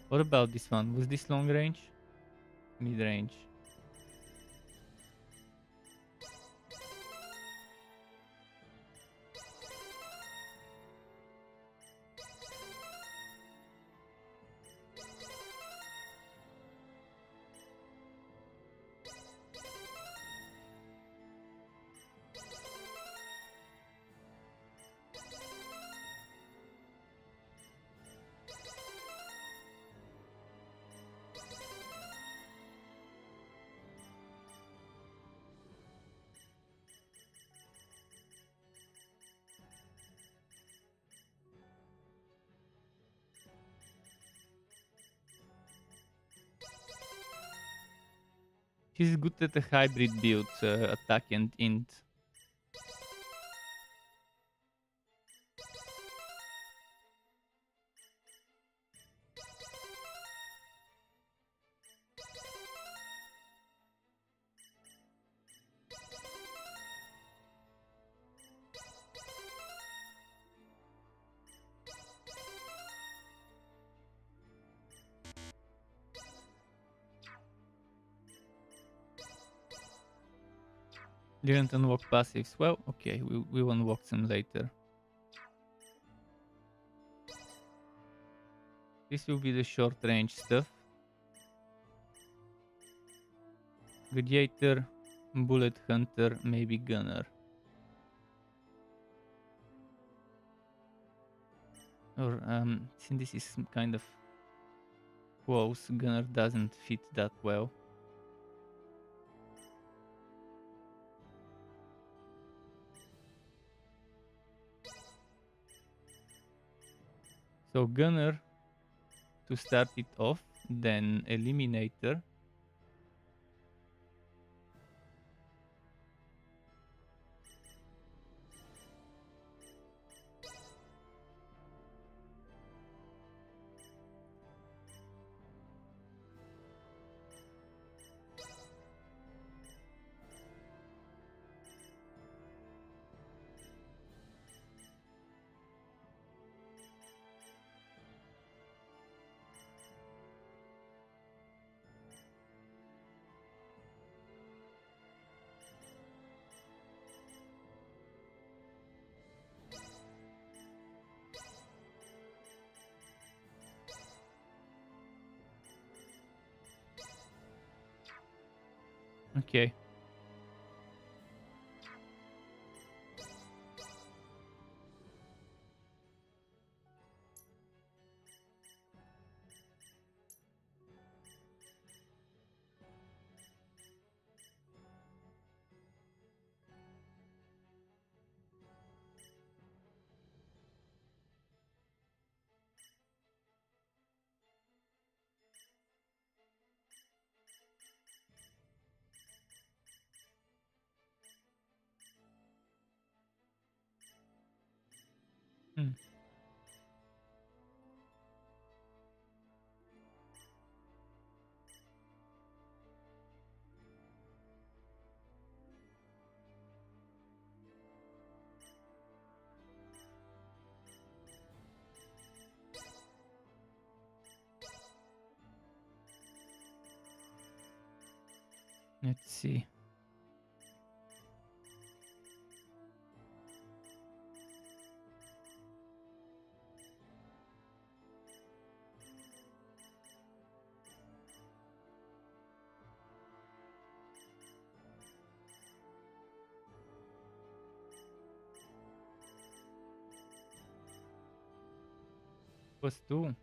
What about this one? Was this long range? Mid range. She's good at a hybrid build, attack and int. Didn't unlock passives. Well, okay, we'll unlock them later. This will be the short range stuff. Gladiator, Bullet Hunter, maybe Gunner. Or, since this is kind of close, Gunner doesn't fit that well. So Gunner to start it off, then Eliminator. Okay. Hmm. Let's see. Was two.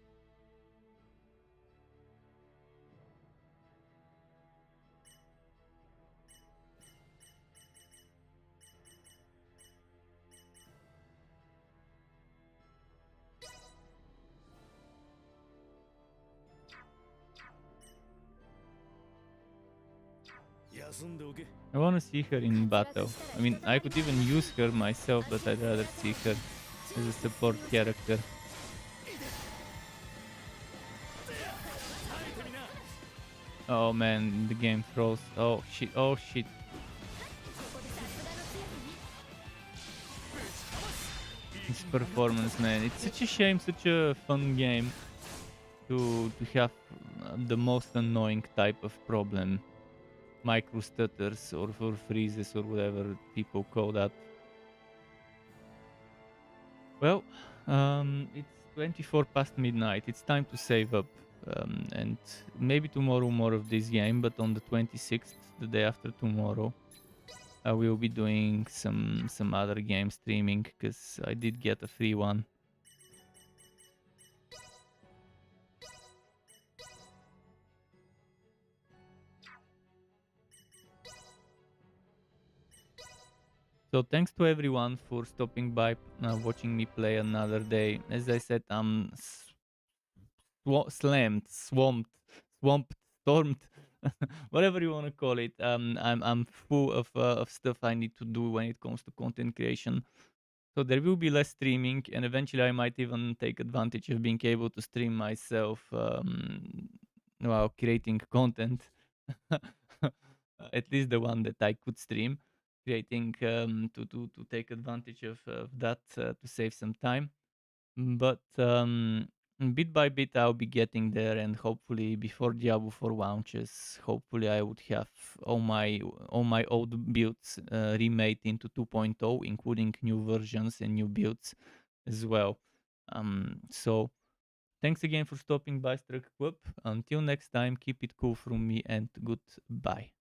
I want to see her in battle. I mean, I could even use her myself, but I'd rather see her as a support character. Oh man, the game throws. Oh shit, oh shit. This performance, man. It's such a shame, such a fun game to have the most annoying type of problem. Micro stutters or freezes or whatever people call that. Well, it's 24 past midnight. It's time to save up. And maybe tomorrow more of this game, but on the 26th, the day after tomorrow, I will be doing some other game streaming because I did get a free one. So thanks to everyone for stopping by, watching me play another day. As I said, I'm swamped, stormed, whatever you want to call it. I'm full of stuff I need to do when it comes to content creation. So there will be less streaming, and eventually I might even take advantage of being able to stream myself while creating content. At least the one that I could stream, creating to take advantage of that to save some time. But bit by bit, I'll be getting there, and hopefully before Diablo 4 launches, hopefully I would have all my old builds remade into 2.0, including new versions and new builds as well. So thanks again for stopping by, Struck Club. Until next time, keep it cool from me, and goodbye.